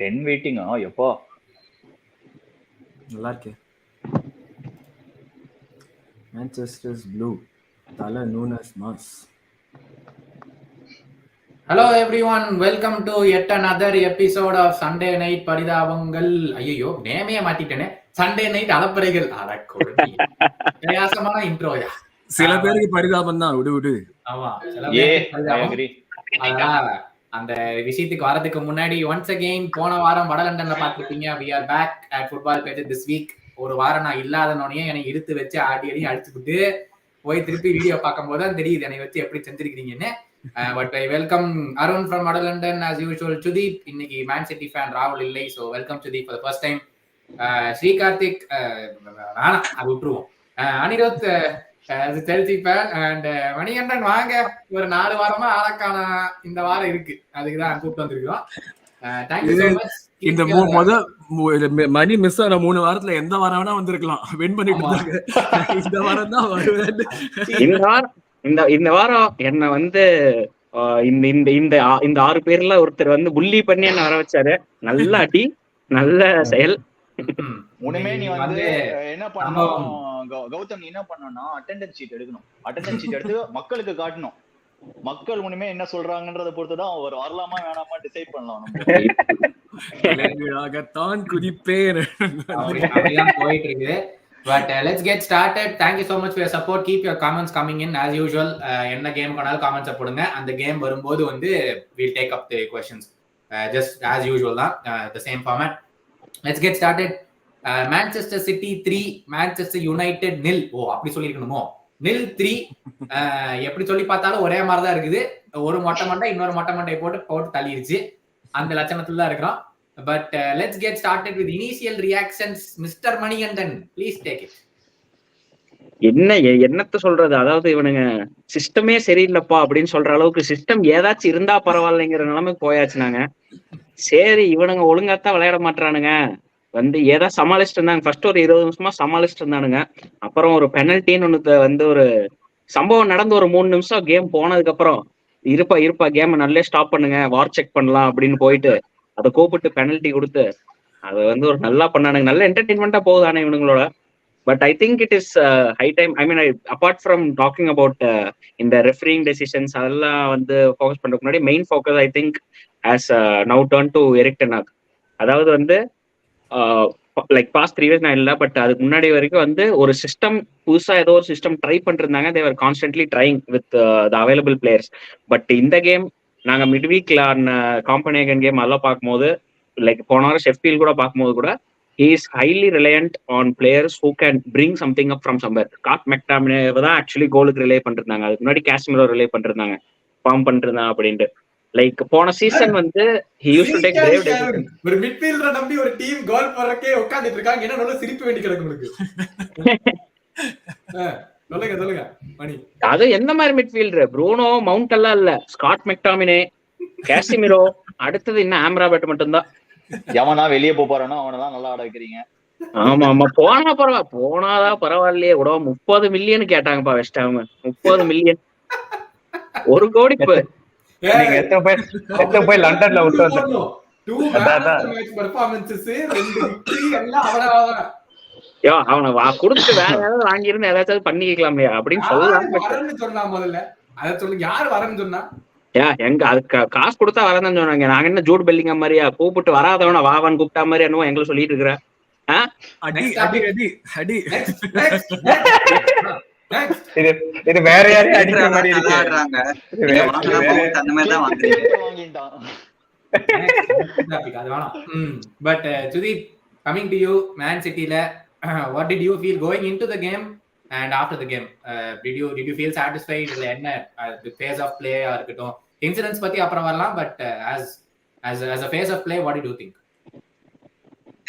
10 waiting எப்போ நல்லா இருக்கு. Manchester's blue. Thala known as Mars. Hello everyone, welcome to yet another episode of Sunday Night Parithabangal. ஐயோ நேமையே மாத்திட்டேனே. Sunday Night Alaparaigal. பிரயாசமான இன்ட்ரோயா. சில பேருக்கு பரிதாபம் தான், விடு. ஆமா, சில பேருக்கு பரிதாபம். அந்த விஷயத்துக்கு வரதுக்கு முன்னாடி once again போன வாரம் வட லண்டன்ல பாத்துட்டீங்க. We are back at football page this week. ஒரு வாரம் நான் இல்லாதனோடனே என்னை இழுத்து வச்சு ஆடி அடிச்சுக்கிட்டு போய் திருப்பி வீடியோ பார்க்கும் போது தான் தெரியுது என்னை வச்சு எப்படி செஞ்சிருக்கீங்கன்னு. But I welcome Arun from வட லண்டன் as usual. சுதீப் இன்னைக்கு mancity fan ராகுல் இல்லை, so welcome Sudeep for the first time. Sri Karthik வேணாம், அது விட்டுருவோம். Anirudh Chelsea fan and Manikandan வாங்க. ஒரு 4 வாரமா ஆளக்கான இந்த வாரம் இருக்கு, அதுக்குதான் கூப்பிட்டு வந்திருக்கோம். Thank you so much. இந்த மணி மிஸ் ஆன 3 வாரத்துல எந்த வாரம் வேணா வந்திருக்கலாம், வின் பண்ணிட்டு இருந்தாங்க. இந்த வாரம் தான் வருவேன். இந்த வாரம் என்ன வந்து இந்த 6 பேர்ல ஒருத்தர் வந்து புள்ளி பண்ணி என்ன வர வச்சாரு. நல்ல அடி, நல்ல செயல். முன்னமே நீ வந்து என்ன பண்ணணும் கௌதம், நீ என்ன பண்ணணும்னா அட்டெண்டன்ஸ் ஷீட் எடுக்கணும். அட்டெண்டன்ஸ் ஷீட் எடுத்து மக்களுக்கு காட்டணும். மக்கள் முன்னமே என்ன சொல்றாங்கன்றத பொறுத்துதான் ஒரு வரலாமா வேணாமா டிசைட் பண்ணலாம். குதிப்பேன் போயிட்டு இருக்கு. But let's get started. Thank you so much for your support. Keep your comments coming in as usual. என்ன கேம் பண்ணாலும் comments போடுங்க. அந்த கேம் வரும்போது வந்து we'll take up the questions. Just as usual தான், the same format. Let's get started. Manchester City 3, Manchester United 0. அப்படி சொல்லிருக்கணுமோ, 0-3. எப்படி சொல்லி பார்த்தாலும் ஒரே மாதிரி தான் இருக்குது. ஒரு மொட்டை மண்டை இன்னொரு மொட்டை மண்டை போட்டு தள்ளிடுச்சு. அந்த லட்சணத்துல தான் இருக்கிறோம். But let's get started with initial reactions. Mr. Manigandan, please take it. என்னத்த சொல்றது, அதாவது இவனுங்க சிஸ்டமே சரியில்லைப்பா அப்படின்னு சொல்ற அளவுக்கு சிஸ்டம் ஏதாச்சும் இருந்தா பரவாயில்லைங்கிற நிலைமைக்கு போயாச்சு. நாங்க சரி இவனுங்க ஒழுங்காத்தான் விளையாட மாட்டானுங்க வந்து ஏதாவது சமாளிச்சுட்டு இருந்தாங்க. ஃபர்ஸ்ட் ஒரு 20 நிமிஷமா சமாளிச்சுட்டு இருந்தானுங்க. அப்புறம் ஒரு பெனல்ட்டின்னு ஒண்ணு வந்து ஒரு சம்பவம் நடந்து ஒரு 3 நிமிஷம் கேம் போனதுக்கு அப்புறம் இருப்பா கேம் நல்லா ஸ்டாப் பண்ணுங்க, வார் செக் பண்ணலாம் அப்படின்னு போயிட்டு அதை கூப்பிட்டு பெனல்ட்டி கொடுத்து அதை வந்து ஒரு நல்லா பண்ணானுங்க. நல்ல என்டர்டெயின்மெண்டா போகுதானே இவனுங்களோட. But I think it is high time. I mean apart from talking about இந்த ரெஃபரிங் டெசிஷன்ஸ் அதெல்லாம் வந்து ஃபோக்கஸ் பண்றதுக்கு முன்னாடி main focus I think as now turn to Erik ten Hag. அதாவது வந்து லைக் பாஸ்ட் 3 இயர்ஸ் நான் இல்லை, பட் அதுக்கு முன்னாடி வரைக்கும் வந்து ஒரு சிஸ்டம் புதுசா ஏதோ ஒரு சிஸ்டம் ட்ரை பண்ணிருந்தாங்க. They were constantly trying with the available players. But இந்த கேம் நாங்க மிட் வீக்ல காம்பனேகன் கேம் அதெல்லாம் பார்க்கும்போது, லைக் போன வாரம் ஷெஃபீல்ட் கூட பார்க்கும்போது கூட he is highly reliant on players who can bring something up from somewhere. Scott McTominay தான் ஆக்சுவலி கோலுக்கு ரிலே பண்ணிருந்தாங்க. அதுக்கு முன்னாடி காஷ்மீரோ ரிலே பண்ணிருந்தாங்க, ஃபார்ம் பண்ணிருந்தாங்க அப்படின்ட்டு. லைக் போன சீசன் வந்து he used to take brave decisions. ஒரு மிட்ஃபீல்டரை நம்பி ஒரு டீம் கோல் போறக்கே உட்கார்ந்துட்டு இருக்காங்க. என்ன நல்ல சிரிப்பு வேண்டி கிடக்கு உங்களுக்கு. சொல்லுங்க மணி. அது எந்த மாதிரி மிட்ஃபீல்டர்? ப்ரூனோ மவுண்ட் எல்லாம் இல்ல, ஸ்காட் மெக்டாமினே, காஷ்மீரோ, அடுத்தது இன்னும் ஆம்ராபேட் மட்டும்தான். எவனா வெளியே போறானோ அவனதான் நல்லா ஆட வைக்கிறீங்க. ஆமா போனாதான் பரவாயில்லையே. கூட 30 மில்லியன் கேட்டாங்கப்பா வெஸ்ட் ஹாம். 30 மில்லியன், 1 கோடி. நீங்க எத்தனை போய் லண்டன்ல விட்டு வந்து அவனை கொடுத்து வேற ஏதாவது வாங்கிருந்து ஏதாச்சும் பண்ணிக்கலாம் அப்படின்னு சொல்லலாம். முதல்ல அத சொல்லுங்க, யாரு வரேன்னு சொன்னா? எங்க அதுக்கு காசு கொடுத்தா வரதான் சொன்னாங்க. நாங்க என்ன ஜூட் பெல்லிங்கம் மாதிரியா கூப்பிட்டு வராதவன வாவான்னு கூப்பிட்டா மாதிரி என்னவோ எங்களை சொல்லிட்டு இருக்கிறேன். இது வேற யாரையும் அடிக்கிற மாதிரி இருக்கு. But Sudeep, coming to you, Man Cityல what did you feel going into the game and after the game? Did you feel satisfied? என்ன the phase of play ஆ இருக்கட்டும், இன்சிடென்ட்ஸ் பத்தி அப்புறம் வரலாம். But as a phase of play, what did you think?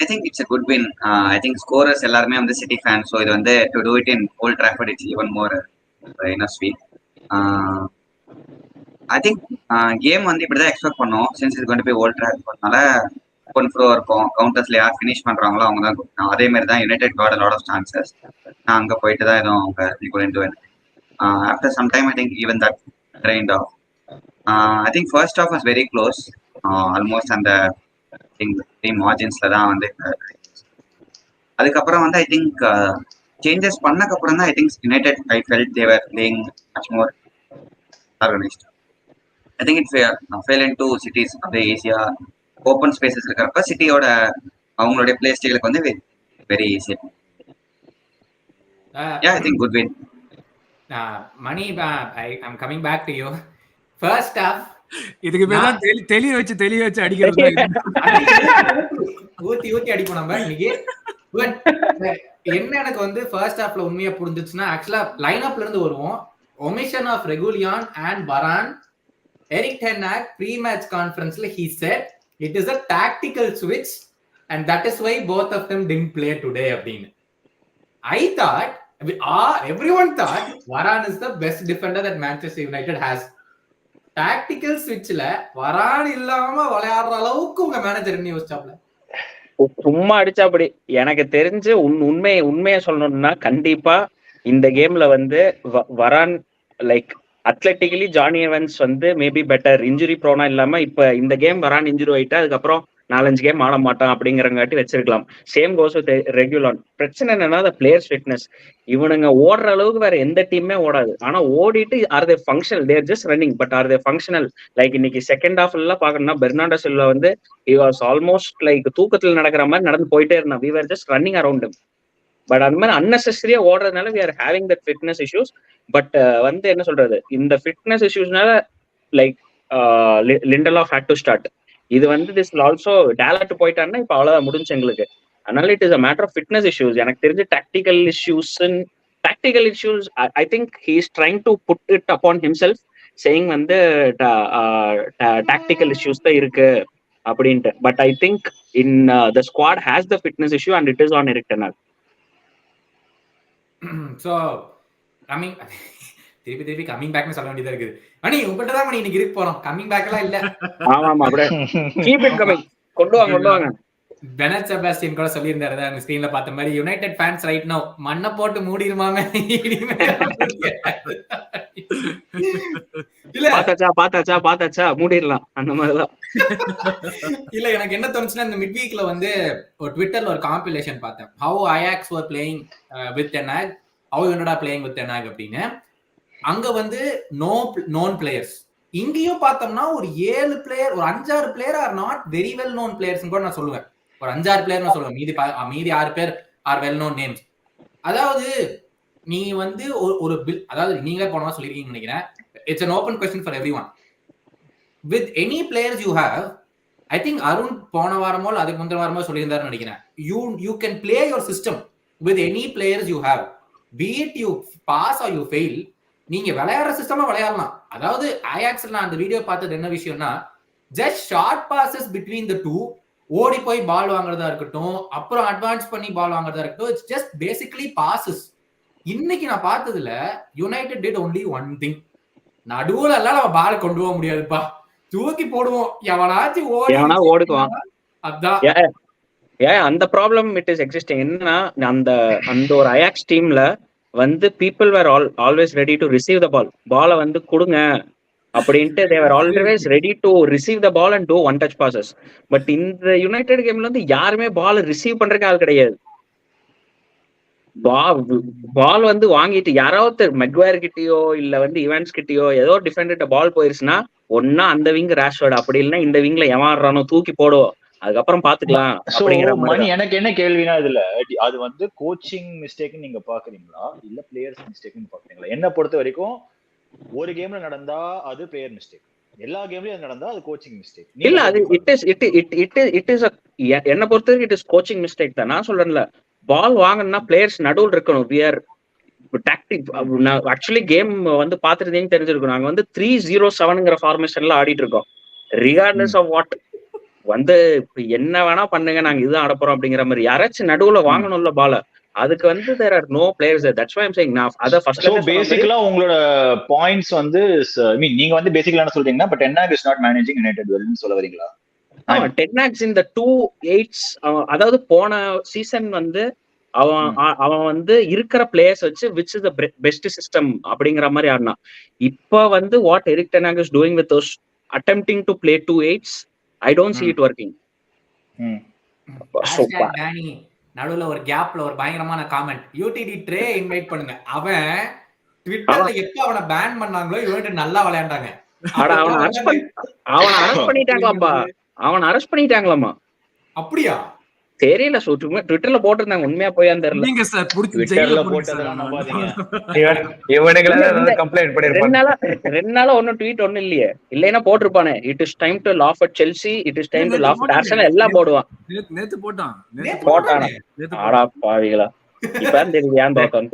I think it's a good win. I think scorers எல்லாருமே வந்து City fans, so இது வந்து to do it in Old Trafford it's even more sweet. I think game வந்து இப்படிதான் expect பண்ணோம். since it's going to be Old Traffordனால open floor இருக்கும், கவுண்டர்ஸ்ல யார் finish பண்றாங்களோ அவங்க தான் கொடுக்கணும். அதே மாதிரி தான் United got a lot of chances. நான் அங்க போயிட்டு தான் எதுவும் அவங்க going to win. After some time I think even that drained off. I think first half was very close, almost அந்த மார்ஜின்ஸ்ல தான் வந்து அதுக்கப்புறம் வந்து ஐ திங்க் சேஞ்சஸ் பண்ணக்கப்புறம் தான் I think United I felt they were playing much more organised. I think it fail into cities அப்படியே ஈஸியா open spaces இருக்கிறப்ப சிட்டியோட அவங்களுடைய பிளே ஸ்டைலுக்கு வந்து very easy. Yeah, I think good win. Mani, I'm coming back to you. First half இதுக்கு பேர் தான் தெளிய வச்சு அடிக்கிறது ஊத்தி அடிப்போம் நம்ம இன்னைக்கு. பட் என்ன எனக்கு வந்து ஃபர்ஸ்ட் ஹாஃப்ல உண்மையா புரிஞ்சிச்சுன்னா ஆக்சுவலா லைன் அப்ல இருந்து வருவோம். omission of Regulion and Varane. Erik ten Hag pre-match conference he said it is a tactical switch and that is why both of them didn't play today அப்படின்னு. I thought everyone thought Varane is the best defender that Manchester United has. Tactical switchல Varane இல்லாம விளையாடுற அளவுக்கு உங்க manager என்ன யோசிச்சாப்ல? சும்மா அடிச்சாப்படி. எனக்கு தெரிஞ்சு உண்மையை சொல்லணும்னா கண்டிப்பா இந்த கேம்ல வந்து வரான் லைக் அத்லெட்டிக்கலி ஜானி எவன்ஸ் வந்து மேபி பெட்டர் இன்ஜுரி ப்ரோனா இல்லாம இப்ப இந்த கேம் வரான் இன்ஜுரி ஆயிட்டா அதுக்கப்புறம் 4-5 கேம் ஆட மாட்டான் அப்படிங்கிறங்காட்டி வச்சிருக்கலாம். Same goes with regular. பிரச்சனை என்னன்னா பிளேயர்ஸ் ஃபிட்னஸ். இவனுங்க ஓடுற அளவுக்கு வேற எந்த டீமே ஓடாது. ஆனா ஓடிட்டு are they functional, they're just running but are they functional. Like இன்னைக்கு செகண்ட் ஹாஃப் எல்லாம் பாக்கணும்னா பெர்னாண்டோ சில்வா வந்து ஹி வாஸ் ஆல்மோஸ்ட் லைக் தூக்கத்துல நடக்கிற மாதிரி நடந்து போயிட்டே இருந்தான். We are just running around him. But அந்த மாதிரி அன்னெசரியா ஓடுறதுனால we are having that fitness issues. But வந்து என்ன சொல்றது, இந்த ஃபிட்னஸ் இஷ்யூஸ்னால like Lindelof had to start. இது வந்து திஸ் ஆல்சோ டேலட் போயிட்டான்னா இப்ப அவ்வளவுதான் முடிஞ்சு எங்களுக்கு. அதனால it is a matter of fitness issues. எனக்கு தெரிஞ்சு tactical issues I think he is trying to put it upon himself, saying வந்து டாக்டிக்கல் இஷ்யூஸ் தான் இருக்கு அப்படின்ட்டு. But I think in the squad has the fitness issue and it is on Erik ten Hag. So coming திருப்பி coming பேக்னு சொல்ல வேண்டியதா இருக்குது. மணி உங்ககிட்ட தான் மணி இன்னைக்கு இருக்கு போறோம். கமிங் பேக் எல்லாம் இல்ல. ஆமா அப்படியே கீப் இட் கமிங். கொண்டு வாங்க. பெனட் செபாஸ்டியன் கூட சொல்லியிருந்தாரு அந்த ஸ்கிரீன்ல பார்த்த மாதிரி, யுனைடெட் ஃபேன்ஸ் ரைட் நவ மண்ணை போட்டு மூடிடுமாமே. இல்ல பாத்தாச்சா மூடிடலாம் அந்த மாதிரிதான். இல்ல எனக்கு என்ன தோணுச்சுன்னா இந்த மிட் வீக்ல வந்து ஒரு ட்விட்டர்ல ஒரு காம்பிலேஷன் பார்த்தேன். How Ajax were playing with ten Hag, how United are playing with ten Hag அப்படின்னு. அங்க வந்து நோன் பிளேயர்ஸ். இங்கேயும் பார்த்தோம்னா ஒரு 7 பிளேயர், ஒரு 5-6 player are not very well known players கூட நான் சொல்லுவேன். ஒரு 5-6 பிளேயர் நான் சொல்லுவேன். மீதி 6 பேர் ஆர் வெல் நோன் நேம்ஸ். அதாவது நீ வந்து ஒரு பில், அதாவது நீங்களே போனவா சொல்லிருக்கீங்கன்னு நினைக்கிறேன். It's an open question for everyone. With any players you have, I think Arun போன வாரமோ அதுக்கு முந்தின வாரமோ சொல்லியிருந்தாருன்னு நினைக்கிறேன். You can play your system with any players you have. Be it you pass or you fail, நீங்க விளையாடுற சிஸ்டமா விளையாடலாம். அதாவது அயாக்ஸ்ல நான் அந்த வீடியோ பார்த்தது என்ன விஷயம்னா, just short passes between the two, ஓடி போய் பால் வாங்குறதா இருக்கட்டும், அப்புறம் அட்வான்ஸ் பண்ணி பால் வாங்குறதா இருக்கட்டும், இட்ஸ் ஜஸ்ட் பேசிக்கலி பாசஸ். இன்னைக்கு நான் பார்த்ததுல United did only one thing. நடுவுல எல்லாம் நம்ம பால் கொண்டு போக முடியாதுப்பா, தூக்கி போடுவோம், எவனாச்சும் ஓடுவான். அதான் அந்த ப்ராப்ளம் இட் இஸ் எக்ஸிஸ்டிங். என்னன்னா அந்த ஒரு அயாக்ஸ் டீம்ல வந்து people were always ready to receive the ball வந்து கொடுங்க அப்படின்ட்டு they were always ready to receive the ball and do one touch passes. But இந்த யுனைடெட் கேம்ல வந்து யாருமே பால் ரிசீவ் பண்றதுக்கு ஆள் கிடையாது. பால் வந்து வாங்கிட்டு யாராவது மெக்வயர் கிட்டயோ இல்ல வந்து இவன்ஸ் கிட்டயோ ஏதோ டிஃபெண்டர்ட்ட பால் போயிருச்சுன்னா ஒன்னா அந்த விங் ராஷ்வர்ட், அப்படி இல்லைன்னா இந்த விங்ல எவாடுறானோ தூக்கி போடுவோம், அதுக்கப்புறம் பாத்துக்கலாம் அப்படிங்கிற மாதிரி. எனக்கு என்ன கேள்வினா இதுல அது வந்து கோச்சிங் மிஸ்டேக்னு நீங்க பாக்குறீங்களா இல்ல பிளேயர்ஸ் மிஸ்டேக்னு பாக்குறீங்களா? என்ன பொறுத்த வரைக்கும் ஒரு கேம்ல நடந்தா அது பிளேயர் மிஸ்டேக், எல்லா கேம்லயும் நடந்தா அது கோச்சிங் மிஸ்டேக் இல்ல. அது இட் இஸ் என்ன பொறுத்த வரைக்கும் இட் இஸ் கோச்சிங் மிஸ்டேக் தான். நான் சொல்றேன்ல, பால் வாங்கணும்னா பிளேயர்ஸ் நடுவில் இருக்கணும். We are tactic. Actually game வந்து பாத்துருந்தீங்கன்னு தெரிஞ்சிருக்கும். நாங்க வந்து 3-0-7ங்கிற ஃபார்மேஷன்ல ஆடிட்டு இருக்கோம். ரிகார்ட்லெஸ் ஆஃப் வாட் வந்து என்ன வேணா பண்ணுங்க, நாங்க இதுதான் ஆடப்போறோம் அப்படிங்கிற மாதிரி. யாராச்சும் நடுவுல வாங்கணும்ல பால, அதுக்கு வந்து there are no players there. That's why I'm saying நான் அத ஃபர்ஸ்ட் சோ பேசிக்கலா உங்களோட பாயிண்ட்ஸ் வந்து ஐ மீன் நீங்க வந்து பேசிக்கலா என்ன சொல்றீங்கன்னா, but Ten Hag is not managing United well னு சொல்ல வரீங்களா? Ten Hag in the 2-8s, அதாவது போன சீசன் வந்து அவன் வந்து இருக்கிற பிளேயர்ஸ் வச்சு which is the best system அப்படிங்கிற மாதிரி ஆடினா. இப்ப வந்து what Erik ten Hag is doing with those attempting to play 2-8s, I don't see it working. Danny நடுவுல ஒரு கேப்ல ஒரு பயங்கரமான காமெண்ட், யூடிடி ட்ரே இன்வைட் பண்ணுங்க. அவன் ட்விட்டர்ல எப்ப அவனை பேன் பண்ணாங்களோ யுனைடெட் நல்லா விளையாண்டாங்க. அவனை அரெஸ்ட் பண்ணிட்டாங்களாமா. அப்படியா? தெரியல, ட்விட்டர்ல போட்டிருந்தாங்க, உண்மையா போயான்னு தெரியல. ட்விட்டர்ல போட்டதெல்லாம் நம்பாதீங்க. இவனுங்களே கம்ப்ளைண்ட் பண்ணிருப்பாங்க. 2 நாளா ஒன்னும் ட்வீட் ஒண்ணும் இல்லையே. இல்லைன்னா போட்டிருப்பானே, it is time to laugh at Chelsea, it is time to laugh at Arsenal எல்லாம் போடுவான். நேத்து போட்டானா? ஆடா பாவிகளா, இப்பதான் தெரியுது ஏன் தோட்டம்.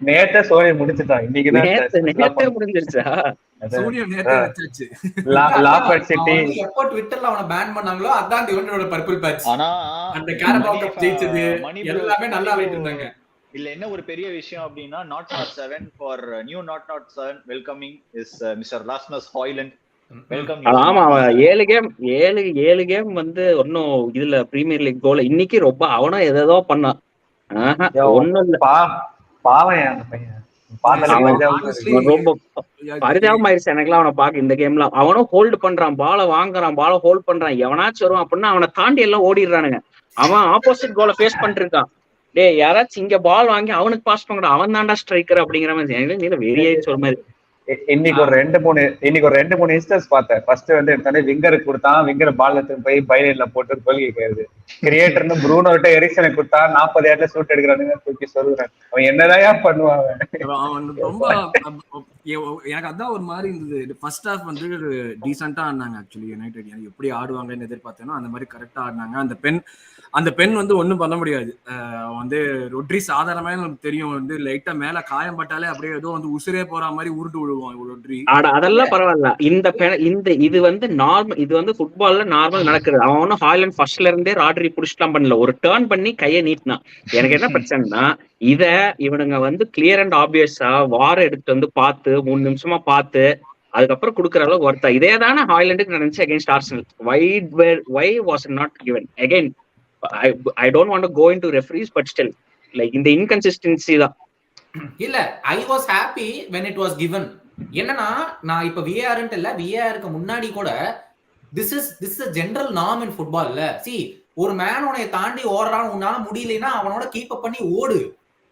நேத்தே சோனியா முடிச்சுட்டான். நேத்தே முடிஞ்சிருச்சா? எப்போ ட்விட்டர்ல அவனை பேன் பண்ணாங்களோ அதான் யுனைடெடோட பர்பிள் பேட்ச். ஆனா அந்த கேரபாவ் கப் ஜெயிச்சது எல்லாமே நல்லா ஆடிட்டு இருந்தாங்க. இல்ல என்ன ஒரு பெரிய விஷயம் அப்படின்னா, not 7 for new not 7 welcoming is Mr. Rasmus Højlund. Welcome. ஆமா, 7 கேம் வந்து ஒன்னும் இதுல பிரீமியர் லீக் கோல் இன்னைக்கு ரொம்ப அவனும் ஏதோ பண்ணான். ஒண்ணும் இல்ல, பாவம் பையன். ரொம்ப பரிதாபமாயிருச்சு எனக்குலாம் அவனை பாக்க. இந்த கேம்ல அவனும் ஹோல்டு பண்றான், பால வாங்குறான், பால ஹோல்ட் பண்றான். எவனாச்சும் வருவான் அப்படின்னா அவனை தாண்டி எல்லாம் ஓடிடுறானுங்க. அவன் ஆப்போசிட் கோலை ஃபேஸ் பண்ணிட்டு இருக்கான். டேய், யாராச்சும் இங்க பால் வாங்கி அவனுக்கு பாஸ் பண்ண, அவன் தான்டா ஸ்ட்ரைக்கர் அப்படிங்கிற மாதிரி வெறியாயிடுச்சு ஒரு மாதிரி. இன்னைக்கு ஒரு 2-3 இன்ஸ்டன்ஸ் பார்த்தேன். ஃபர்ஸ்ட் வந்து விங்கருக்கு கொடுத்தான், விங்கர் பால் எடுத்து போய் பைலைன்ல போட்டு கோல் கேட்கறது. கிரியேட்டர்னு ப்ரூனோட்ட எரிக்சனை கொடுத்தா 40 யார்ட்ல ஷூட் எடுக்கிறானுங்க, தூக்கி சொல்றேன். அவன் என்னதான் பண்ணுவாங்க. ரொம்ப எனக்கு அதான் ஒரு மாதிரி இருந்தது. ஃபர்ஸ்ட் ஹாஃப் வந்து டீசெண்டா ஆடினாங்க. ஆக்சுவலி யுனைடெட் எனக்கு எப்படி ஆடுவாங்கன்னு எதிர்பார்த்தேனோ அந்த மாதிரி கரெக்டா ஆடினாங்க. அந்த பெண் வந்து ஒன்றும் பண்ண முடியாது. வந்து ரொட்ரி சாதாரணமாக நமக்கு தெரியும், வந்து லைட்டா மேல காயம் பட்டாலே அப்படியே ஏதோ வந்து உசுரே போற மாதிரி உருட்டு விடுவான் ரொட்ரி. அதெல்லாம் பரவாயில்ல. இது வந்து நார்மல், இது வந்து ஃபுட்பால்ல நார்மல் நடக்குது. அவன் ஒன்னும் ஹாய்லண்ட் ஃபர்ஸ்ட்ல இருந்தே ராட்ரி புடிச்சுலாம் பண்ணல, ஒரு டர்ன் பண்ணி கையை நீட்டினான். எனக்கு என்ன பிரச்சனைனா, இத இவனுங்க வந்து கிளியர் அண்ட் ஆப்வியஸா வாரம் எடுத்து வந்து பார்த்து 3 நிமிஷமா பார்த்து அதுக்கப்புறம் கொடுக்குற அளவுக்கு ஒருத்தா. இதே தானே ஹாய்லண்டுக்கு நடந்துச்சு against Arsenal. why was it not given again? I don't want to go into referees, but still like in the inconsistency da இல்ல, I was happy when it was given. என்னன்னா நான் இப்ப VAR ன்ட் இல்ல, VAR க்கு முன்னாடி கூட this is a general norm in football இல்ல. see, ஒரு மேன் உன்னை தாண்டி ஓடுறான், உன்னால முடியலனா அவனோட கீப் அப் பண்ணி ஓடு.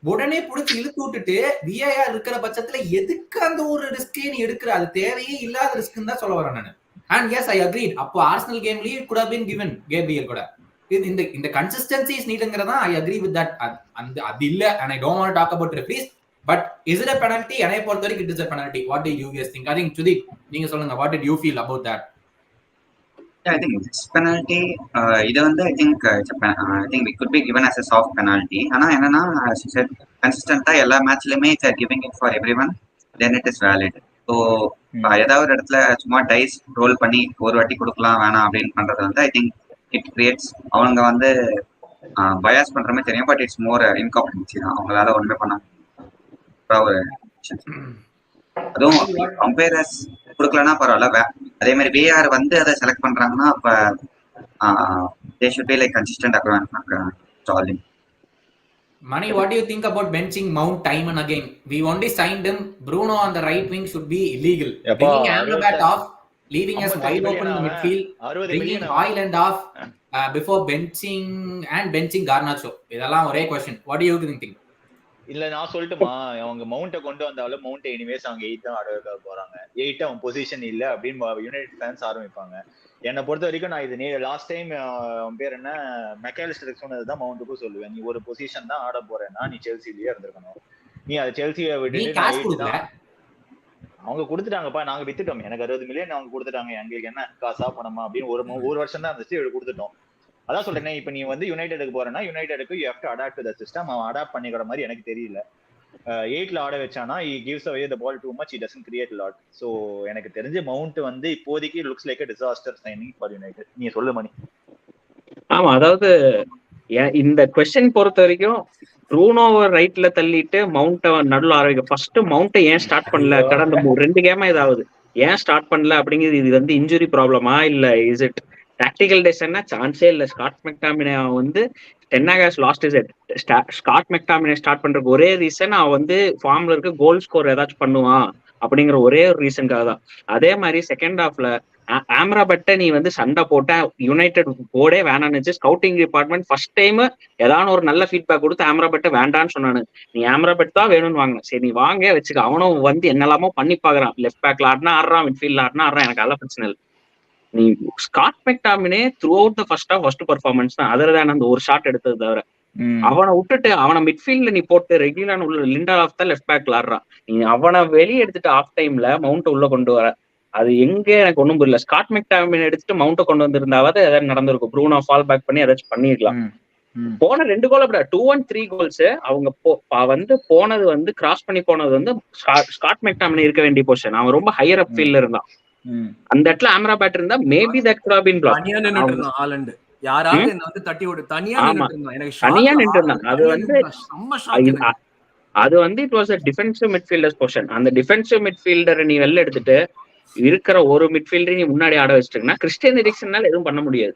உடனே புடிச்சு இழுத்து விட்டுட்டு VAR இருக்கிற பட்சத்துல எதுக்கு அந்த ஒரு ரிஸ்க் நீ எடுக்கிற? அது தேவையே இல்லாத ரிஸ்க்னு தான் சொல்ல வரேன் நான். and yes, I agreed. அப்போ ஆர்சனல் கேம்லயே it could have been given Gabriel கூட. இந்த கன்சிஸ்டன்சி இஸ் நீடுங்கறதா I agree with that. அது இல்ல, and I don't want to talk about referees, but is it a penalty? என்னை பொறுத்தவரைக்கும் it is a penalty. What do you guys think? I think Sudhir, நீங்க சொல்லுங்க, what did you feel about that? I think it's penalty. இது வந்து I think it could be given as a soft penalty. ஆனா என்னன்னா, as you said, கன்சிஸ்டன்ட்டா எல்லா மேட்ச்லயுமே it's giving it for everyone, then it is valid. So ஏதாவது ஒரு இடத்துல சும்மா dies role பண்ணி ஒரு வாட்டி கொடுக்கலாம் வேணாம் அப்படின்னு பண்றது வந்து I think இட் கிரியேட்ஸ், அவங்க வந்து பயாஸ் பண்ற மாதிரி தெரியும், பட் இட்ஸ் மோர் இன்காம்படன்சி தான். அவங்களால ஒண்ணுமே பண்ண ஒரு அதுவும் கம்பேரஸ் கொடுக்கலன்னா பரவாயில்ல. அதே மாதிரி VAR வந்து அதை செலக்ட் பண்றாங்கன்னா அப்ப they should be like consistent installing. Mani, what do you think about benching Mount time and again? We only signed him. Bruno on the right wing should be illegal. Bringing Amrabat off, leaving us wide open in the midfield, bringing Højlund off before benching Garnacho. இதெல்லாம் ஒரே question. What do you think? இல்ல நான் சொல்லட்டுமா, அவங்க மவுண்ட கொண்டு வந்தாலும் mount anyways அவங்க 8 தான் ஆட போறாங்க. 8 அவன் பொசிஷன் இல்ல அப்படின்னு யுனைடெட் ஃபேன்ஸ் ஆரம்பிப்பாங்க. என்னை பொறுத்த வரைக்கும் நான் இது லாஸ்ட் டைம் அவன் பேர் என்ன மெக்காலிஸ்டர் சொன்னதுதான் மவுண்ட்டுக்கும் சொல்லுவேன். நீ ஒரு பொசிஷன் தான் ஆட போறேன்னா நீ செல்சிலேயே இருந்திருக்கணும். நீ அதை செல்சியை விட்டுட்டு அவங்க கொடுத்துட்டாங்கப்பா, நாங்க வித்துட்டோம், எனக்கு 60 மில்லியன் அவங்க கொடுத்துட்டாங்க, எங்களுக்கு என்ன காசா பணமா அப்படின்னு ஒரு வருஷம் தான் இருந்துச்சு, கொடுத்துட்டோம். அதான் சொல்றேன், இப்ப நீ வந்து யுனைடெடுக்கு போறேன்னா யுனைடெடுக்கு you have to adapt to the system. அவன் அடாப்ட் பண்ணிக்கிற மாதிரி எனக்கு தெரியல. 8ல ஆட வச்சானா he gives away the ball too much, he doesn't create a lot. so எனக்கு தெரிஞ்ச மவுண்ட் வந்து இப்போதைக்கு looks like a disaster signing for United. நீ சொல்லு மணி. ஆமா, அதாவது இந்த क्वेश्चन பொறுத்த வரைக்கும் ப்ரூனோவை ரைட்ல தள்ளிட்டு மவுண்ட நடுல ஆரம்பிக்க. ஃபர்ஸ்ட் மவுண்ட ஏன் ஸ்டார்ட் பண்ணல? கடந்த 2 கேமா ஏதாவது ஏன் ஸ்டார்ட் பண்ணல அப்படிங்கிறது. இது வந்து இன்ஜுரி ப்ராப்ளமா இல்ல இஸ் இட் டாக்டிக்கல் டெசிஷன்னா? சான்ஸே இல்ல. ஸ்காட் மெக்டாமினே வந்து ten Hag's last is Scott McTominay start பண்றதுக்கு ஒரே ரீசன் அவன் வந்து ஃபார்ம்ல இருக்க கோல் ஸ்கோர் ஏதாச்சும் பண்ணுவான் அப்படிங்கிற ஒரே ஒரு ரீசனுக்காக தான். அதே மாதிரி செகண்ட் ஹாஃப்ல ஆம்ராபட்டை நீ வந்து சண்டை போட்ட யுனைடெட் போர்டே வேணான்னு ஸ்கவுட்டிங் டிபார்ட்மெண்ட் ஃபர்ஸ்ட் டைம் ஏதாவது ஒரு நல்ல ஃபீட்பேக் கொடுத்து ஆம்ராபட்டை வேண்டான்னு சொன்னானு. நீ ஆம்ராபட் தான் வேணும்னு வாங்கின, சரி நீ வாங்க வச்சுக்க. அவனும் வந்து என்னெல்லாமோ பண்ணி பாக்குறான், லெஃப்ட் பேக்ல ஆடினா ஆடுறான், மிட்ஃபீல்ட்ல ஆடினா ஆடுறான், எனக்கு அதெல்லாம் பிரச்சனை இல்லை. நீ Scott McTominay through out the first half first performance தான், அதர் தான் அந்த ஒரு ஷாட் எடுத்தது தவிர. அவனை விட்டுட்டு அவனை மிட்ஃபீல்ட்ல நீ போட்டு ரெகுலரான உள்ள லிண்டர்லாஃப் தான் லெஃப்ட் பேக்ல ஆடுறான், நீ அவனை வெளியே எடுத்துட்டு ஆஃப் டைம்ல மவுண்ட் உள்ள கொண்டு வர, அது எங்க எனக்கு ஒண்ணும் புரியல. ஸ்காட் மெக்டாமின் எடுத்துட்டு மவுண்ட கொண்டு வந்திருந்தாவது ஏதாவது நடந்திருக்கும், ப்ரூனோ ஃபால் பேக் பண்ணி ஏதாச்சும் பண்ணிருக்கலாம். போன 2 கோல் அப்படி 2-3 கோல்ஸ் அவங்க வந்து போனது வந்து கிராஸ் பண்ணி போனது வந்து ஸ்காட் மெக்டாமின் இருக்க வேண்டிய பொசிஷன், அவன் ரொம்ப ஹையர் அப் ஃபீல்ட்ல இருந்தான். அந்த இடத்துல ஆம்ராபேட் இருந்தா maybe that could have been block. Haaland யாராவது என்ன வந்து தட்டி விடு, தனியா நின்னுட்டு தனியா நின்று இருந்தான். அது வந்து it was a defensive midfielder's position. அந்த டிஃபென்சிவ் மிட்ஃபீல்டரை நீ வெளில எடுத்துட்டு இருக்கிற ஒரு மிட்ஃபீல்டரை நீ முன்னாடி ஆட வச்சிட்டீங்கன்னா கிறிஸ்டியன் எரிக்சன்னால எதுவும் பண்ண முடியாது,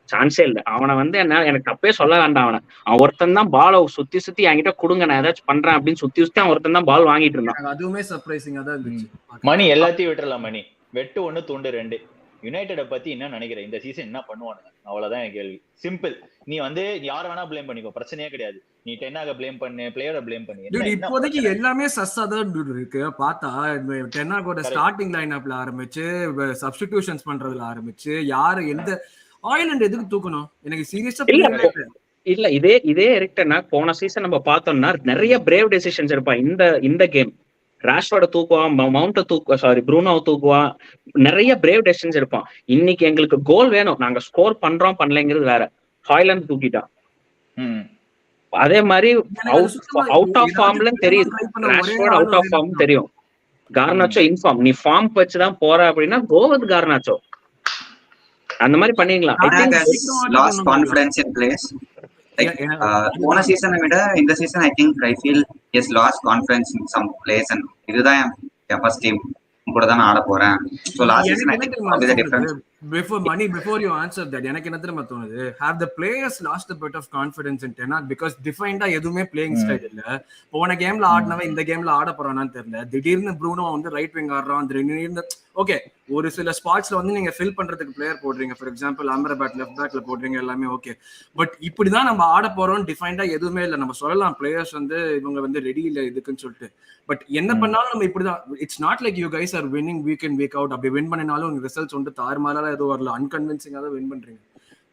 சான்ஸே இல்லை. அவனை வந்து என்ன, எனக்கு தப்பே சொல்ல வேண்டாம், அவன் ஒருத்தன் தான் பாலை சுத்தி சுத்தி என்கிட்ட கொடுங்க நான் ஏதாச்சும் பண்றேன் அப்படின்னு சுத்தி சுத்தி அவன் ஒருத்தன் தான் பால் வாங்கிட்டு இருந்தான். அதுவுமே சர்ப்ரைசிங்கா தான் இருந்துச்சு. மணி எல்லாத்தையும் விட்டுறலாம், மணி வெட்டு 1 துண்டு 2. யுனைடெட பத்தி என்ன நினைக்கிறேன், இந்த சீசன் என்ன பண்ணுவானுங்க, அவ்வளவுதான் என் கேள்வி. சிம்பிள். நீ வந்து யார வேணா பிளேம் பண்ணிக்கோ, பிரச்சனையே கிடையாது. நீ டென்னாக பிளேம் பண்ணு, பிளேயரை பிளேம் பண்ணு. இப்போதைக்கு எல்லாமே சஸ்ஸா தான் இருக்கு. பார்த்தா டென்னாகோட ஸ்டார்டிங் லைன் அப்ல ஆரம்பிச்சு சப்ஸ்டிடியூஷன்ஸ் பண்றதுல ஆரம்பிச்சு யாரு எந்த ஆயிலண்ட் எதுக்கு தூக்கணும் எனக்கு சீரியஸா இல்ல. இதே எரிக்டனா போன சீசன் நம்ம பார்த்தோம்னா நிறைய பிரேவ் டெசிஷன்ஸ் இருப்பான். இந்த கேம் ராஷ்வர்ட தூக்குவான், மவுண்ட தூக்குவா, சாரி ப்ரூனோவை தூக்குவான், நிறைய பிரேவ் டெசிஷன்ஸ் இருப்பான். இன்னைக்கு எங்களுக்கு கோல் வேணும், நாங்க ஸ்கோர் பண்றோம் பண்ணலைங்கிறது வேற. ஹாய்லாந்து தூக்கிட்டான். அதே மாதிரி அவுட் ஆஃப் ஃபார்ம்ல தெரியுது, ராஷ்வர்ட் அவுட் ஆஃப் ஃபார்ம் தெரியும், கார்னாச்சோ இன்ஃபார்ம். நீ ஃபார்ம் வச்சுதான் போற அப்படின்னா கோ வித் கார்னாச்சோ, அந்த மாதிரி பண்ணிக்கலாம். I think lost confidence in place. போன சீசனை விட இந்த season I think I feel is lost confidence in some place. And இதுதான் என் ஃபர்ஸ்ட் டீம் கூட தான் ஆட போறேன். So last season I think what is the difference before you answer that, எனக்கு என்ன தெரியுமா தோணுது, have the players lost a bit of confidence in Ten Hag because defined-ஆ எதுவுமே பிளேயிங் ஸ்டைல் இல்ல. போன கேம்ல ஆடினவன் இந்த கேம்ல ஆட போறானான்னு தெரியல. திடீர்னு ப்ரூனோ வந்து ரைட் விங் ஆடுறான், திடீர்னு ஓகே ஒரு சில ஸ்பாட்ஸ்ல வந்து நீங்க ஃபில் பண்றதுக்கு பிளேயர் போடுறீங்க, ஃபார் எக்ஸாம்பிள் அம்பரபேட் லெஃப்ட் பேக்ல போடுறீங்க, எல்லாமே ஓகே. பட் இப்படிதான் நம்ம ஆட போறோம் டிஃபைன்டா எதுவுமே இல்லை. நம்ம சொல்லலாம் பிளேயர்ஸ் வந்து இவங்க வந்து ரெடி இல்லை இதுக்குன்னு சொல்லிட்டு, பட் என்ன பண்ணாலும் நம்ம இப்படிதான். It's not like you guys are winning week in week out. அப்படி வின் பண்ணினாலும் ரிசல்ட்ஸ் வந்து தாறுமாறா ஏதோ வரல, அன்கன்வின்சிங்கா தான் வின் பண்றீங்க.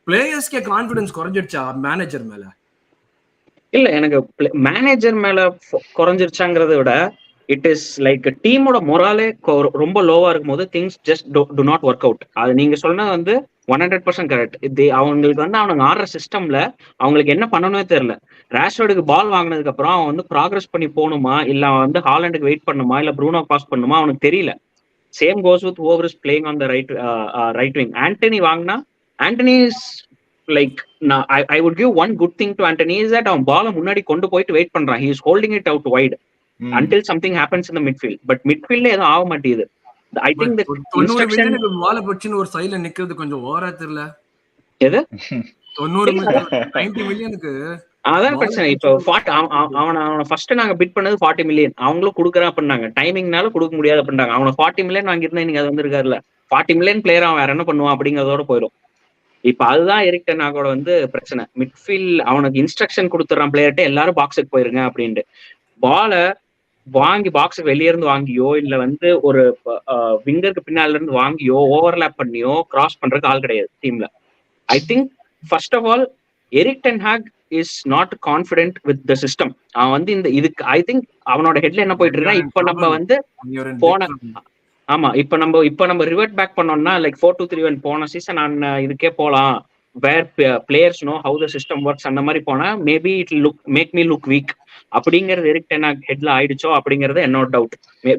பிளேயர்ஸ்க்கே கான்ஃபிடன்ஸ் குறைஞ்சிருச்சா மேனேஜர் மேல? இல்ல, எனக்கு மேனேஜர் மேல குறைஞ்சிருச்சாங்கிறத விட இட் இஸ் லைக் டீமோட மொராலே ரொம்ப லோவா இருக்கும் போது things just to not work out. அது நீங்க சொன்னது வந்து 100% கரெக்ட். அவங்களுக்கு வந்து அவனுங்க ஆடுற சிஸ்டம்ல அவங்களுக்கு என்ன பண்ணணும்னே தெரியல. ராஷ்வர்டுக்கு பால் வாங்கினதுக்கு அப்புறம் அவன் வந்து ப்ராக்ரஸ் பண்ணி போகணுமா, இல்ல அவன் வந்து ஹாலண்டுக்கு வெயிட் பண்ணுமா, இல்ல ப்ரூனோ பாஸ் பண்ணுமா, அவனுக்கு தெரியல. Same goes with over is playing on the right wing. Antony வாங்கினா Antony is like, I would give one good thing to Antony is that அவன் பாலை முன்னாடி கொண்டு போயிட்டு வெயிட் பண்றான். He is holding it out wide until something happens in the midfield. But midfield ஏதோ ஆக மாட்டேங்குது. I think the instruction வால பச்சின ஒரு சைடுல நிக்கிறது கொஞ்சம் ஓவரா தெரியல. எது 90 மில்லியன் 90 மில்லியனுக்கு அதான் பிரச்சனை. இப்போ அவனை ஃபர்ஸ்ட் நாங்க பிட் பண்ணது 40 மில்லியன், அவங்களும் கொடுக்குறேன் அப்படின்னாங்க. டைமிங்னால கொடுக்க முடியாது அப்படின்னாங்க. அவனை 40 மில்லியன் வாங்கியிருந்தா நீங்க அது வந்திருக்காருல்ல. 40 மில்லியன் பிளேயர் அவன் வேற என்ன பண்ணுவான் அப்படிங்கறதோட போயிடும். இப்ப அதுதான் எரிக் டென் ஹாகோட வந்து பிரச்சனை. மிட்ஃபீல்ட் அவனுக்கு இன்ஸ்ட்ரக்ஷன் கொடுத்துறான் பிளேயர்கிட்ட, எல்லாரும் பாக்ஸுக்கு போயிருங்க அப்படின்ட்டு. பால வாங்கி பாக்ஸுக்கு வெளியே இருந்து வாங்கியோ இல்ல வந்து ஒரு விங்கருக்கு பின்னால இருந்து வாங்கியோ ஓவர்லேப் பண்ணியோ கிராஸ் பண்றதுக்கு ஆள் கிடையாது டீம்ல. I think first of all Erik ten Hag is not confident with the system. அவன் வந்து இந்த இதுக்கு ஐ திங்க் அவனோட ஹெட்ல என்ன போயிட்டு இருக்கா, இப்ப நம்ம வந்து போன இப்ப நம்ம ரிவர்ட் பேக் பண்ணோம்னா லைக் 4-2-3-1 போன சீசன் நான் இதுக்கே போலாம், where players know how the system works, அந்த மாதிரி போனா maybe it make me look weak அப்படிங்கறது எரிக் டென் ஹாக் ஹெட்ல ஆயிடுச்சோ அப்படிங்கறது என்னோட டவுட்.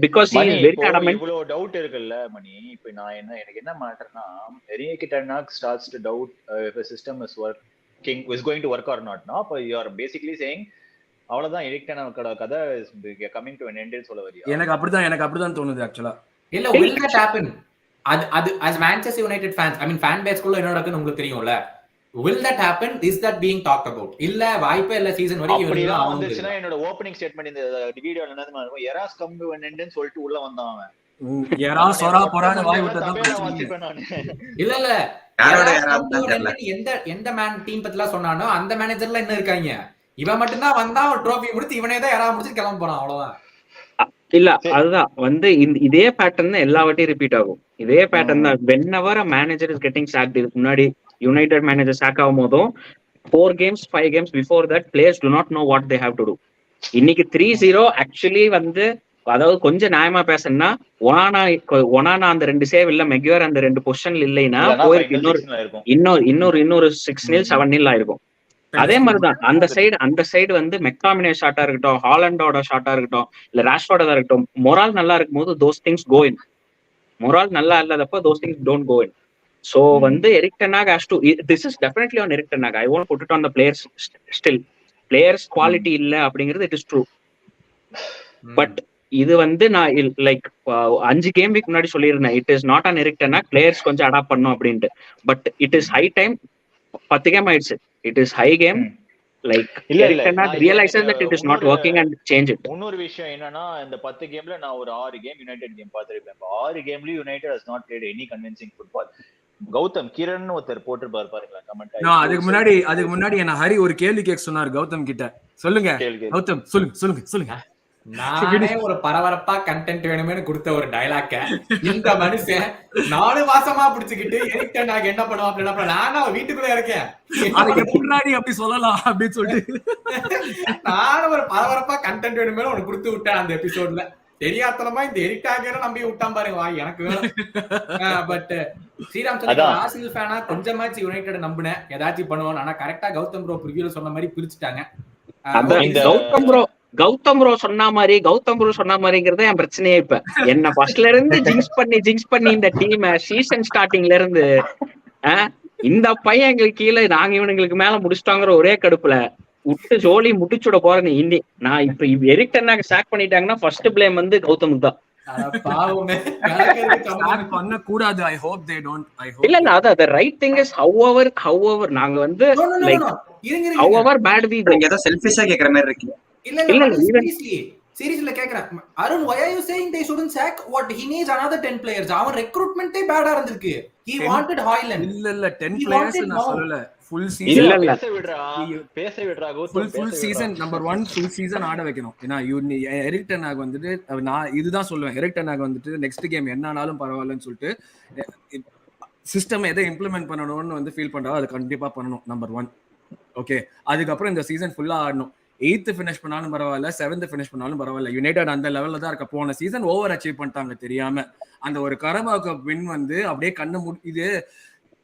பிகாஸ் இவ்வளவு டவுட் இருக்குல்ல மணி. இப்ப நான் எனக்கு என்ன மேட்டர்னா, Erik ten Hag starts to doubt if a system is working is going to work or not. Now you are basically saying அவ்வளவுதான் எரிக் டென் ஹாக்கோட கதை is coming to an end ன்னு சொல்ல வரியா? எனக்கு அப்படிதான் தோணுது ஆக்சுவலா. இல்ல will that happen? அது as Manchester United fans, I mean fan base குள்ள என்ன நடக்குன்னு உங்களுக்கு தெரியும்ல. will that happen? Is that being talked about? இல்ல வாய்ப்பே இல்ல சீசன் வரைக்கும் அப்படிலாம் வந்துச்சுன்னா என்னோட ஓப்பனிங் ஸ்டேட்மெண்ட் இந்த வீடியோல என்னது இருக்கும், எராஸ் கம் டு an endன்னு சொல்லிட்டு உள்ள வந்தான் அவன். எரா சொரா போறான்னு வாய் விட்டதான் இல்ல இல்ல எந்த மேன் டீம் பத்திலாம் சொன்னானோ அந்த மேனேஜர்ல என்ன இருக்காங்க, இவன் மட்டும்தான் வந்தா ஒரு ட்ரோஃபி முடிச்சு இவனே தான் யாரா முடிச்சு கிளம்ப போறான், அவ்வளவுதான். இல்ல அதுதான் வந்து இதே பேட்டர்ன் தான் எல்லா வாட்டியும் ரிப்பீட் ஆகும். இதே பேட்டர்ன் தான் whenever a manager is getting sacked. இதுக்கு முன்னாடி யுனைடெட் மேனேஜர் சாக் ஆகும் போதும் 4 games 5 games before that players do not know what they have to do. இன்னைக்கு 3-0 ஆக்சுவலி வந்து அதாவது கொஞ்சம் நியாயமா பேசணும்னா ஒனானா அந்த 2 சேவ் இல்ல, மெக்யூர் அந்த 2 பொசிஷன்ல இல்லைன்னா போயிருக்கு இன்னொரு 6-0 7-0 ஆயிருக்கும். அதே மாதிரிதான் அந்த சைடு வந்து மெக்டாமினே ஷாட்டா இருக்கட்டும், ஹாலண்டோட ஷாட்டா இருக்கட்டும், இல்ல ராஷ்ஃபோர்டா இருக்கட்டும், மொரால் நல்லா இருக்கும் போது those things go in. Morale நல்லா இல்லாதப்ப those things don't go in. So வந்து Erik ten Hag has to, this is definitely on Erik ten Hag. I won't put it on the players still. Players quality இல்ல அப்படிங்கிறது it is true. But இது வந்து நான் like 5 game week முன்னாடி சொல்லியிருந்தேன், it is not an Erik ten Hag, players கொஞ்சம் adapt பண்ணும் அப்படின்ட்டு. But it is high time. 10 game ஆயிடுச்சு. It is high game. Like Eric Ten Hag realizes that it is not working and change it. இன்னொரு விஷயம் என்னன்னா, இந்த 10 கேம்ல நான் ஒரு 6 கேம் யுனைடெட் கேம் பார்த்திருப்பேன். 6 கேம்லயும் United has not played any convincing football. Gautham Kiran ஒருத்தர் போட்டுருப்பாரு பாருங்க கமெண்ட். நான் அதுக்கு முன்னாடி என்ன ஹரி ஒரு கேள்வி கேட்க சொன்னார் கௌதம் கிட்ட. சொல்லுங்க கௌதம், சொல்லுங்க. நானே ஒரு பரபரப்பா கண்டென்ட் வேணுமே கொடுத்த ஒரு டைலாக்க இந்த மனுஷன் 4 மாசமா பிடிச்சுக்கிட்டு எரிக் டென் ஹாக் என்ன பண்ணுவோம் அப்படின்னா, நானும் வீட்டுக்குள்ள இருக்கேன் முன்னாடி அப்படி சொல்லலாம் அப்படின்னு சொல்லிட்டு நானும் ஒரு பரபரப்பா கண்டென்ட் வேணுமே உனக்கு கொடுத்து விட்டேன் அந்த எபிசோட்ல. தெரியாதனமா இந்த எரிக் டென் நம்பி விட்டான் பாருங்க, வா எனக்கு வேணும். பட் ஸ்ரீராம் சொல்லி ஆர்சனல் ஃபேனா கொஞ்சமாச்சு யுனைடெட் நம்பினேன் ஏதாச்சும் பண்ணுவோம். ஆனா கரெக்டா கௌதம் ப்ரோ ப்ரிவியூல சொன்ன மாதிரி பிரிச்சுட்டாங்க. கௌதம் ப்ரோ சொன்ன மாதிரிங்கிறத என் பிரச்சனையே. இப்ப என்ன ஃபர்ஸ்ட்ல இருந்து ஜிங்ஸ் பண்ணி இந்த டீம் சீசன் ஸ்டார்டிங்ல இருந்து இந்த பையன் எங்களுக்கு கீழே நாங்க இவனுங்களுக்கு மேல முடிச்சிட்டாங்கிற ஒரே கடுப்புல விட்டு ஜோலி முட்டிச்சுட போறேன். இன்னி நான் இப்ப எரிக் டென் ஹாக் சாக் பண்ணிட்டாங்கன்னா ஃபர்ஸ்ட் பிளேம் வந்து கௌதமுக்கு தான். இல்ல அத ரைட் திங் இஸ் however நாங்க வந்து like however bad we go. ஏதோ செல்ஃபிஷா கேக்குற மாதிரி இருக்கு. இல்ல சீரியஸ்ல கேக்குறேன் Arun, why are you saying they shouldn't sack? What he needs another 10 players. அவன் ரெக்ரூட்மென்ட்டே பேடா இருந்திருக்கு. He wanted Haaland. இல்ல 10 players நான் சொல்லல. full season இல்ல பேச விடுறா full season number 1 full season ஆட வைக்கணும். ஏனா எரிக் டென் ஹாக் வந்துட்டு நான் இதுதான் சொல்லுவேன், எரிக் டென் ஹாக் வந்துட்டு நெக்ஸ்ட் கேம் என்ன ஆனாலும் பரவாயில்லைன்னு சொல்லிட்டு சிஸ்டம் எதை இம்ப்ளிமெண்ட் பண்ணணும்னு வந்து ஃபீல் பண்றா அது கண்டிப்பா பண்ணணும். Number 1 okay. அதுக்கப்புறம் இந்த சீசன் ஃபுல்லா ஆடணும். 8th ஃபினிஷ் பண்ணாலும் பரவாயில்ல, 7th ஃபினிஷ் பண்ணாலும் பரவாயில்ல. யுனைடெட் அந்த லெவல்ல தான் இருக்க. போன சீசன் ஓவர் அச்சீவ் பண்ணிட்டாங்க தெரியாம. அந்த ஒரு கரபா கப் வின் வந்து அப்படியே கண்ணு இது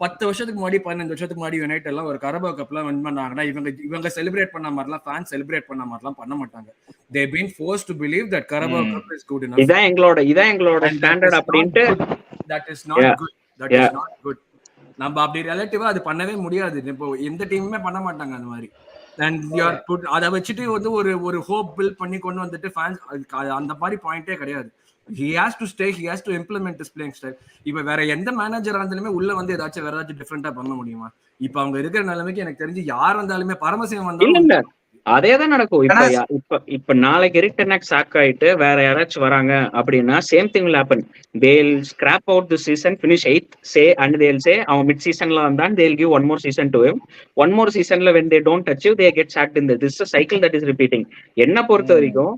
10 வருஷத்துக்கு முன்னாடி 15 வருஷத்துக்கு முன்னாடி யுனைடெட் எல்லாம் ஒரு கரபா கப்லாம் வின் பண்ணாங்கன்னா இவங்க செலிப்ரேட் பண்ண மாதிரிலாம் ஃபேன்ஸ் செலிப்ரேட் பண்ண மாதிரிலாம் பண்ண மாட்டாங்க. they been forced to believe that Carabao Cup is good enough. இதான் எங்களோட ஸ்டாண்டர்ட் அப்படினு. that is not good. that is not good. நம்ம அப்படி ரிலேட்டிவா அது பண்ணவே முடியாது. இப்போ எந்த டீமுமே பண்ண மாட்டாங்க அந்த மாதிரி. and you are put அத வச்சிட்டு வந்து ஒரு ஹோப் பில்ட் பண்ணி கொண்டு வந்துட்டு ஃபேன்ஸ் அந்த மாதிரி பாயிண்டே கிடையாது. he has to stay, he has to implement his playing style. இப்ப வேற எந்த மேனேஜரா இருந்தாலுமே உள்ள வந்து ஏதாச்சும் டிஃபரெண்டா பண்ண முடியுமா? இப்ப அவங்க இருக்கிற நிலைமைக்கு எனக்கு தெரிஞ்சு யார் வந்தாலுமே பரமசிவம் வந்தாலும் அதேதான் நடக்கும். இப்ப நாளைக்கு எரிக் டென் ஹாக் சாக் ஆயிட்டு வேற யாராச்சும் வராங்க அப்படின்னா same thing will happen. they'll scrap out the season, finish 8th say and they'll say அவன் mid seasonல வந்தான், they'll give one more season to him. one more seasonல when they don't achieve they get sacked in this is a cycle that is repeating. என்ன பொறுத்த வரைக்கும்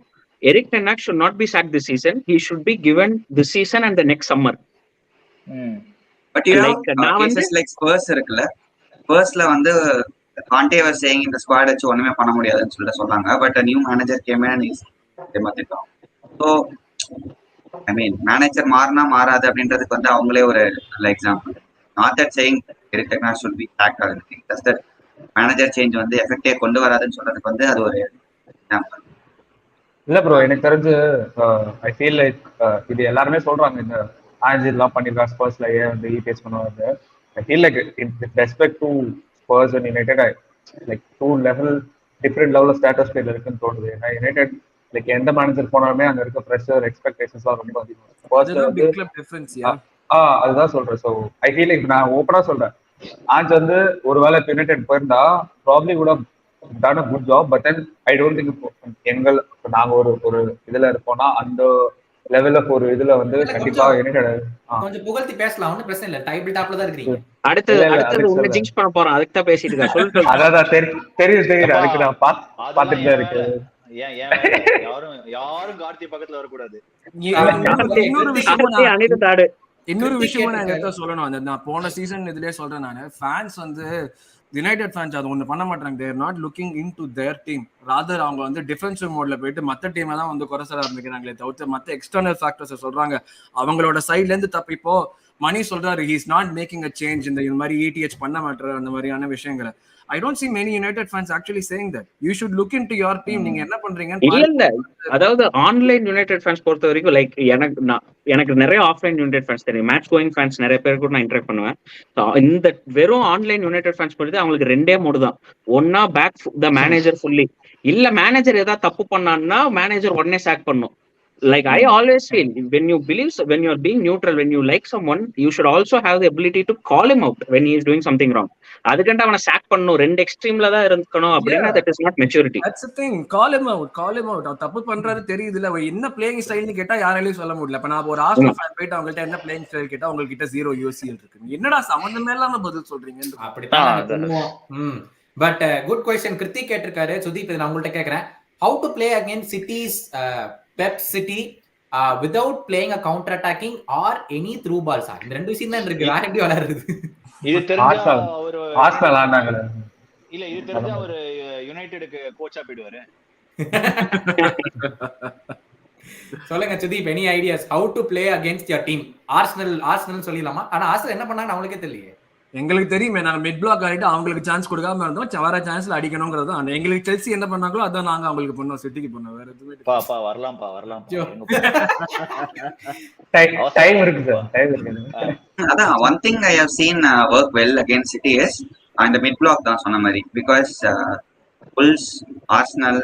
Erik ten Hag should not be sacked this season. he should be given this season and the next summer. but you like cases like Spurs இருக்குல, Spursல வந்து Conte was saying இந்த squad வச்சு ஒண்ணுமே பண்ண முடியாதுன்னு சொல்லிட்டு சொன்னாங்க. But a new manager came in and they மாத்திட்டாங்க. so I mean மேனேஜர் மாறினா மாறாது அப்படின்றதுக்கு வந்து அவங்களே ஒரு நல்ல example. not that saying Eric Ten Hag should be sacked or anything, just that manager change வந்து எஃபெக்டே கொண்டு வராதுன்னு சொல்றதுக்கு வந்து அது ஒரு எக்ஸாம்பிள். இல்ல ப்ரோ, எனக்கு தெரிஞ்சு ஐ ஃபீல் லைக் இது எல்லாருமே சொல்றாங்க இந்த ஆன்ஜிலாம் பண்ணிருக்காங்க ஸ்பர்ஸ்ல ஏன் வந்து இபிஎஸ் பண்ணுவாங்க. I feel like with respect to Spurs and United like 2 level different level status பிளேல இருக்குன்னு தோணுது. ஏன்னா யுனைடெட் லைக் எந்த மேனேஜர் போனாலுமே அங்க இருக்க ப்ரெஷர் எக்ஸ்பெக்டேஷன்ஸ்லாம் ரொம்ப அதிகம். அதுதான் சொல்றேன். ஸோ ஐ ஃபீல் லைக் நான் ஓப்பனா சொல்றேன், ஆன்ஸ் வந்து ஒருவேளை யுனைடெட் போயிருந்தா ப்ராப்ளி கூட done a good job. But then I don't think நாங்க ஒரு இதுல இருப்போம்னா அந்த லெவல்ல ஒரு இதுல வந்து கண்டிப்பா யுனைடெட் கொஞ்சம் புகழ்த்தி பேசலாம், ஒன்றும் பிரச்சனை இல்லை. டைபிள் டாப்ல தான் இருக்கீங்க. அடுத்தது உன்னை ஜிங்ஸ் பண்ண போறோம், அதுக்கு தான் பேசிட்டு இருக்கா. சொல்லு. அதான் தெரியுது அதுக்கு நான் பாத்துட்டு தான் இருக்கேன். யாரும் கார்த்தி பக்கத்துல வரக்கூடாது. இன்னொரு விஷயமா நான் எங்க சொல்லணும், அந்த நான் போன சீசன் இதுலயே சொல்றேன், நானு ஃபேன்ஸ் வந்து யுனைடெட் ஃபேன்ஸ் அது ஒண்ணு பண்ண மாட்டாங்க. தேர் not looking in to their team, rather அவங்க வந்து டிஃபென்சிவ் மோட்ல போயிட்டு மத்த டீமை தான் வந்து குறை சொல்ல ஆரம்பிக்கிறாங்களே தவிர்த்து மத்த எக்ஸ்டர்னல் ஃபேக்டர்ஸ் சொல்றாங்க அவங்களோட சைட்ல இருந்து தப்பு. இப்போ மணி சொல்றாரு he is not making a change இந்த மாதிரி ETH பண்ண மாட்டாரு அந்த மாதிரியான விஷயங்களை. I don't see many United fans actually saying that. You should look into your team. நீங்க என்ன பண்றீங்க? இல்ல அதாவது ஆன்லைன் யுனைடெட் ஃபேன்ஸ் பொறுத்த வரைக்கும் லைக் எனக்கு நிறைய ஆஃப்லைன் யுனைடெட் ஃபேன்ஸ் தெரியும். மேட்ச் கோயிங் ஃபேன்ஸ் நிறைய பேர் கூட நான் இன்டராக்ட் பண்ணுவேன். இந்த வெறும் ஆன்லைன் யுனைடெட் ஃபேன்ஸ் பொறுத்து அவங்களுக்கு ரெண்டே மோடு தான். ஒன்னா பேக் த மேனேஜர் ஃபுல்லி, இல்ல மேனேஜர் ஏதாவது தப்பு பண்ணான்னா மேனேஜர் உடனே சாக் பண்ணும். Like I always feel when you are being neutral, when you like someone, you should also have the ability to call him out when he is doing something wrong. அதுக்கண்ட அவனை chalk பண்ணணும், ரெண்டு எக்ஸ்ட்ரீம்ல தான் இருக்கணும் அப்படின்னா that is not maturity. That's the thing. Call him out. அவன் தப்பு பண்றாரு தெரியுது இல்ல, என்ன பிளேயிங் ஸ்டைல்னு கேட்டா யாராலையும் சொல்ல முடியல. இப்ப நான் ஒரு ஆர்சனல் ஃபேன் போயிட்டு அவங்கள்ட்ட என்ன பிளேயிங் ஸ்டைல் கேட்டா அவங்க கிட்ட 0 UCL இருக்கு. என்னடா சம்பந்தமே இல்லாம பதில் சொல்றீங்க. அப்படிதான். பட் குட் क्वेश्चन கிருத்திக் கேட்டிருக்காரு. சுதீப், நான் உங்கள்ட்ட கேக்குறேன், how to play against cities Pep City without playing a counter attacking or any through balls. இந்த ரெண்டு விஷயம் தான் இருக்கு. வேற எப்படி விளையாடுறது? இது தெரிஞ்சா ஒரு ஆர்சனல் ஆனாங்க இல்ல, இது தெரிஞ்சா ஒரு யுனைட்டெட்க்கு கோச்சா போய்டுவாரு. சொல்லுங்க Sudeep, any ideas how to play against your team? Arsenal சொல்லிடலாமா? ஆனா ஆர்சனல் என்ன பண்ணாங்க அவங்களுக்கே தெரியல. எங்களுக்கு தெரியுமே, நாங்க மிட் பிளாக் ஆகிட்டு அவங்களுக்கு சான்ஸ் கொடுக்காம இருந்தோம். வர சான்ஸ்ல அடிக்கணுங்கிறது அந்த எங்களுக்கு செல்சி என்ன பண்ணாங்களோ அதான் நாங்க அவங்களுக்கு பண்ணோம், சிட்டிக்கு பண்ணோம். வேற எதுவுமே பாப்பா வரலாம்ப்பா டைம் இருக்கு சார், டைம் இருக்கு. அதான் one thing I have seen work well against City is அந்த mid block தான் சொன்ன மாதிரி. Because Wolves, Arsenal,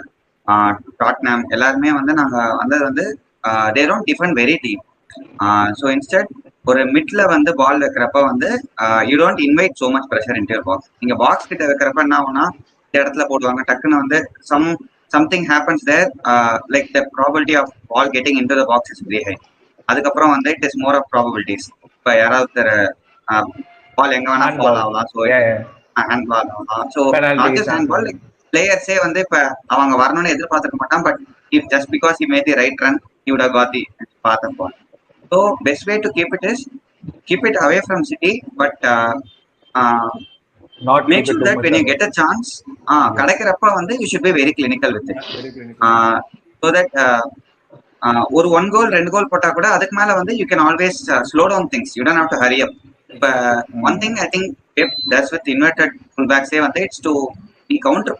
Tottenham எல்லாருமே வந்து நாங்க வந்தது வந்து they don't defend very deep. So instead ஒரு மிட்ல வந்து பால் வைக்கிறப்ப வந்து you don't invite so much pressure into your box. நீங்க பாக்ஸ் கிட்ட வைக்கிறப்ப என்ன ஆகும்னா இந்த இடத்துல போடுவாங்க, டக்குன்னு வந்து something happens there, like the probability of ball getting into the box is very high. அதுக்கப்புறம் வந்து it is more of probabilities. இப்போ யாராவது பால் எங்க வேணா பால் ஆகலாம், ஸோ ஹேண்ட் பால் ஆகலாம். ஸோ ஹேண்ட் பால் பிளேயர்ஸே வந்து இப்போ அவங்க வரணும்னு எதிர்பார்த்துக்க மாட்டான். But if just because he made the right run, he would have got the path of ball. So best way to keep it away from City, but not make sure that when you get a chance, கடைக்கிறப்ப வந்து you should be very clinical with it. So that ஒரு 1 goal 2 goal போட்டா கூட அதுக்கு மேல வந்து you can always slow down things. You don't have to hurry up. But one thing I think Pep does with inverted fullbacks வந்து it's to நீ counter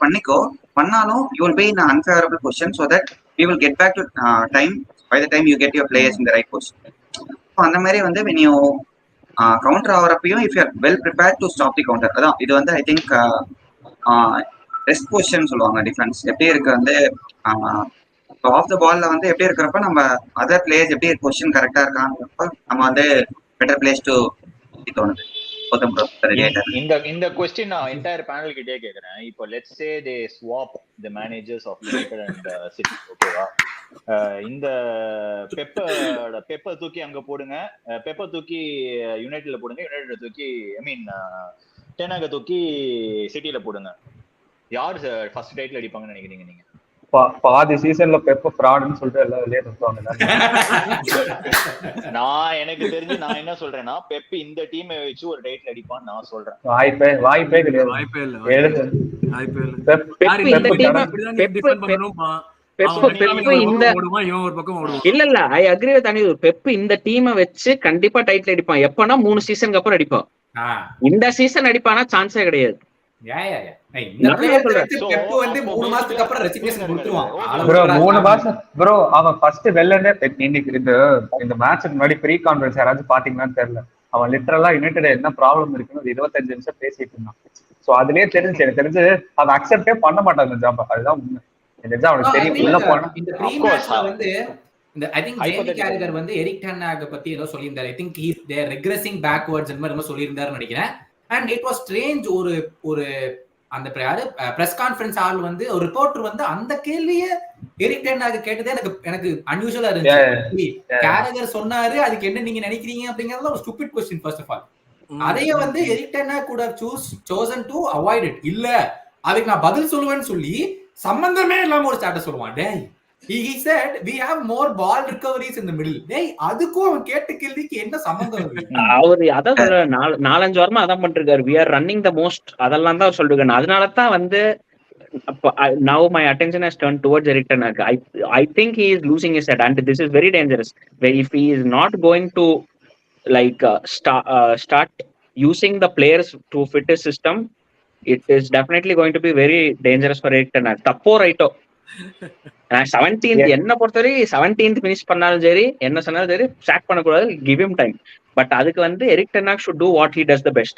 பண்ணாலும் you will be in an unfavorable position so that we will get back to time by the time you get your players in the right position. அந்த மாதிரி வந்து when you counter ஆகிறப்பையும் if you are well prepared to stop the counter. அதான் இது வந்து I think rest position சொல்லுவாங்க. Defence எப்படி இருக்கு வந்து ஆஃப் த பால்ல வந்து எப்படி இருக்கிறப்ப நம்ம அதர் பிளேயர்ஸ் எப்படி பொசிஷன் கரெக்டா இருக்காங்கிறப்ப நம்ம வந்து பெட்டர் பிளேஸ் டு தோணுது. இந்த क्वेश्चन நான் என்டையர் பேனல் கிட்டே கேக்குறேன். இப்போ let's say they swap the managers of United and City, ஓகேவா? இந்த பெப்ப தூக்கி அங்க போடுங்க, பெப்ப தூக்கி யுனைட்டட்ல போடுங்க, யுனைட்டட் தூக்கி டெனாக தூக்கி சிட்டில போடுங்க. யார் ஃபர்ஸ்ட் டைட்டில் அடிப்பாங்கன்னு நினைக்கிறீங்க நீங்க? பாதி சீசன்ல பெப்ப ஃப்ராட்னு சொல்லிட்டு எல்லாம் வெளியே நிறுத்துவாங்க. நான் எனக்கு தெரிஞ்சு நான் என்ன சொல்றேன்னா பெப் இந்த டீமை வச்சு ஒரு டைட்டில் அடிப்பான்னு நான் சொல்றேன். வாய்ப்பே கிடையாது. இல்ல I agree with Anil. Pep இந்த டீமை வச்சு கண்டிப்பா டைட்டில் அடிப்பான். எப்பனா 3 சீசனுக்கு அப்புறம் அடிப்பான். இந்த சீசன் அடிப்பானா சான்ஸே கிடையாது. அவன் ஃபர்ஸ்ட் வெள்ளனே இன்னைக்கு இந்த மேட்சுக்கு முன்னாடி ப்ரீ கான்ஃபரன்ஸ் யாராச்சும் பாத்தீங்கன்னு தெரியல, அவன் லிட்டரலா யுனைடெட் என்ன ப்ராப்ளம் இருக்குன்னு 25 நிமிஷம் பேசிட்டு இருந்தான். சோ அதுலயே தெரிஞ்சு எனக்கு தெரிஞ்சு அதை அக்செப்டே பண்ண மாட்டாங்க இந்த ஜாப். அதுதான் உண்மை. அவனுக்கு தெரியும் உள்ள போனா இந்த I think ஜேமி கேரிகர் வந்து எரிக் டென் ஹாக் பத்தி ஏதோ சொல்லியிருந்தாரு. I think he is they regressing backwards அந்த மாதிரி சொல்லியிருந்தாருன்னு நினைக்கிறேன். And it was strange. ஒரு அந்த பிரஸ் கான்ஃபரன்ஸ் ஆள் வந்து ஒரு ரிப்போர்ட்டர் வந்து அந்த கேள்வியே எரிக் டென் ஹாக் கேட்டதே எனக்கு அன்யூஷுவலா இருந்துச்சு. கேரகர் சொன்னாரு, அதுக்கு என்ன நீங்க நினைக்கிறீங்க அப்படிங்கறது ஒரு stupid question first of all. அதையே வந்து Erik ten Hag could have chosen to avoid it. இல்ல அதுக்கு நான் பதில் சொல்லுவேன்னு சொல்லி சம்பந்தமே இல்லாம ஒரு ஸ்டாட்டஸ் சொல்லுவான். டேய், he said we have more ball recoveries in the middle. டேய், அதுக்கும் அவன் கேட்ட கேள்விக்கு என்ன சம்பந்தம் இருக்கு? அவரு அதான் சொல்ற 4-5 வாரமா அதான் பண்ணிருக்காரு. we are running the most, அதெல்லாம் தான் சொல்லிருக்காரு. அதனால தான் வந்து now my attention has turned towards Eric Ten Hag. I think he is losing his head, and this is very dangerous. If he is not going to like start using the players to fit his system, it is definitely going to be very dangerous for Eric Ten Hag. தப்போ ரைட்டோ, 17th என்ன பொறுத்தவரை 17th finish பண்ணாலும் சரி, என்ன சொன்னாலும் சரி, chalk பண்ணக்கூடாது, give him time. But அதுக்கு வந்து Eric Ten Hag should do what he does the best.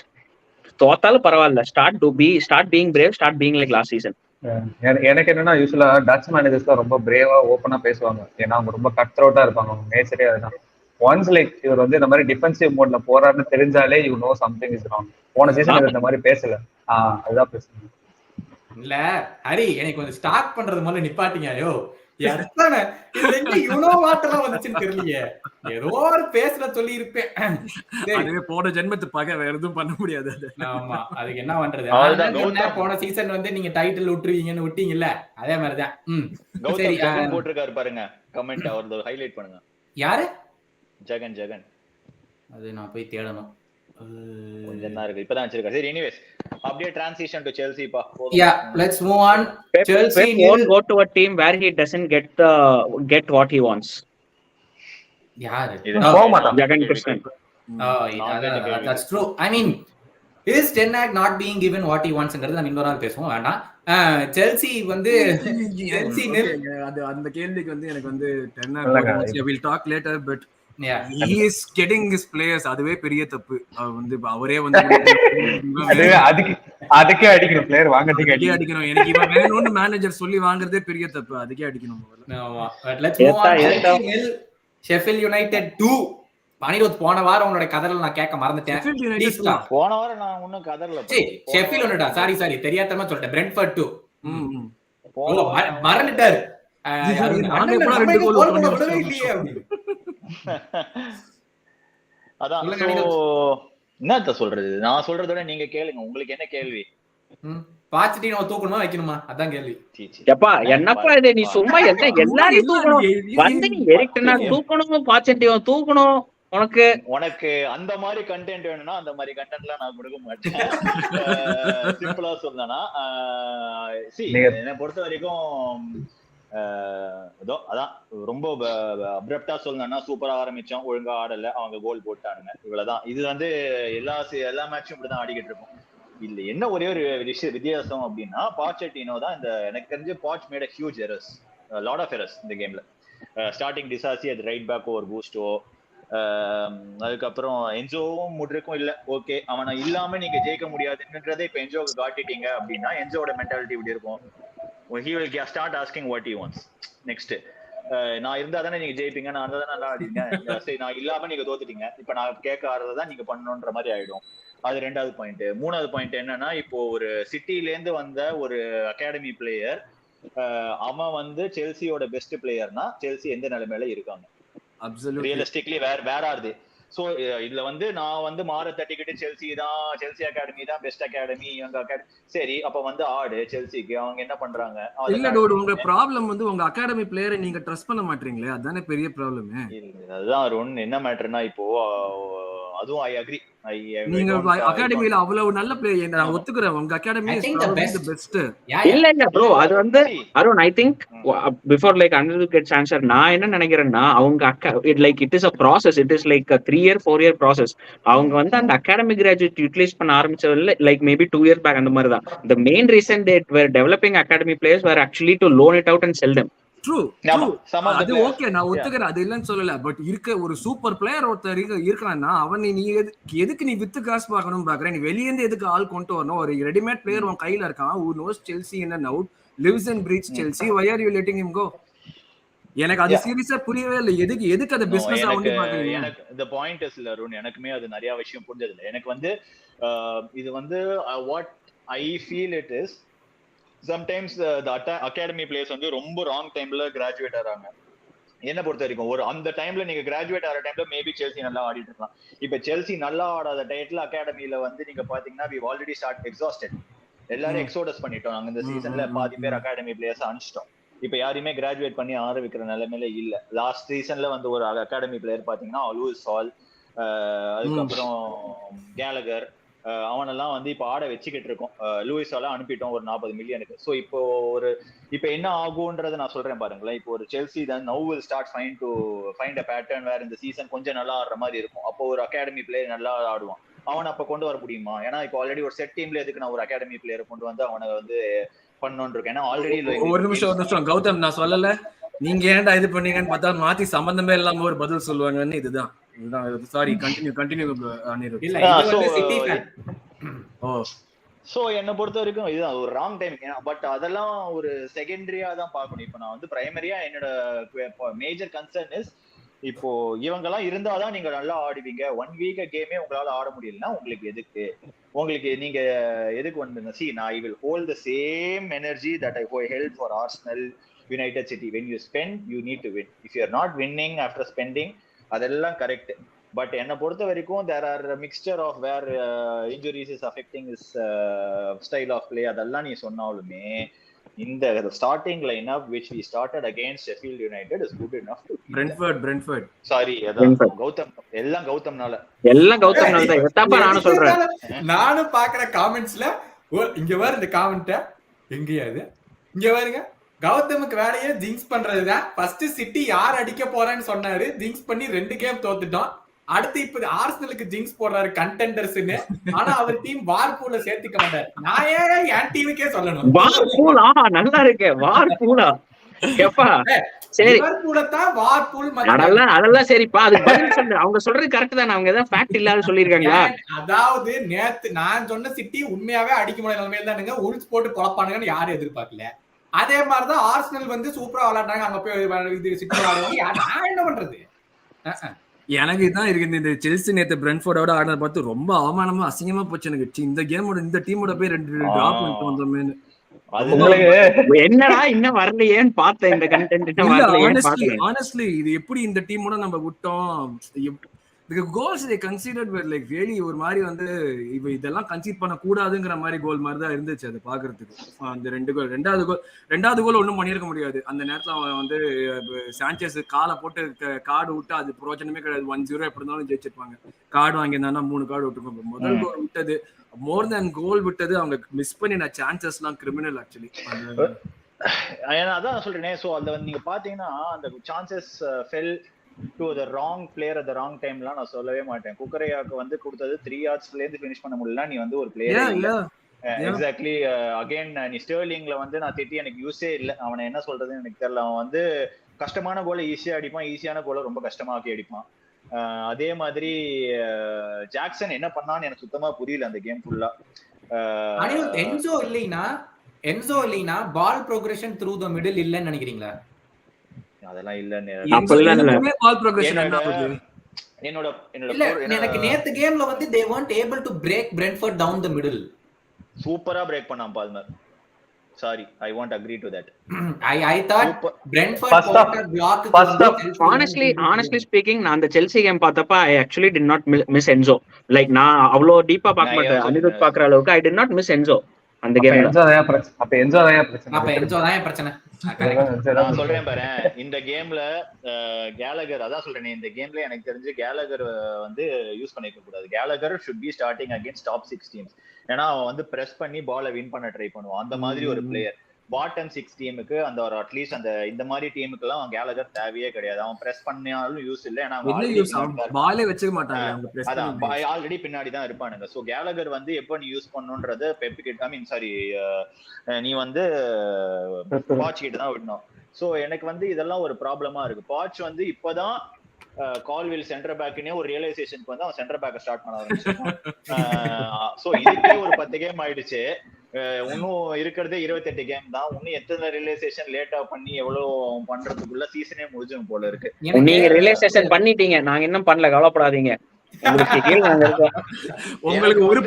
தோத்தாலும் பரவாயில்ல, start being brave, start being like last season. எனக்கு என்னன்னா, யூஸ்வலா டச் மேனேஜர்ஸ் தான் ரொம்ப பிரேவா ஓப்பனா பேசுவாங்க. ஏன்னா அவங்க ரொம்ப கட் த்ரோட்டா இருப்பாங்க. அவங்க நேச்சரே அதுதான். ஒன்ஸ் லைக் இவர் வந்து இந்த மாதிரி டிஃபென்சிவ் மோட்ல போறாருன்னு தெரிஞ்சாலே you know something is wrong. போன சீசன் இந்த மாதிரி பேசல. அதுதான் பேசுறேன். இல்ல ஹரி, எனக்கு வந்து ஸ்டார்ட் பண்றது முதல்ல நிப்பாட்டிங்க. ஐயோ, எத்தனை இவ்வளோ வாட்டெல்லாம் வந்துச்சுன்னு தெரியலையே. ஏதோ ஒரு பேசுற சொல்லி இருப்பேன். போன ஜென்மத்து பகை, வேற எதுவும் பண்ண முடியாது. ஆமா, அதுக்கு என்ன பண்றது? போன சீசன் வந்து நீங்க டைட்டில் விட்டுருவீங்கன்னு விட்டீங்கல்ல, அதே மாதிரிதான். சரி, போட்டிருக்காரு பாருங்க கமெண்ட், அவரது ஹைலைட் பண்ணுங்க. யாரு? ஜெகன். அது நான் போய் தேடணும். கொஞ்சம் தான் இருக்கு, இப்பதான் வச்சிருக்கேன். சரி, எனிவேஸ் அப்படியே transition to Chelsea பா. Yeah, let's move on. Chelsea won't go to a team where he doesn't get what he wants. யாரு? Jaghan Krishnan. That's true. I mean, is Ten Hag not being given what he wants ங்கறது நம்ம இன்னொரு நாள் பேசுவோம், வேண்டாம். Chelsea வந்து அது அந்த கேள்விக்கு வந்து எனக்கு வந்து Ten Hag will talk later, but he is getting his players. அதுவே பெரிய தப்பு. வந்து அவரே வந்து அதுக்கே அடிக்கணும், பிளேயர் வாங்குறதுக்கே அடிக்கணும். எனக்கு இவன் வேணும்னு மேனேஜர் சொல்லி வாங்குறதே பெரிய தப்பு. அதுக்கே அடிக்கணும் முதல்ல. ஆமா, let's move on. Sheffield United 2 பனிரோத். போன வாரம் உங்களோட கதறல நான் கேட்க மறந்துட்டேன். போன வாரம் நான் ஒண்ணும் கதறல. Sheffield United, சாரி தெரியாதமா சொல்லிட்டேன். Brentford 2 மறந்துட்டாரு. அதான் என்னத்த சொல்றது, நான் சொல்றதோட நீங்க கேளுங்க. உங்களுக்கு என்ன கேள்வி? பாச்சிட்டினோ தூக்கணுமா வைக்கணுமா, அதான் கேள்வி. எப்பா என்னப்பா இது, நீ சும்மா என்ன எல்லாரையும் தூக்கணும் வந்து, நீ எரிக் டென் ஹாக் தூக்கணும், பாச்சிட்டினோ தூக்கணும். உனக்கு அந்த மாதிரி கண்டென்ட் வேணும்னா அந்த மாதிரி கண்டென்ட்லாம் நான் கொடுக்க மாட்டேன். சிம்பிளா சொல்லனா, என்னை பொறுத்த வரைக்கும் அதான் ரொம்ப அப்ரப்டா சொல்லணும்னா, சூப்பரா ஆரம்பிச்சோம், ஒழுங்கா ஆடல, அவங்க கோல் போட்டானுங்க, இவ்வளவுதான். இது வந்து எல்லா மேட்சும் இப்படிதான் ஆடிக்கிட்டு இருக்கும். இல்ல என்ன ஒரே ஒரு வித்தியாசம் அப்படின்னா, பாச்சட்டினோ தான் இந்த, எனக்கு தெரிஞ்சு பாச் made huge errors, lot of errors இந்த கேம்ல. ஸ்டார்டிங் டிசாசி அது ரைட் பேக் ஓவர் பூஸ்டோ, அதுக்கப்புறம் என்ஜோவும் முட்ருக்கும் இல்ல. ஓகே, அவனை இல்லாம நீங்க ஜெயிக்க முடியாதுன்றதை இப்ப என்ஜோக்கு காட்டிட்டீங்க அப்படின்னா, என்ஜோட மென்டாலிட்டி இப்படி இருக்கும். he will start asking what he wants next. நான் இருந்தா தானே நீங்க ஜெயிப்பீங்க, நான் இருந்தா தானே நல்லா ஆடிங்க, சரி நான் இல்லாம நீங்க தோத்துட்டீங்க, இப்ப நான் கேட்க ஆடுறதான் நீங்க பண்ணணுன்ற மாதிரி ஆயிடும். அது 2வது பாயிண்ட். 3வது பாயிண்ட் என்னன்னா, இப்போ ஒரு சிட்டில இருந்து வந்த ஒரு அகாடமி பிளேயர், அவன் வந்து செல்சியோட பெஸ்ட் பிளேயர்னா செல்சி எந்த நிலைமையில இருக்காங்க? ரியலிஸ்டிக்லி வேற ஆறுது. சோ இதுல வந்து நான் வந்து மாற தட்டிக்கிட்டு செல்சி அகாடமி தான் பெஸ்ட் அகாடமி, இவங்க அகாடமி, சரி அப்ப வந்து ஆடு செல்சிக்கு. அவங்க என்ன பண்றாங்க? இல்ல டூட், உங்க ப்ராப்ளம் வந்து உங்க அகாடமி பிளேயரை நீங்க ட்ரஸ்ட் பண்ண மாட்டீங்களே, அதுதானே பெரிய ப்ராப்ளம். அதுதான் அருண், என்ன மேட்டர்னா, இப்போ அதுவும் ஐ அக்ரி, நீங்க அகாடமில அவ்வளவு நல்ல பிளேயர் நான் ஒத்துக்கிறேன். உங்க academy is probably the best. இல்ல bro, அது வந்து Arun I think before like Anil gets answer, நான் என்ன நினைக்கிறேன்னா அவங்க like it is a process, it is like a 3-year 4-year process. அவங்க வந்து அந்த அகாடமி கிராஜுவேட் யூட்டிலைஸ் பண்ண ஆரம்பிச்சதுல like maybe 2 years back அந்த மாதிரி தான். The main reason they were developing academy players were actually to loan it out and sell them. True. அது okay, நான் ஒத்துக்கிறேன், அது இல்லன்னு சொல்லல. பட் இருக்க ஒரு சூப்பர் பிளேயர் ஒருத்தர் இருக்கான்னா அவனை நீ எதுக்கு நீ வித்து காசு பார்க்கணும் பாக்குறேன்? நீ வெளியே இருந்து எதுக்கு ஆள் கொண்டு வரணும்? ஒரு ரெடிமேட் பிளேயர் உன் கையில இருக்கான், who knows Chelsea in and out, lives and breathes Chelsea, why are you letting him go? எனக்கு அது சீரியஸா புரியவே இல்லை. எதுக்கு அது பிசினஸா வந்து பாக்குறீங்க? எனக்கு இந்த பாயிண்ட் இஸ் இல்ல அருண், எனக்குமே அது நிறைய விஷயம் புரிஞ்சது இல்லை. எனக்கு வந்து இது வந்து what I feel it is sometimes academy players வந்து ரொம்ப ராங் டைம்ல கிராஜுவேட் ஆறாங்க. என்ன பொறுத்த வரைக்கும் ஒரு அந்த டைம்ல நீங்க கிராஜுவேட் ஆகிற டைம்ல மேபி செல்சி நல்லா ஆடிட்டு இருக்கலாம். இப்ப செல்சி நல்லா ஆடாத டைத்துல அகாடமில வந்து நீங்க பாத்தீங்கன்னா வி ஆல்ரெடி ஸ்டார்ட் எக்ஸாஸ்டட். எல்லாரும் எக்ஸோடஸ் பண்ணிட்டோம். நாங்க இந்த சீசன்ல பாதி பேர் அகாடமி பிளேயர்ஸ் அனுப்பிச்சிட்டோம். இப்ப யாரையுமே கிராஜுவேட் பண்ணி ஆரம்பிக்கிற நிலைமையில இல்ல. லாஸ்ட் சீசன்ல வந்து ஒரு அகாடமி பிளேயர் பாத்தீங்கன்னா லூயிஸ் ஹால், அதுக்கப்புறம் கேலகர், அவனெல்லாம் வந்து இப்ப ஆட வச்சுக்கிட்டு இருக்கோம். லூயிஸ் ஹால அனுப்பிட்டோம் ஒரு 40 மில்லியனுக்கு. ஸோ இப்போ என்ன ஆகும்ன்றதை நான் சொல்றேன் பாருங்களேன். இப்போ ஒரு செல்சி தான் now will start find a pattern வேற இந்த சீசன் கொஞ்சம் நல்லா ஆடுற மாதிரி இருக்கும். அப்போ ஒரு அகாடமி பிளேயர் நல்லா ஆடுவான். அவனை அப்ப கொண்டு வர முடியுமா? ஏன்னா இப்போ ஆல்ரெடி ஒரு செட் டீம்ல எதுக்கு நான் ஒரு அகாடமி பிளேயரை கொண்டு வந்து அவனை வந்து பண்ணணும்னு இருக்கேன். ஏன்னா ஆல்ரெடி ஒரு நிமிஷம் கௌதம், நான் சொல்லல நீங்க ஏன்டா இது பண்ணீங்கன்னு பார்த்தா மாத்தி சம்பந்தமே இல்லாம ஒரு பதில் சொல்லுவாங்கன்னு. இதுதான் சாரி, கண்டினியூ அனிருத். இல்ல இது வந்து சிட்டி ஃபேன். சோ என்ன பொறுத்த வரைக்கும் இதுதான் ஒரு ராங் டைம். பட் அதெல்லாம் ஒரு செகண்டரியா தான் பார்க்கணும். இப்போ நான் வந்து பிரைமரியா என்னோட மேஜர் கன்சர்ன் இஸ் இப்போ இவங்கெல்லாம் இருந்தாதான் நீங்க நல்லா ஆடுவீங்க. 1 வீக் கேமே உங்களால ஆட முடியலன்னா உங்களுக்கு நீங்க எதுக்கு வந்து நான் I will hold the same energy that I held for Arsenal, United city. when you spend you need to win. if you are not winning after spending, அதெல்லாம் கரெக்ட். பட் என்னை பொறுத்த வரைக்கும் there are a mixture of where injuries is affecting his style of play. அதெல்லாம் நீ சொன்னாலுமே இந்த starting line up which we started against Sheffield United is good enough to Brentford sorry அதான் கௌதம், எல்லாம் கௌதம்னால தான் எத்தப்பா நானும் சொல்றேன். நானும் பாக்குற காமெண்ட்ஸ்ல இங்க வேற இந்த காமெண்ட எங்கேயாது இங்க பாருங்க, கௌதமுக்கு வேலையே ஜிங்ஸ் பண்றதுதான். ஃபர்ஸ்ட் சிட்டி யார் அடிக்க போறான்னு சொன்னாரு, ஜிங்ஸ் பண்ணி 2 கேம் தோத்துட்டோம். அடுத்து இப்ப ஆர்சனலுக்கு ஜிங்ஸ் போடுறாரு கண்டெண்டர்ஸ்னு. ஆனா அவர் டீம் வார்பூல சேர்த்துக்க மாட்டாரு. நான் ஏன் என் டீமுக்கே சொல்லணும் வார்பூல்? நல்லா இருக்கு வார்பூலா. எப்பா சரி லிவர்பூலதான் வார்பூல் அதெல்லாம் சரிப்பா, அது பதில் சொல்லு. அவங்க சொல்றது கரெக்ட் தான். அவங்க ஏதாவது ஃபேக்ட் இல்லாத சொல்லிருக்காங்களா? அதாவது நேத்து நான் சொன்ன சிட்டி உண்மையாவே அடிக்க முடியாத நிலைமையில தானுங்க உல்ஸ் போட்டு குழப்பானுங்கன்னு யாரும் எதிர்பார்க்கல. அதே மாதிரிதான் ஆர்சனல் வந்து சூப்பரா விளையாடுறாங்க. அங்க போய் இது சிட்டி விளையாடுவாங்க. நான் என்ன பண்றது? எனக்கு இதான் இருக்கு. இந்த செல்சி நேத்து பிரென்ஃபோர்டோட ஆடுறத பார்த்து ரொம்ப அவமானமா அசிங்கமா போச்சு எனக்கு. இந்த கேமோட இந்த டீமோட போய் 2 டிராப் பண்ணிட்டு வந்தோமேன்னு. என்னடா இன்னும் வரலையேன்னு பார்த்தேன். இந்த கண்டென்ட் honestly இது எப்படி இந்த டீமோட நம்ம விட்டோம்? the goals they considered were like really ஒரு மாதிரி வந்து இவ இதெல்லாம் கன்சிடர் பண்ண கூடாதுங்கிற மாதிரி கோல் மாதிரி தான் இருந்துச்சு அது பாக்குறதுக்கு. அந்த 2 கோல், ரெண்டாவது கோல் ஒன்றும் பண்ணியிருக்க முடியாது. அந்த நேரத்துல அவன் வந்து சாnchez காலை போட்டு கார்டு விட்டு அது பிரோஜனமே கிடையாது. 1-0 எப்படி இருந்தாலும் ஜெயிச்சிருப்பாங்க. கார்டு வாங்கியிருந்தாங்கன்னா 3 கார்டு விட்டுருப்பாங்க. முதல் கோல் விட்டது மோர் தேன் கோல் விட்டது அவங்க மிஸ் பண்ணின சான்சஸ் எல்லாம் கிரிமினல் ஆக்சுவலி. அதான் சொல்றேனே. சோ அதுல வந்து நீங்க பாத்தீங்கன்னா அந்த chances fell to the wrong player at the wrong time லாம் நான் சொல்லவே மாட்டேன். குக்கரையாக்கு வந்து கொடுத்தது 3 yardsல இருந்து ஃபினிஷ் பண்ண முடியல. நீ வந்து ஒரு பிளேயர் இல்ல. எக்ஸாக்ட்லி. அகைன் நீ ஸ்டெர்லிங்ல வந்து நான் திட்டி எனக்கு யூஸே இல்ல. அவனை என்ன சொல்றதுன்னு எனக்கு தெரியல. அவன் வந்து கஷ்டமான கோலை ஈஸியா அடிப்பான், ஈஸியான கோலை ரொம்ப கஷ்டமாக்கி அடிப்பான். அதே மாதிரி ஜாக்சன் என்ன பண்ணான்னு எனக்கு சுத்தமா புரியல அந்த கேம் ஃபுல்லா. என்சோ இல்லைனா பால் ப்ரோக்ரஷன் த்ரூ தி மிடில் இல்லன்னு நினைக்கிறீங்களா? அதெல்லாம் இல்ல. எனக்கு நேத்து கேம்ல வந்து they weren't able to break Brentford down the middle. சூப்பரா பிரேக் பண்ணான் Palmer. Sorry, I won't agree to that. I thought Brentford block. honestly speaking, நான் அந்த செல்சி கேம் பார்த்தப்ப I actually did not miss Enzo. like நான் அவ்ளோ டீப்பா பார்க்க மாட்டேன். அனிருத் பார்க்குற அளவுக்கு I did not miss Enzo அந்த கேம்ல. என்ஜோ தான் பிரச்சனை. நான் சொல்றேன் பாரு, இந்த கேம்ல கேலகர் அதான் சொல்றேன். இந்த கேம்ல எனக்கு தெரிஞ்சு கேலகர் வந்து யூஸ் பண்ணிக்க கூடாது. Gallagher should be starting against top 6 teams. ஏன்னா அவன் வந்து பிரஸ் பண்ணி பாலை வின் பண்ண ட்ரை பண்ணுவான். அந்த மாதிரி ஒரு பிளேயர். பாட்டம் 6 டீமுக்கு அந்த ஒரு அட்லீஸ்ட் அந்த இந்த மாதிரி டீமுக்கு எல்லாம் அவன் கேலகர் தேவையே கிடையாது. அவன் பிரஸ் பண்ணாலும் யூஸ் இல்ல. ஏன்னா பாலே வச்சுக்க மாட்டாங்க. அதான் ஆல்ரெடி பின்னாடி தான் இருப்பானுங்க. சோ கேலகர் வந்து எப்ப நீ யூஸ் பண்ணுன்றது பெப் கிட்ட நீ வந்து பாட்ச் கிட்ட தான் விடணும். சோ எனக்கு வந்து இதெல்லாம் ஒரு ப்ராப்ளமா இருக்கு. பாட்ச் வந்து இப்பதான் கால்வில் சென்டர் பேக்னே ஒரு ரியலைசேஷனுக்கு வந்து அவன் சென்டர் பேக்கை ஸ்டார்ட் பண்ண ஆரம்பிச்சிருக்கான். சோ இதுக்கே ஒரு 10 கேம் ஆயிடுச்சு. இன்னும் இருக்கிறதே 28 கேம் தான். இன்னும் எத்தனை ரியலைசேஷன் லேட்டா பண்ணி எவ்வளவு பண்றதுக்குள்ள சீசனே முடிஞ்சிடும் போல இருக்கு. நீங்க ரியலைசேஷன் பண்ணிட்டீங்க, நாங்க இன்னும் பண்ணல, கவலைப்படாதீங்க. உங்களுக்கு ஒரு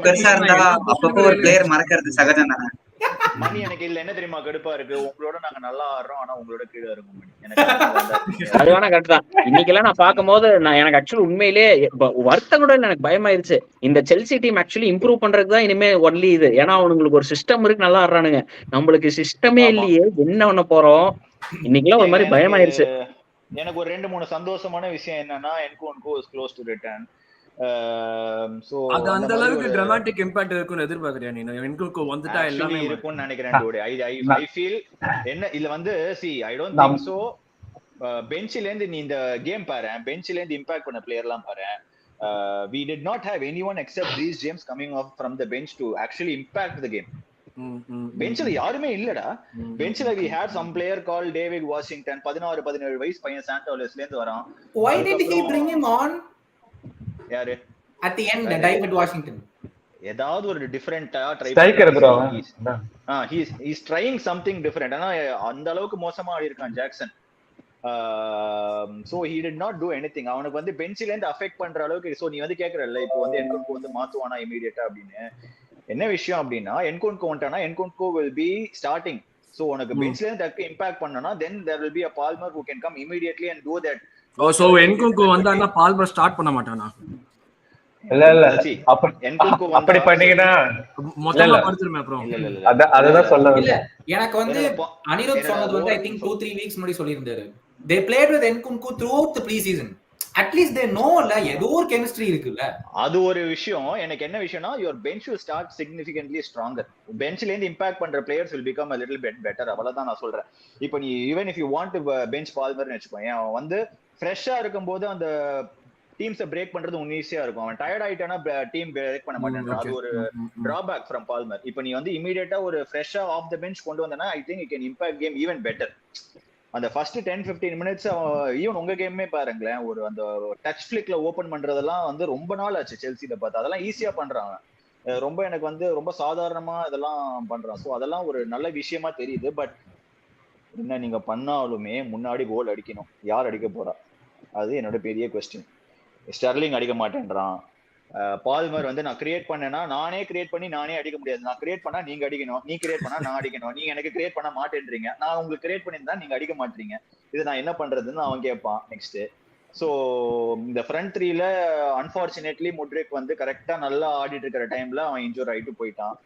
பெருசா இருந்தா அப்பப்போ ஒரு பிளேயர் மறக்கிறது சகஜம் தானே. மணி எனக்கு இல்ல என்ன தெரியுமா கடுப்பா இருக்கு, உங்களோட நாங்க நல்லா ஆடுறோம் ஆனா உங்களோட கீழே இருக்கும் மணி. எனக்கு அது வேணா கரெக்ட் தான். இன்னைக்கெல்லாம் நான் பாக்கும்போது எனக்கு ஆக்சுவலி உண்மையிலே வருத்தம் கூட எனக்கு பயமாயிருச்சு. இந்த செல்சி டீம் ஆக்சுவலி இம்ப்ரூவ் பண்றதுக்கு தான் இனிமே ஒன்லி இது. ஏன்னா அவங்களுக்கு ஒரு சிஸ்டம் இருக்கு, நல்லா ஆடுறானுங்க. நம்மளுக்கு சிஸ்டமே இல்லையே, என்ன பண்ண போறோம்? இன்னைக்கெல்லாம் ஒரு மாதிரி பயமாயிருச்சு. எனக்கு ஒரு 2-3 சந்தோஷமான விஷயம் என்னன்னா, என்கோன்கோ இஸ் க்ளோஸ் டு ரிட்டர்ன். அது அந்த அளவுக்கு டிராமாட்டிக் இம்பாக்ட் இருக்கும்னு எதிர்பார்க்கறியா நீ? என்கோன்கோ வந்துட்டா எல்லாமே இருக்கும்னு நினைக்கிறேன் dude. I feel என்ன இல்ல வந்து see I don't think so. பெஞ்சில இருந்து நீ இந்த கேம் பாரு, பெஞ்சில இருந்து இம்பாக்ட் பண்ண பிளேயர்லாம் பாரு. We did not have anyone except these James coming off from the bench to actually impact the game. பெஞ்சில யாருமே இல்லடா. பெஞ்சில we had some player called David Washington, 16-17 வயசு பையன் சாண்டோலஸ்ல இருந்து வரான். Why did he bring him on? யாரு at the end? David Washington ஏதாவது ஒரு டிஃபரெண்டா try striker bro. he is trying something different. ஆனா அந்த அளவுக்கு மோசமா ஆடி இருக்கான் Jackson. So he did not do anything. அவனுக்கு வந்து பெஞ்சில இருந்து அஃபெக்ட் பண்ற அளவுக்கு. சோ நீ வந்து கேக்குறல்ல இப்போ வந்து என்கோன்கோ வந்து மாத்துவானா இமிடியேட்டா அப்படின்னு. என்ன விஷயம் அப்படின்னா, என்கோன்கோ வந்துட்டானா என்கோன்கோ will be starting. So உனக்கு பெஞ்ச்ல இருந்து டக்கு இம்பாக்ட் பண்ணனா then there will be a Palmer who can come immediately and do that. So என்கோன்கோ வந்தானா பால்மர் ஸ்டார்ட் பண்ண மாட்டானா? இல்ல அப்படி பண்ணீங்கன்னா மொத்தமா படுத்துறமே அப்புறம். அததான் சொல்ல இல்ல. எனக்கு வந்து அனிருத் சொன்னது வந்து I think 2-3 weeks முன்னாடி சொல்லியிருந்தாரு. They played with Nkunku throughout the pre-season. At least they know la ஏதோ ஒரு கெமிஸ்ட்ரி இருக்குல்ல. அது ஒரு விஷயம். எனக்கு என்ன விஷயம்னா your bench will start significantly stronger. பெஞ்ச்ல இருந்து இம்பாக்ட் பண்ற players will become a little bit better. அவ்வளவுதான் நான் சொல்றேன். இப்போ நீ even if you want to bench Palmer வெச்சுக்கோங்க, அவன் வந்து ஃப்ரெஷ்ஷா இருக்கும்போது அந்த டீம்ஸை பிரேக் பண்றது ஈஸியா இருக்கும். அவன் டயர்ட் ஆயிட்டானா டீம் பிரேக் பண்ண மாட்டான். அது ஒரு டிராபேக் ஃப்ரம் பால்மர். இப்போ நீ வந்து இமீடியட்டா ஒரு ஃப்ரெஷ்ஷா ஆஃப் த பெஞ்ச் கொண்டு வந்தனா I think you can impact game even better. அந்த ஃபர்ஸ்ட் 10-15 மினிட்ஸ் ஈவன் உங்க கேமே பாருங்களேன், ஒரு அந்த டச் ஃபிளிக்ல ஓபன் பண்றதெல்லாம் வந்து ரொம்ப நாள் ஆச்சு செல்சியில பார்த்து. அதெல்லாம் ஈஸியா பண்றாங்க. ரொம்ப எனக்கு வந்து ரொம்ப சாதாரணமா இதெல்லாம் பண்றான். ஸோ அதெல்லாம் ஒரு நல்ல விஷயமா தெரியுது. பட் என்ன நீங்க பண்ணாலுமே முன்னாடி கோல் அடிக்கணும். யார் அடிக்க போறா? அது என்னோட பெரிய கொஸ்டின். ஸ்டெர்லிங் அடிக்க மாட்டேன்றான். பால்மர் வந்து நான் கிரியேட் பண்ணேன்னா நானே கிரியேட் பண்ணி நானே அடிக்க முடியாது. நான் கிரியேட் பண்ணா நீங்க அடிக்கணும், நீ கிரியேட் பண்ணா நான் அடிக்கணும். நீங்க எனக்கு கிரியேட் பண்ண மாட்டேன்றீங்க, நான் உங்களுக்கு கிரியேட் பண்ணியிருந்தா நீங்க அடிக்க மாட்டீங்க. இது நான் என்ன பண்றதுன்னு அவன் கேட்பான் நெக்ஸ்ட். ஸோ இந்த ஃப்ரண்ட் த்ரீல அன்பார்ச்சுனேட்லி முட்ரிக் வந்து கரெக்டா நல்லா ஆடிட்டு இருக்கிற டைம்ல அவன் இன்ஜூர் ஆயிட்டு போயிட்டான்.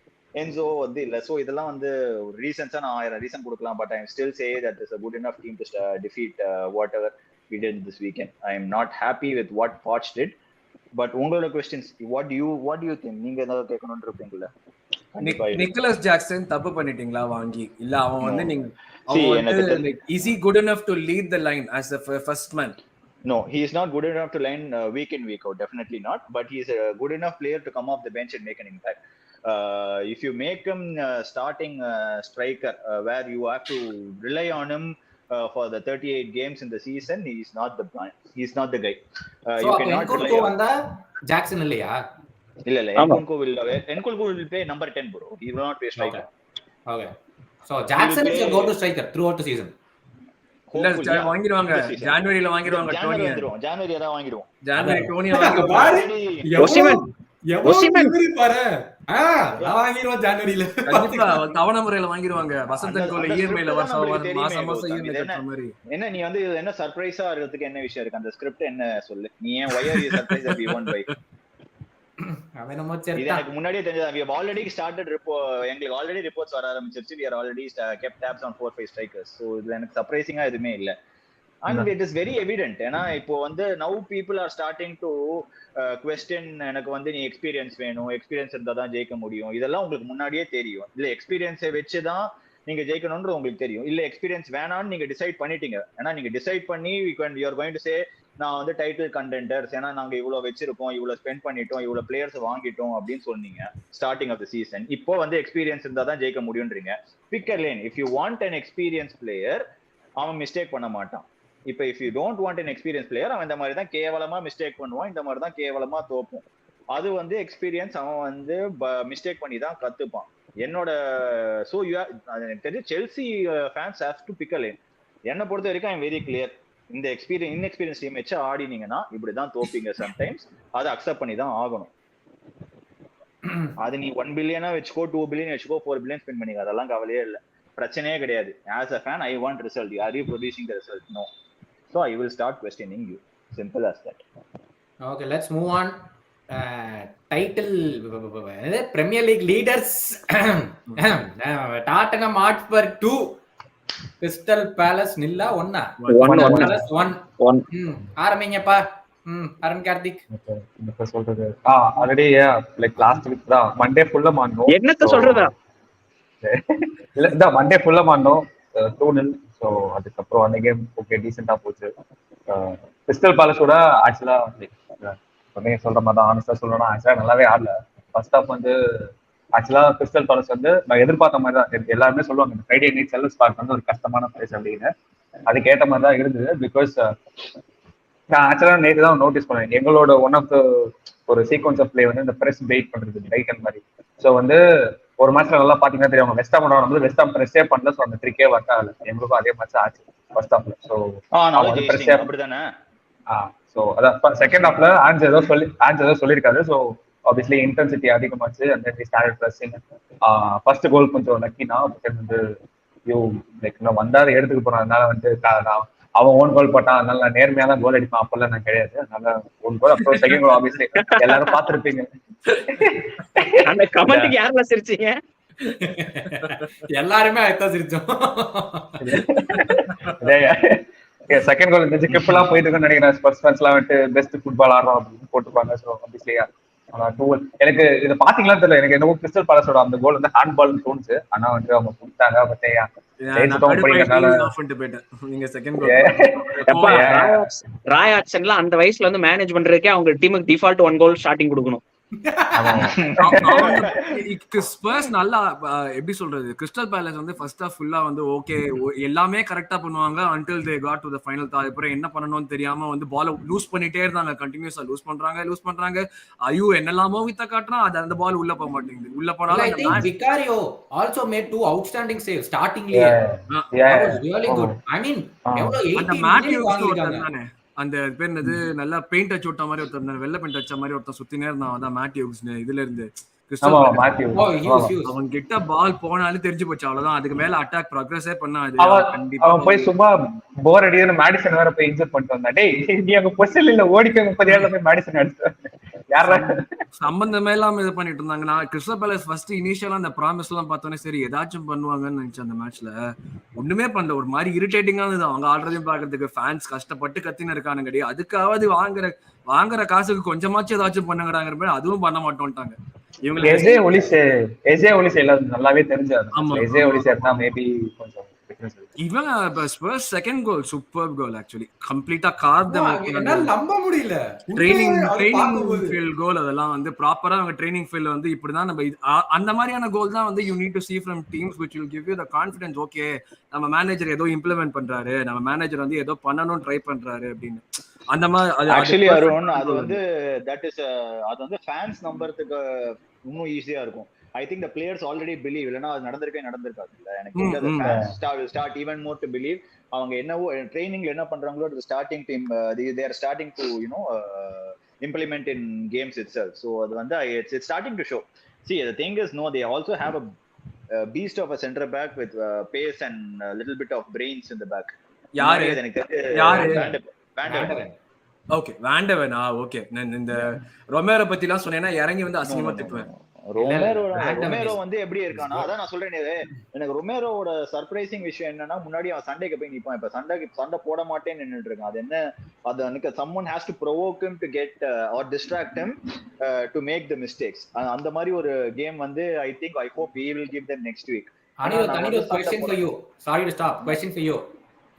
என்சோ வந்து இல்ல. ஸோ இதெல்லாம் வந்து ஒரு ரீசன்ஸா நான் 1000 ரீசன் கொடுக்கலாம். But I still say that is a good enough team to defeat whatever we did this weekend. I am not happy with what Poch did. But உங்களோட questions what do you think? நீங்க ஏதாவது கேட்கணும்னு இருப்பீங்கல்ல. Nicholas Jackson தப்பு பண்ணிட்டீங்களா வாங்கி? இல்ல அவன் வந்து நீங்க அவன் is he good enough to lead the line as a first man? No, he is not good enough to line week in week out, definitely not. But he is a good enough player to come off the bench and make an impact. If you make him starting striker where you have to rely on him for the 38 games in the season, he is not the plan. He is not the guy. So you cannot rely on Jackson இல்லையா? இல்ல Nkunku will play number 10 bro. He will not play striker. Okay. So Jackson is your go to striker throughout the season. இல்ல வாங்கிடுவாங்க. ஜனவரில வாங்கிடுவாங்க. டோனி ஜனவரி ஏதா வாங்கிடுவோம். ஜனவரி டோனி வாங்கிடுவாங்க. ஒசிமன் பாரு. நான் வாங்கிடுவோம் ஜனவரில. கண்டிப்பா தவணை முறையில வாங்கிடுவாங்க. வசந்தன் கோல இஎம்ஐல மாசம் இஎம்ஐ கட்டுற மாதிரி. என்ன நீ வந்து என்ன சர்ப்ரைஸா இருக்கிறதுக்கு என்ன விஷயம் இருக்கு? அந்த ஸ்கிரிப்ட் என்ன சொல்லு. நீ ஏன் why are you surprised that we won by? இது எனக்கு முன்னாடியே தெரிஞ்சது. we have already started எங்களுக்கு ஆல்ரெடி ரிப்போர்ட்ஸ் வர ஆரம்பிச்சிருச்சு. we are already kept tabs on 4-5 strikers. so இதுல எனக்கு சர்ப்ரைசிங்கா எதுவுமே இல்ல. and it is very evident. ஏன்னா இப்போ வந்து now people are starting to question. எனக்கு வந்து நீ எக்ஸ்பீரியன்ஸ் வேணும், எக்ஸ்பீரியன்ஸ் இருந்தா தான் ஜெயிக்க முடியும். இதெல்லாம் உங்களுக்கு முன்னாடியே தெரியும். இல்ல எக்ஸ்பீரியன்ஸை வச்சுதான் நீங்க ஜெயிக்கணும்ன்றது உங்களுக்கு தெரியும். இல்ல எக்ஸ்பீரியன்ஸ் வேணான்னு நீங்க டிசைட் பண்ணிட்டீங்க. ஏன்னா நீங்க டிசைட் பண்ணி you are going to say நான் வந்து டைட்டில் கண்டெண்டர்ஸ், ஏன்னா நாங்க இவ்வளவு வச்சிருக்கோம், இவ்வளவு ஸ்பெண்ட் பண்ணிட்டோம், இவ்வளவு பிளேயர்ஸ் வாங்கிட்டோம் அப்படின்னு சொன்னீங்க ஸ்டார்டிங் ஆஃப் த சீசன். இப்போ வந்து எக்ஸ்பீரியன்ஸ் இருந்தா தான் ஜெயிக்க முடியும்ன்றீங்க. Pick a lane. If you want an experience player, அவன் மிஸ்டேக் பண்ண மாட்டான். இப்போ if you don't want an experience player, அவன் இந்த மாதிரி தான் கேவலமா மிஸ்டேக் பண்ணுவான், இந்த மாதிரி தான் கேவலமா தோப்போம். அது வந்து எக்ஸ்பீரியன்ஸ். அவன் வந்து மிஸ்டேக் பண்ணி தான் கத்துப்பான். என்னோட சோ எனக்கு தெரிஞ்சு Chelsea fans have to pick a lane. என்னை பொறுத்த வரைக்கும் ஐ எம் வெரி கிளியர். இந்த இன்எக்ஸ்பீரியன்ஸ் டீம் வச்சு ஆடினீங்கன்னா இப்படிதான் தோப்பீங்க சம்டைம்ஸ். அதை அக்செப்ட் பண்ணி தான் ஆகணும். அது நீ 1 பில்லியனா வச்சுக்கோ, 2 பில்லியன் வச்சுக்கோ, 4 பில்லியன் ஸ்பெண்ட் பண்ணிக்க, அதெல்லாம் கவலையே இல்லை, பிரச்சனையே கிடையாது. As a fan I want result. Are you producing the result? No. So I will start questioning you. Simple as that. Okay, let's move on. Title Premier League leaders Tottenham Hotspur 2 Crystal Palace 1-1. ஆரம்பிங்கப்பா. அருண் கார்த்திக் என்ன சொல்றது? Already like last week தான் Monday ஃபுல்லா மாறணும். என்னத்த சொல்றதா? இல்ல இந்த மண்டே ஃபுல்லா மாறணும் 2-0. ஸோ அதுக்கப்புறம் அந்த கேம் ஓகே டீசெண்டா போச்சு. கிறிஸ்டல் பேலஸோட ஆக்சுவலா லைக் சொல்ற மாதிரி தான் ஆனஸ்டா சொல்லணும்னா ஆக்சுவலா நல்லாவே ஆடல. ஃபர்ஸ்ட் ஹாஃப் வந்து ஆக்சுவலா கிறிஸ்டல் பேலஸ் வந்து நான் எதிர்பார்த்த மாதிரி தான். எல்லாருமே சொல்லுவாங்க இந்த ஃப்ரைடே நைட் செல்வஸ் பார்க் வந்து ஒரு கஷ்டமான பிளேஸ் அப்படின்னு. அதுக்கேற்ற மாதிரி தான் இருந்தது. பிகாஸ் நான் ஆக்சுவலா நேற்று தான் நோட்டீஸ் பண்ணேன். எங்களோட ஒன் ஆஃப் த ஒரு சீக்வன்ஸ் ஆஃப் பிளே வந்து இந்த பிரஸ் வெயிட் பண்றது டைட்டன் மாதிரி. ஸோ வந்து ஒரு மேட்ச்ல நல்லா பாத்தீங்கன்னா தெரியும், அவங்க வெஸ்ட் ஹாம் வந்து வெஸ்ட் ஹாம் பிரஸ்ஸே பண்ணல. ஸோ அந்த 3K ஒர்க் ஆகல. எங்களுக்கும் அதே மேட்ச் ஆச்சு ஃபர்ஸ்ட் ஹாஃப்ல. ஸோ அப்படிதானே. ஸோ அதான் செகண்ட் ஹாஃப்ல ஆன்ஸ் ஏதோ சொல்லியிருக்காரு. ஸோ ஆப்வியஸ்லி இன்டென்சிட்டி அதிகமாச்சு. அந்த ஸ்டாண்டர்ட் பிரஸ்ஸிங். ஃபர்ஸ்ட் கோல் கொஞ்சம் லக்கினா வந்து லைக் இன்னும் வந்தாரு எடுத்துக்க போறான். அதனால வந்து அவன் ஓன் கோல் போட்டான். அதனால நான் நேர்மையா தான் கோல் அடிப்பான். அப்பெல்லாம் நான் கிடையாது. அதனால ஓன் கோல். அப்புறம் செகண்ட் கோல் ஆப்வியஸ்லி எல்லாரும் பாத்துருப்பீங்க. அந்த கமெண்ட்க்கு யாரெல்லாம் சிரிச்சீங்க? எல்லாருமே அதான் சிரிச்சோம். செகண்ட் கோல் இருந்துச்சு. கிப் எல்லாம் போயிட்டு இருக்குன்னு நினைக்கிறேன். ஸ்பர்ஸ் ஃபேன்ஸ் எல்லாம் வந்துட்டு பெஸ்ட் ஃபுட்பால் ஆடுறோம் அப்படின்னு போட்டுருப்பாங்க. ஸோ ஆப்வியஸ்லி எனக்கு இதை பாத்தீங்களா தெரியல. எனக்கு என்னவோ கிறிஸ்டல் பேலஸோட அந்த கோல் வந்து ஹேண்ட் பால்னு தோணுச்சு. ஆனா வந்து அவங்க கொடுத்தாங்க. பத்தையா ராய் ஆக்ஷன்ல அந்த வயசுல வந்து மேனேஜ் பண்றதுக்கே அவங்க டீமுக்கு டிஃபால்ட் 1 கோல் ஸ்டார்டிங் கொடுக்கணும். ஸ்பர்ஸ் நல்லா எப்படி சொல்றது, கிறிஸ்டல் பேலஸ் வந்து ஃபர்ஸ்ட் ஹாஃப் ஃபுல்லா வந்து ஓகே எல்லாமே கரெக்டா பண்ணுவாங்க until they got to the final third. அப்புறம் என்ன பண்ணணும்னு தெரியாம வந்து பால் லூஸ் பண்ணிட்டே இருந்தாங்க. கண்டினியூஸா லூஸ் பண்றாங்க. ஐயோ என்னெல்லாமோ வித்த காட்டுறான். அது அந்த பால் உள்ள போக மாட்டேங்குது. உள்ள போனாலும் I think Vicario also made 2 outstanding saves startingலயே. That was really good. I mean அந்த மேத்யூஸ் அந்த பேர் என்னது, நல்லா பெயிண்ட் அடிச்சு விட்ட மாதிரி ஒருத்தர், வெள்ளை பெயிண்ட் அடிச்ச மாதிரி ஒருத்தர் சுத்தினே இருந்தான். அதான் மேத்யூஸ். இதுல இருந்து அவன் கிட்ட பால் போனாலும் தெரிஞ்சு போச்சு, அவ்வளவுதான். அதுக்கு மேல அட்டாக் ப்ரோக்ரஸே பண்ணாது. அவன் போய் சும்மா போர் அடிக்குதுன்னு மேடிசன் வேற போய் இன்ஜர் பண்ணிட்டு வந்தான். டேய் நீ அங்க பொசிஷன் இல்ல, ஓடிக்க 30 ஏர்ல போய் மேடிசன் அடிச்சு யாரா சம்பந்தமே இல்லாம இது பண்ணிட்டு இருந்தாங்க. நான் கிறிஸ்டல் பேலஸ் ஃபர்ஸ்ட் இனிஷியலா அந்த ப்ராமிஸ் எல்லாம் பார்த்தோன்னே சரி ஏதாச்சும் பண்ணுவாங்கன்னு நினைச்சேன். அந்த மேட்ச்ல ஒண்ணுமே பண்ணல. ஒரு மாதிரி இரிட்டேட்டிங்கா இருந்தது. அவங்க ஆடுறதையும் பாக்குறதுக்கு ஃபேன்ஸ் கஷ்டப்பட்டு கத்தின்னு இருக்கானுங்கடி. அதுக்காவது வாங்குற காசுக்கு கொஞ்சமாச்சும் ஏதாச்சும் பண்ணுங்கடாங்கிற மாதிரி அதுவும் பண்ண மாட்டோம்ட்டாங்க. நல்லாவே தெரிஞ்சது. மேபி கொஞ்சம் இவன் ஸ்பர்ஸ் செகண்ட் கோல் சூப்பர் கோல். ஆக்சுவலி கம்ப்ளீட்டா கார்ட் நம்ப முடியல. ட்ரைனிங் ஃபீல்ட் கோல். அதெல்லாம் வந்து ப்ராப்பரா அவங்க ட்ரைனிங் ஃபீல்ட் வந்து இப்படிதான் நம்ம அந்த மாதிரியான கோல் தான் வந்து you need to see from teams which will give you the confidence. Okay நம்ம மேனேஜர் ஏதோ இம்ப்ளிமெண்ட் பண்றாரு, நம்ம மேனேஜர் வந்து ஏதோ பண்ணணும்னு ட்ரை பண்றாரு அப்படின்னு. அந்த மாதிரி ஆக்சுவலி அருண் அது வந்து அது வந்து ஃபேன்ஸ் நம்புறதுக்கு இன்னும் ஈஸியா இருக்கும். I think the players already believe. இல்லனா அது நடந்திருக்காது இல்ல. எனக்கு இந்த fans start even more to believe. அவங்க என்னவோ ட்ரெய்னிங்ல என்ன பண்றாங்களோ the starting team they are starting to implement in games itself. So அது வந்து it's starting to show. See the thing is no, they also have a beast of a center back with pace and a little bit of brains in the back. யாரு okay வேண்டவனா? Okay நான் இந்த Romero பத்திலாம் சொன்னேன்னா இறங்கி வந்து அசிங்கமா திட்டுவேன். Romero வந்து எப்படி இருக்கானா, அதான் நான் சொல்றேன். எனக்கு ரொமேரோட சர்ப்ரைசிங் விஷயம் என்னன்னா, முன்னாடி அவன் சண்டைக்கு போய் நிப்பான். இப்ப சண்டை போட மாட்டேன்னு நின்னுட்டு இருக்கான். அது என்ன, அது எனக்கு someone has to provoke him to get or distract him to make the mistakes. அந்த மாதிரி ஒரு கேம் வந்து I hope he will give them next week. Anirudh, question for you. Sorry to stop. Question for you.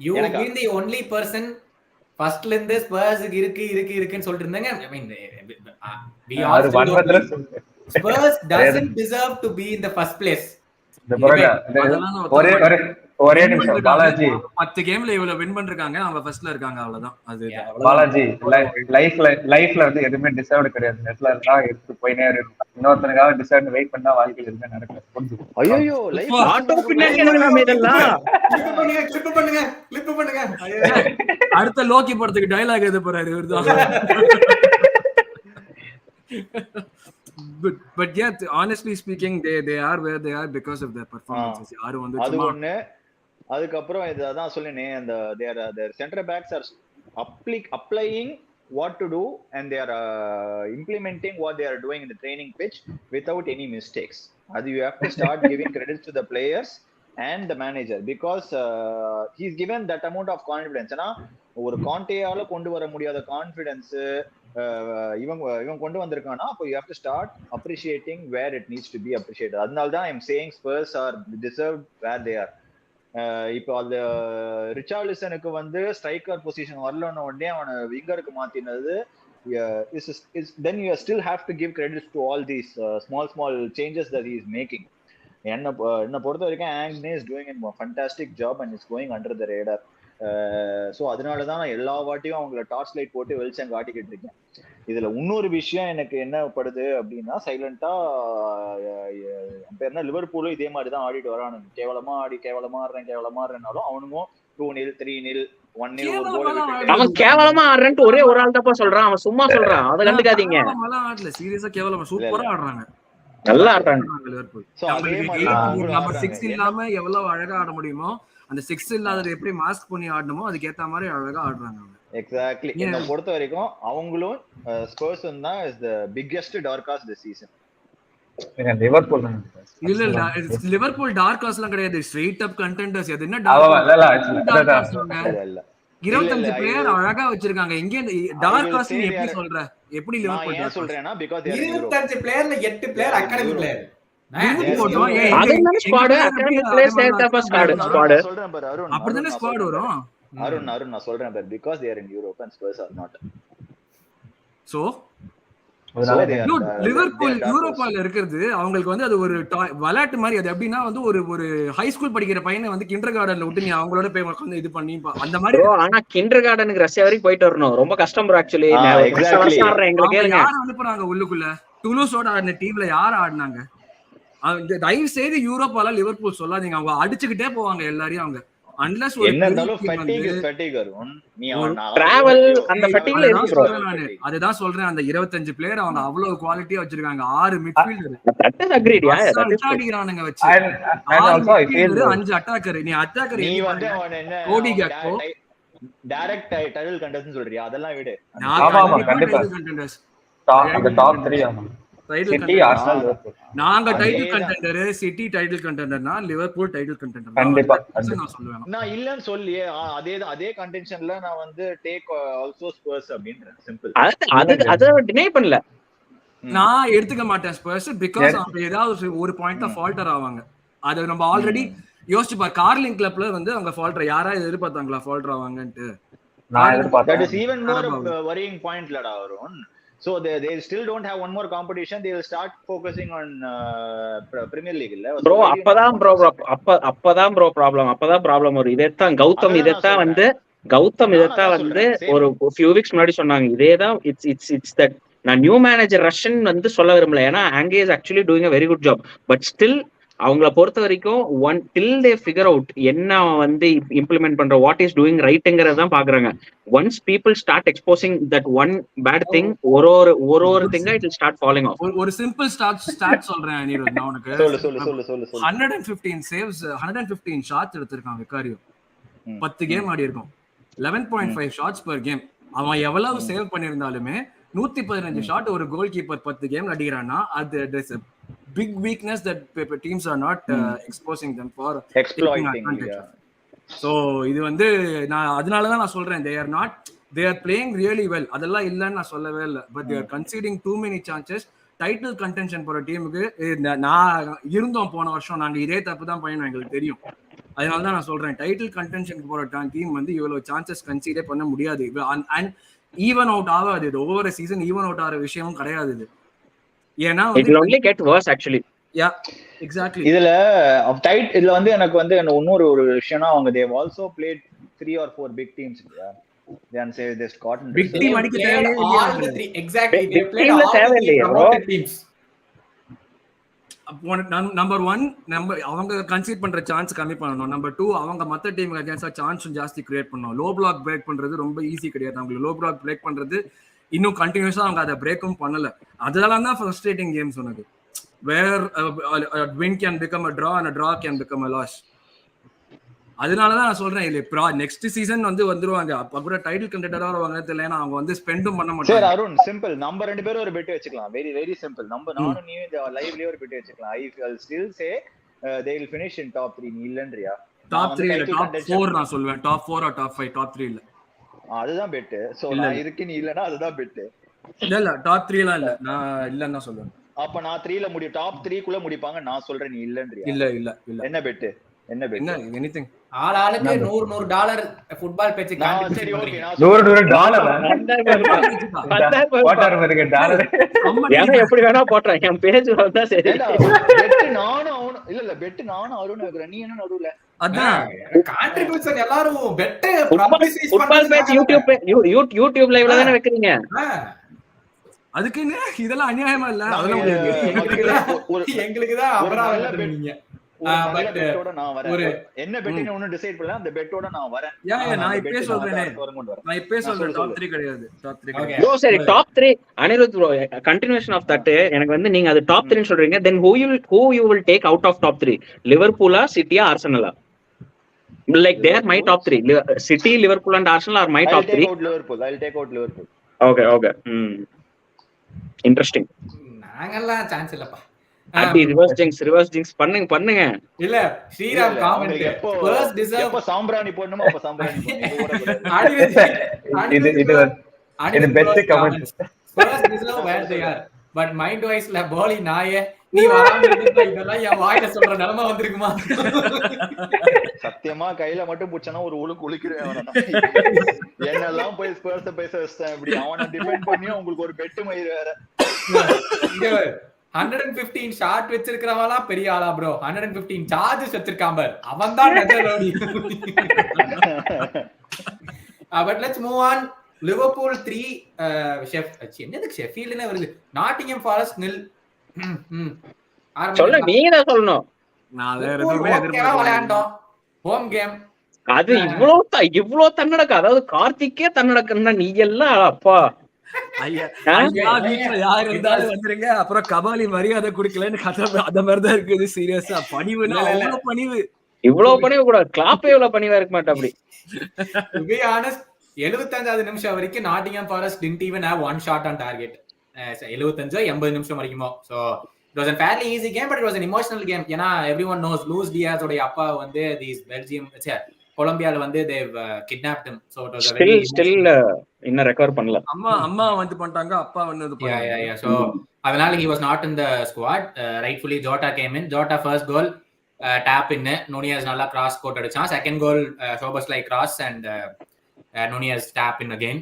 You have been the only person ஃபர்ஸ்ட்ல இருந்து spruce இருக்குன்னு சொல்லிட்டு இருந்தாங்க. I mean we all Spurs doesn't deserve to be in the first place. ஒரே நிமிஷம் பாலாஜி, 10 கேம்ல இவ்வளவு win பண்ணிருக்காங்க, அவங்க ஃபர்ஸ்ட்ல இருக்காங்க, அவ்வளவுதான். அது பாலாஜி லைஃப்ல வந்து எதுவுமே டிசர்வ்டு கிடையாது. நெட்ல இருந்தா எடுத்து போயினே இருக்கும். இன்னொருத்தனுக்காக டிசர்வ் வெயிட் பண்ணா வாழ்க்கையில் எதுவுமே நடக்காது. ஐயோ லைஃப் ஆட்டோ பின்னாடி நம்ம இதெல்லாம் கிளிப் பண்ணுங்க. அடுத்த லோக்கி படத்துக்கு டயலாக் எழுத போறாரு இவர்தான். but yeah, honestly speaking, they are where they are because of their performances. யாரும் வந்து அது ஒண்ணு. அதுக்கப்புறம் அதான் சொல்லினே, அந்த their center backs are applying what to do and they are implementing what they are doing in the training pitch without any mistakes. Adu you have to start giving credits to the players and the manager because he's given that amount of confidence. ஏன்னா ஒரு கான்டேயால கொண்டு வர முடியாத confidence இவன் கொண்டு வந்திருக்கானா, அப்போ you have to start appreciating where it needs to be appreciated. அதனால தான் I'm saying Spurs are deserved where they are. இப்போ அந்த ரிச்சார்லிசனுக்கு வந்து ஸ்ட்ரைக்கர் பொசிஷன் வரலன்னு உடனே அவனை விங்கருக்கு மாத்தினது, then you still have to give credits to all these small changes that he is making. என்ன பொறுத்த வரைக்கும் ஆங்னே is doing a fantastic job and is going under the radar. So அதனாலதான் நான் எல்லா வாட்டியும் அவங்கள டார்ச் லைட் போட்டு வெளிச்சம் காட்டிக்கிட்டு இருக்கேன். இதுல இன்னொரு விஷயம் எனக்கு என்ன படுது அப்படின்னா, சைலண்டா பேர்னா லிவர்பூலும் இதே மாதிரிதான் ஆடிட்டு வரானுங்க. கேவலமா ஆடுறேன்னாலும் அவனுங்க 2-0 3-0 1-0 ஒரு கோல். அவன் கேவலமா ஆடுறேன்ட்டு ஒரே ஒரு ஆள் தான் சொல்றான். அவன் சும்மா சொல்றான், அதை கண்டுக்காதீங்க. ஆடல, சீரியஸா கேவலமா சூப்பரா ஆடுறாங்க, நல்லா ஆடுறாங்க. நம்பர் 6 இல்லாம எவ்வளவு அழகா ஆட முடியுமோ, அந்த 6 இல்லாதது எப்படி மாஸ்க் பண்ணி ஆடணுமோ அதுக்கு ஏத்த மாதிரி அழகா ஆடுறாங்க. எக்ஸாக்ட்லி. என்ன பொறுத்த வரைக்கும் அவங்களும் ஸ்பர்ஸ் தான் is the biggest dark horse this season. Liverpool இல்ல லிவர்பூல் டார்க் ஹார்ஸ்லாம் கிடையாது, ஸ்ட்ரெயிட் அப் கண்டெண்டர்ஸ். அது என்ன டார்க் ஹார்ஸ்? 25 பிளேயர் அழகா வச்சிருக்காங்க. எங்க டார்க் ஹார்ஸ் எப்படி சொல்ற? எப்படி லிவர்பூல் நான் சொல்றேன்னா பிகாஸ் 25 பிளேயர்ல 8 பிளேயர் அகாடமி பிளேயர். அப்படிதானே ஸ்குவாட் வரும். அருண் நான் சொல்றேன் பார், because they are in Europe and Spurs are not. So Liverpool யூரோப்பால இருக்கிறது அவங்களுக்கு வந்து அது ஒரு விளையாட்டு மாதிரி. அது எப்படின்னா வந்து ஒரு ஹை ஸ்கூல் படிக்கிற பையனை வந்து கிண்டர் கார்டன்ல விட்டு நீ அவங்களோட போய் உட்காந்து இது பண்ணி அந்த மாதிரி. ஆனா கிண்டர் கார்டனுக்கு ரஷ்யா வரைக்கும் போயிட்டு வரணும், ரொம்ப கஷ்டம் ப்ரோ. ஆக்சுவலி யார் அனுப்புறாங்க உள்ளுக்குள்ள? டுலூஸோட ஆடின டீம்ல யார் ஆடினாங்க? தயவு செய்து யூரோப்பால லிவர்பூல் சொல்லாதீங்க, அவங்க அடிச்சுக்கிட்டே போவாங்க எல்லாரையும். அவங்க அன்லஸ் அதுதான் சொல்றேன், அந்த 25 பிளேயர் அவங்க அவ்வளவு குவாலிட்டியா வச்சிருக்காங்க. 6 மிட்ஃபீல்டர் வச்சு 5 அட்டாக்கர். நீ அட்டாக்கர் கோடி கேக்போ டைரக்ட் டைட்டில் கண்டெஸ்ட் சொல்றியா? அதெல்லாம் விடு. நாங்க டைட்டில் கண்டெண்டர், சிட்டி டைட்டில் கண்டெண்டர்னா லிவர்பூல் டைட்டில் கண்டெண்டர் கண்டிப்பா நான் சொல்லுவேன். நான் இல்லன்னு சொல்லியே அதே கண்டென்ஷன்ல நான் வந்து டேக் ஆல்சோ ஸ்பர்ஸ் அப்படின்றேன். சிம்பிள். அத டினை பண்ணல, நான் எடுத்துக்க மாட்டேன் ஸ்பர்ஸ். பிகாஸ் அவங்க ஏதாவது ஒரு பாயிண்ட்ல ஃபால்டர் ஆவாங்க. அது நம்ம ஆல்ரெடி யோசிச்சு பாரு. கார்லிங் கிளப்ல வந்து அவங்க ஃபால்டர் யாராவது எதிர்பார்த்தாங்களா ஃபால்டர் ஆவாங்கன்ட்டு? நான் எதிர்பார்த்தேன். That is even more worrying point லடா வரும். So they still don't have one more competition. They will start focusing on Premier League illa bro. அப்பதான் bro ப்ராப்ளம் ஒரு இதெல்லாம் கௌதம் இதெல்லாம் வந்து ஒரு few weeks முன்னாடி சொன்னாங்க. இதேதான் it's that நான் நியூ மேனேஜர் ரஷன் வந்து சொல்ல விரும்பல, ஏன்னா அங்கே is actually doing a very good job. But still அவங்கள பொறுத்த வரைக்கும் till they figure out என்ன வந்து இம்ப்ளிமெண்ட் பண்ற வாட் இஸ் டூயிங் ரைட்ங்கிறத தான் பாக்குறாங்க. Once people start exposing that one bad thing, ஒரு திங்கா it will start falling off. ஒரு சிம்பிள் ஸ்டார்ட் சொல்றேன் அனிருத், நான் உனக்கு சொல்லு 115 சேவ்ஸ் 115 ஷாட்ஸ் எடுத்திருக்கான் விகாரியோ. 10 கேம் ஆடி இருக்கும், 11.5 ஷாட்ஸ் per கேம். அவன் எவ்வளவு சேவ் பண்ணிருந்தாலுமே 115 ஷாட் ஒரு கோல் கீப்பர் 10 கேம் அடிக்கிறான்னா அது big weakness that teams are not exposing them for exploiting. So இது வந்து நான் அதனால தான் நான் சொல்றேன், they are playing really well. அதெல்லாம் இல்லன்னு நான் சொல்லவே இல்லை. but they are conceding too many chances. Title contention போற டீமுக்கு நான் இருந்தோம் போன வருஷம், நாங்க இதே தப்பு தான் பண்ணோம், எங்களுக்கு தெரியும். அதனால தான் நான் சொல்றேன், டைட்டில் கண்டென்ஷனுக்கு போற டீம் வந்து இவ்வளவு சான்சஸ் கன்சிடே பண்ண முடியாது. அண்ட் ஈவன் அவுட் ஆகாது. இது ஒவ்வொரு சீசன் ஈவன் அவுட் ஆகிற விஷயமும் கிடையாது. இது ஏன்னா it will only get worse actually. Yeah exactly. இதுல வந்து எனக்கு வந்து இன்னொரு ஒரு விஷயம்னா அவங்க Dev also played 3 or 4 big teams இல்லையா. Then say they got in big team அடிக்க தேவையே இல்ல. all the 3 exactly they Big played team ல all the 3 தேவையில்லையே bro. promoted teams. நம்பர் 1 அவங்க கன்சீட் பண்ற சான்ஸ் கம்மி பண்ணணும். நம்பர் 2 அவங்க மத்த டீமுக்கு அகைன்ஸ்டா சான்ஸும் ஜாஸ்தி கிரியேட் பண்ணணும். லோ பிளாக் பிரேக் பண்றது ரொம்ப ஈஸி கிடையாது. அவங்க லோ பிளாக் பிரேக் பண்றது இன்னும் கண்டினியூஸா அவங்க அதை பிரேக்கும் பண்ணல. அதனால தான் ஃப்ரஸ்ட்ரேட்டிங் கேம்ஸ் உனக்கு. Where a win can become a draw and a draw can become a loss. அதனாலதான் நான் சொல்றேன் இல்ல நெக்ஸ்ட் சீசன் வந்து வந்துருவாங்க. அப்ப கூட டைட்டில் கண்டெண்டரா வருவாங்க தெரியல. அவங்க வந்து ஸ்பெண்டும் பண்ண மாட்டாங்க. சரி அருண் சிம்பிள் நம்ம ரெண்டு பேரும் ஒரு பெட் வச்சுக்கலாம். Very very simple. நானும் நீ லைவ்லயே ஒரு பெட் வச்சுக்கலாம். I will still say they will finish in top 3. நீ இல்லன்றியா? top 3 இல்ல top 4 நான் சொல்வேன். top 4 or top 5. top 3 இல்ல. அதுதான் பெட். சோ நான் இதுக்கு நீ இல்லனா அதுதான் பெட். இல்ல top 3 எல்லாம் இல்ல. நான் இல்லன்னு தான் சொல்றேன். அப்ப நான் 3 ல முடியும். top 3 குள்ள முடிப்பாங்க நான் சொல்றேன். நீ இல்லன்றியா? இல்ல. என்ன பெட்? எனிதிங். ஆளுக்கு $100 ஃபுட்பால் பேட்ச் கான்ட்ரிபியூட் பண்றீங்க. $100 வாட்டர் வருங்க டாலர். ஏன்னா எப்படி வேணா போட்றேன். என் பேஜ் வந்தா சரி. பெட் நானும் இல்ல பெட் நானும் அருண் வைக்கிறேன். நீ என்ன நடுவுல? அதான் கான்ட்ரிபியூஷன் எல்லாரும் பெட் ஃபுட்பால் பேட்ச் யூடியூப் லைவ்ல தான வைக்கிறீங்க. அதுக்கு என்ன இதெல்லாம் அநியாயமா இல்ல? அதெல்லாம் எங்களுக்கு தான் அபராதம் கட்டுவீங்க. என்ன பெட்டிங் ஒன்னு டிசைட் பண்ணல. அந்த பெட்டோட நான் வரேன். நான் இப்பவே சொல்றேன் top 3 கிடையாது. top 3 கிடையாது. ப்ரோ சரி top 3 Anirudh bro continuation of that. எனக்கு வந்து நீங்க அது top 3 ன்னு சொல்றீங்க. then who you will take out of top 3? லிவர்பூலா, சிட்டியா, ஆர்சனலா? Like they are my top 3. City, Liverpool and Arsenal are my top 3. I'll take out Liverpool. Okay. Interesting. நாங்கெல்லாம் chance இல்லப்பா. அப்படி reverse ஜிங்ஸ் பண்ணுங்க. இல்ல ஸ்ரீராம் காமெண்ட் ஃபர்ஸ்ட் டிசர்வ் எப்ப சாம்பிராணி போடணுமோ அப்ப சாம்பிராணி இது best comment. First deserve where they are but mind வைஸ்ல போலி நாயே நீ வராம இருந்தா இதெல்லாம் என் வாயில சொல்ற நிலைமை வந்திருக்குமா? சத்தியமா கையில மட்டும் புடிச்சனா ஒரு உளுக்குறேன். என்னெல்லாம் போய் ஸ்பர்ஸ் பேச வச்சேன். இப்படி அவனை டிபெண்ட் பண்ணி உங்களுக்கு ஒரு பெட் மயிர் வேற. 115 ஷாட் வச்சிருக்கறவங்களா பெரிய ஆளா ப்ரோ? 115 சார்ஜஸ் வச்சிருக்கான் பார். அவன்தான் நெஜரோடி. But let's move on. Liverpool 3 என்னது ஷெஃபீல்ட்னே வருது. Nottingham Forest 0. சொல்ல நீங்க தான் சொல்லணும். நான் வேற எதுவுமே எதிர்பார்க்கல. ஹோம் கேம் அது இவ்ளோ தன்னடக்க. அதாவது கார்த்திக்கே தன்னடக்கன்னா நீ எல்லாம் அப்பா யார் இருந்தாலும் வந்துருங்க. அப்புறம் கபாலி மரியாதை குடுக்கலன்னு அத மாதிரிதான் இருக்குது. சீரியஸா பணிவுனா அவ்வளவு பணிவு. இவ்வளவு பணிவு கூட கிளாப்பே இவ்வளவு பணிவா இருக்க மாட்டா. அப்படி 75வது நிமிஷம் வரைக்கும் Nottingham forest didn't even have one shot on target. 75-80 நிமிஷம் வரைக்குமோ. So it was a fairly easy game, but it was an emotional game. ஏன்னா everyone knows Luis Diaz உடைய அப்பா வந்து these Belgium கொலம்பியால வந்து they've kidnapped him. So it was a very still இன்னும் recover பண்ணல. அம்மா வந்து பண்ணிட்டாங்க. அப்பா வந்து இது பண்ணாங்க. Yeah. So அதனால he was not in the squad. Rightfully Jota came in. Jota first goal tap in. Nunez நல்லா cross court அடிச்சான். Second goal Szoboszlai cross and Nunez tap in again.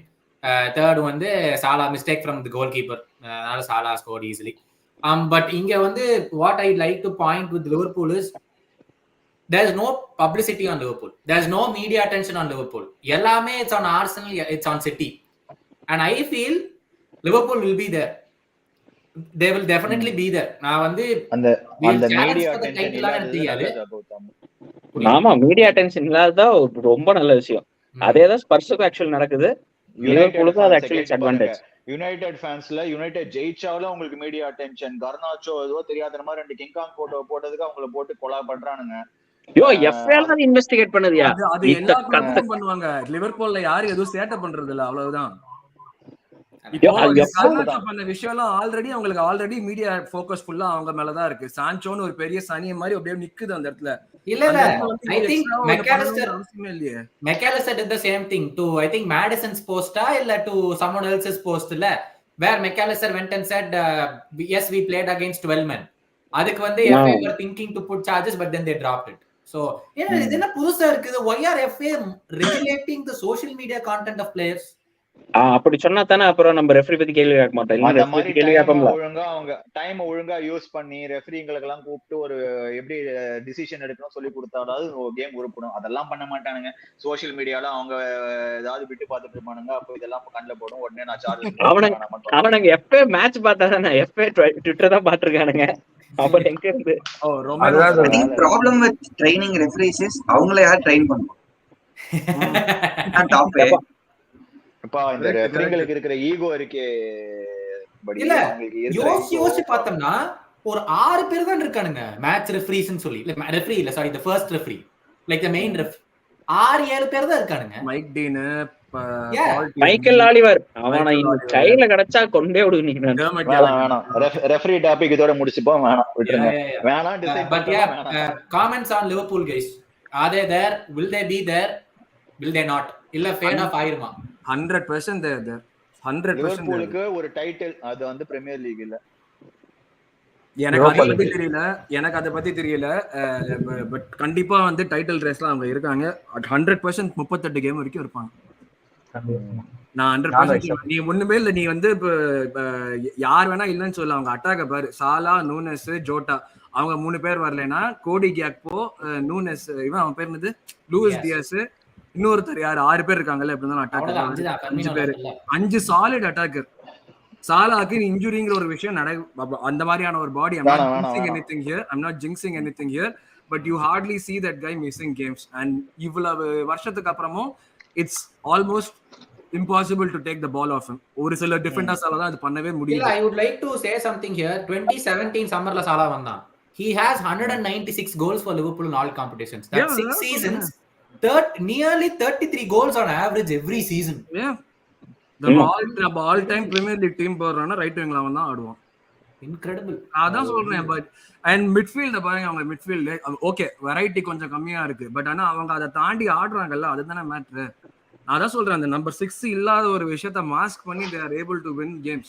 Third வந்து Salah mistake from the goalkeeper. அதனால Salah scored easily. But இங்க வந்து what I like to point with Liverpool is there's no publicity on Liverpool. There's no media attention on Liverpool. எல்லாமே it's on Arsenal, it's on City. And I feel Liverpool will be there. They will definitely be there. நான் வந்து அந்த media attention இல்லாதது. ஆமா media attention இல்லாதது ரொம்ப நல்ல விஷயம். அதேதான் ஸ்பர்ஸுக்கு ஆக்சுவல் நடக்குது. லிவர்பூலுக்கு அது ஆக்சுவலி அட்வான்டேஜ். யுனைடெட் ஃபேன்ஸ்ல யுனைடெட் ஜெயிச்சாலும் உங்களுக்கு மீடியா அட்டென்ஷன். கர்னாச்சோ ஏதோ தெரியாத மாதிரி 2 கிங்காங் போட்டோ போட்டதுக்கு அவங்கள போட்டு கொலா பண்றானுங்க. எஃப்எல் தான் இன்வெஸ்டிகேட் பண்ணுதியா? அது எல்லா கிளப்பும் பண்ணுவாங்க. லிவர்பூல்ல யாரும் எதுவும் சேட்டை பண்றது இல்ல. அவ்வளவுதான். பண்ண விஷயம் ஆல்ரெடி மீடியா ஃபோக்கஸ் ஃபுல்லா அவங்க மேலதான் இருக்கு. சான்சோன்னு ஒரு பெரிய சனிய மாதிரி அப்படியே நிக்குது அந்த இடத்துல. இல்ல I think McAllister did the same thing to I think Madison's post இல்ல to someone else's post இல்ல, where McAllister went and said yes we played against 12 men. அதுக்கு வந்து FA were thinking to put charges but then they dropped it. So இது என்ன புதுசா இருக்குது? Why are FA regulating the social media content of players? அப்படி சொன்னா தானே அப்புறம் நம்ம ரெஃப்ரி பத்தி கேள்வி கேட்க மாட்டோம். இல்ல அந்த ரெஃப்ரி மாதிரி பத்தி கேள்வி கேட்போம்ல. அவங்க டைம் ஒழுங்கா யூஸ் பண்ணி ரெஃப்ரிங்களுக்கு எல்லாம் கூப்பிட்டு ஒரு எப்படி டிசிஷன் எடுக்கணும் சொல்லி கொடுத்தாலாவது கேம் உருப்படும். அதெல்லாம் பண்ண மாட்டானுங்க. சோசியல் மீடியால அவங்க ஏதாவது விட்டு பார்த்துட்டு இருப்பானுங்க. அப்போ இதெல்லாம் கண்ணில் போடும். உடனே நான் சார்ஜ் அவனுங்க எப்ப மேட்ச் பார்த்தாதானே எப்ப ட்விட்டர் தான் பாத்துருக்கானுங்க. அப்புறம் எங்க இருந்து problem with training referees is அவங்கள யார் ட்ரெயின் பண்ணுவோம். இந்த ரெஃபரிங்களுக்கு இருக்கிற ஈகோ இருக்கே. இல்ல யோசிச்சு பார்த்தோம்னா ஒரு 6 பேர் தான் இருக்கானுங்க மேட்ச் ரெஃபரீஸ்னு சொல்லி. இல்ல ரெஃபரி இல்ல, sorry, the first referee, like the main ref. 6-7 பேர் தான் இருக்கானுங்க. மைக் டீன், மைக்கேல் ஆலிவர், அவனை கையில கிடைச்சா கொண்டே விடுங்க. நீங்க வேணாம் ரெஃபரி டாபிக் இதோட முடிச்சுப்போம். வேணாம் விட்டுருங்க. வேணாம் decide. But yeah, comments on Liverpool guys. Are they there? Will they be there? Will they not? இல்ல ஃபேட் ஆஃப் ஆயிருமா? 100% there. 100% லிவர்பூலுக்கு ஒரு டைட்டில், அது வந்து பிரீமியர் லீக் இல்ல. எனக்கு அதை பத்தி தெரியல. பட் கண்டிப்பா வந்து டைட்டில் ரேஸ்ல அவங்க இருக்காங்க. 100% 38 கேம் வரைக்கும் இருப்பாங்க. நான் 100% நீ ஒண்ணுமே இல்ல. நீ வந்து யார் வேணா இல்லன்னு சொல்ல. அவங்க அட்டாக்க பாரு, சாலா, நூனஸ், ஜோட்டா, அவங்க 3 பேர் வரலன்னா கோடி கேக்போ, நூனஸ், இவன் அவன் பேர் என்னது, லூயிஸ் டியாஸ், இன்னொருத்தர் யாரு, 6 பேர் இருக்காங்கல்ல. எப்படி இருந்தாலும் அட்டாக்கர் 5 பேர், 5 சாலிட் அட்டாக்கர். சாலாக்கு இன்ஜுரிங்கிற ஒரு விஷயம் அந்த மாதிரியான ஒரு பாடி. I'm not jinxing anything here, but you hardly see that guy missing games. And இவ்வளவு வருஷத்துக்கு அப்புறமும் it's almost impossible to take the ball off him. ஒரு சில டிஃபெண்டர்ஸால தான் அது பண்ணவே முடியல. I would like to say something here. 2017 சம்மர்ல சாலா வந்தான். He has 196 goals for Liverpool in all competitions. That's 6 seasons. Nearly 33 goals on average every season. Yeah. The all time Premier League team போறானா right விங்ல அவன் தான் ஆடுவான். Incredible. அதான் சொல்றேன். But and midfield பாருங்க, அவங்க மிட்ஃபீல்ட் ஓகே வெரைட்டி கொஞ்சம் கம்மியா இருக்கு. பட் ஆனா அவங்க அதை தாண்டி ஆடுறாங்கல்ல, அதுதானே மேட்டர். நான் தான் சொல்றேன், அந்த நம்பர் 6 இல்லாத ஒரு விஷயத்தை மாஸ்க் பண்ணி they are able to win games.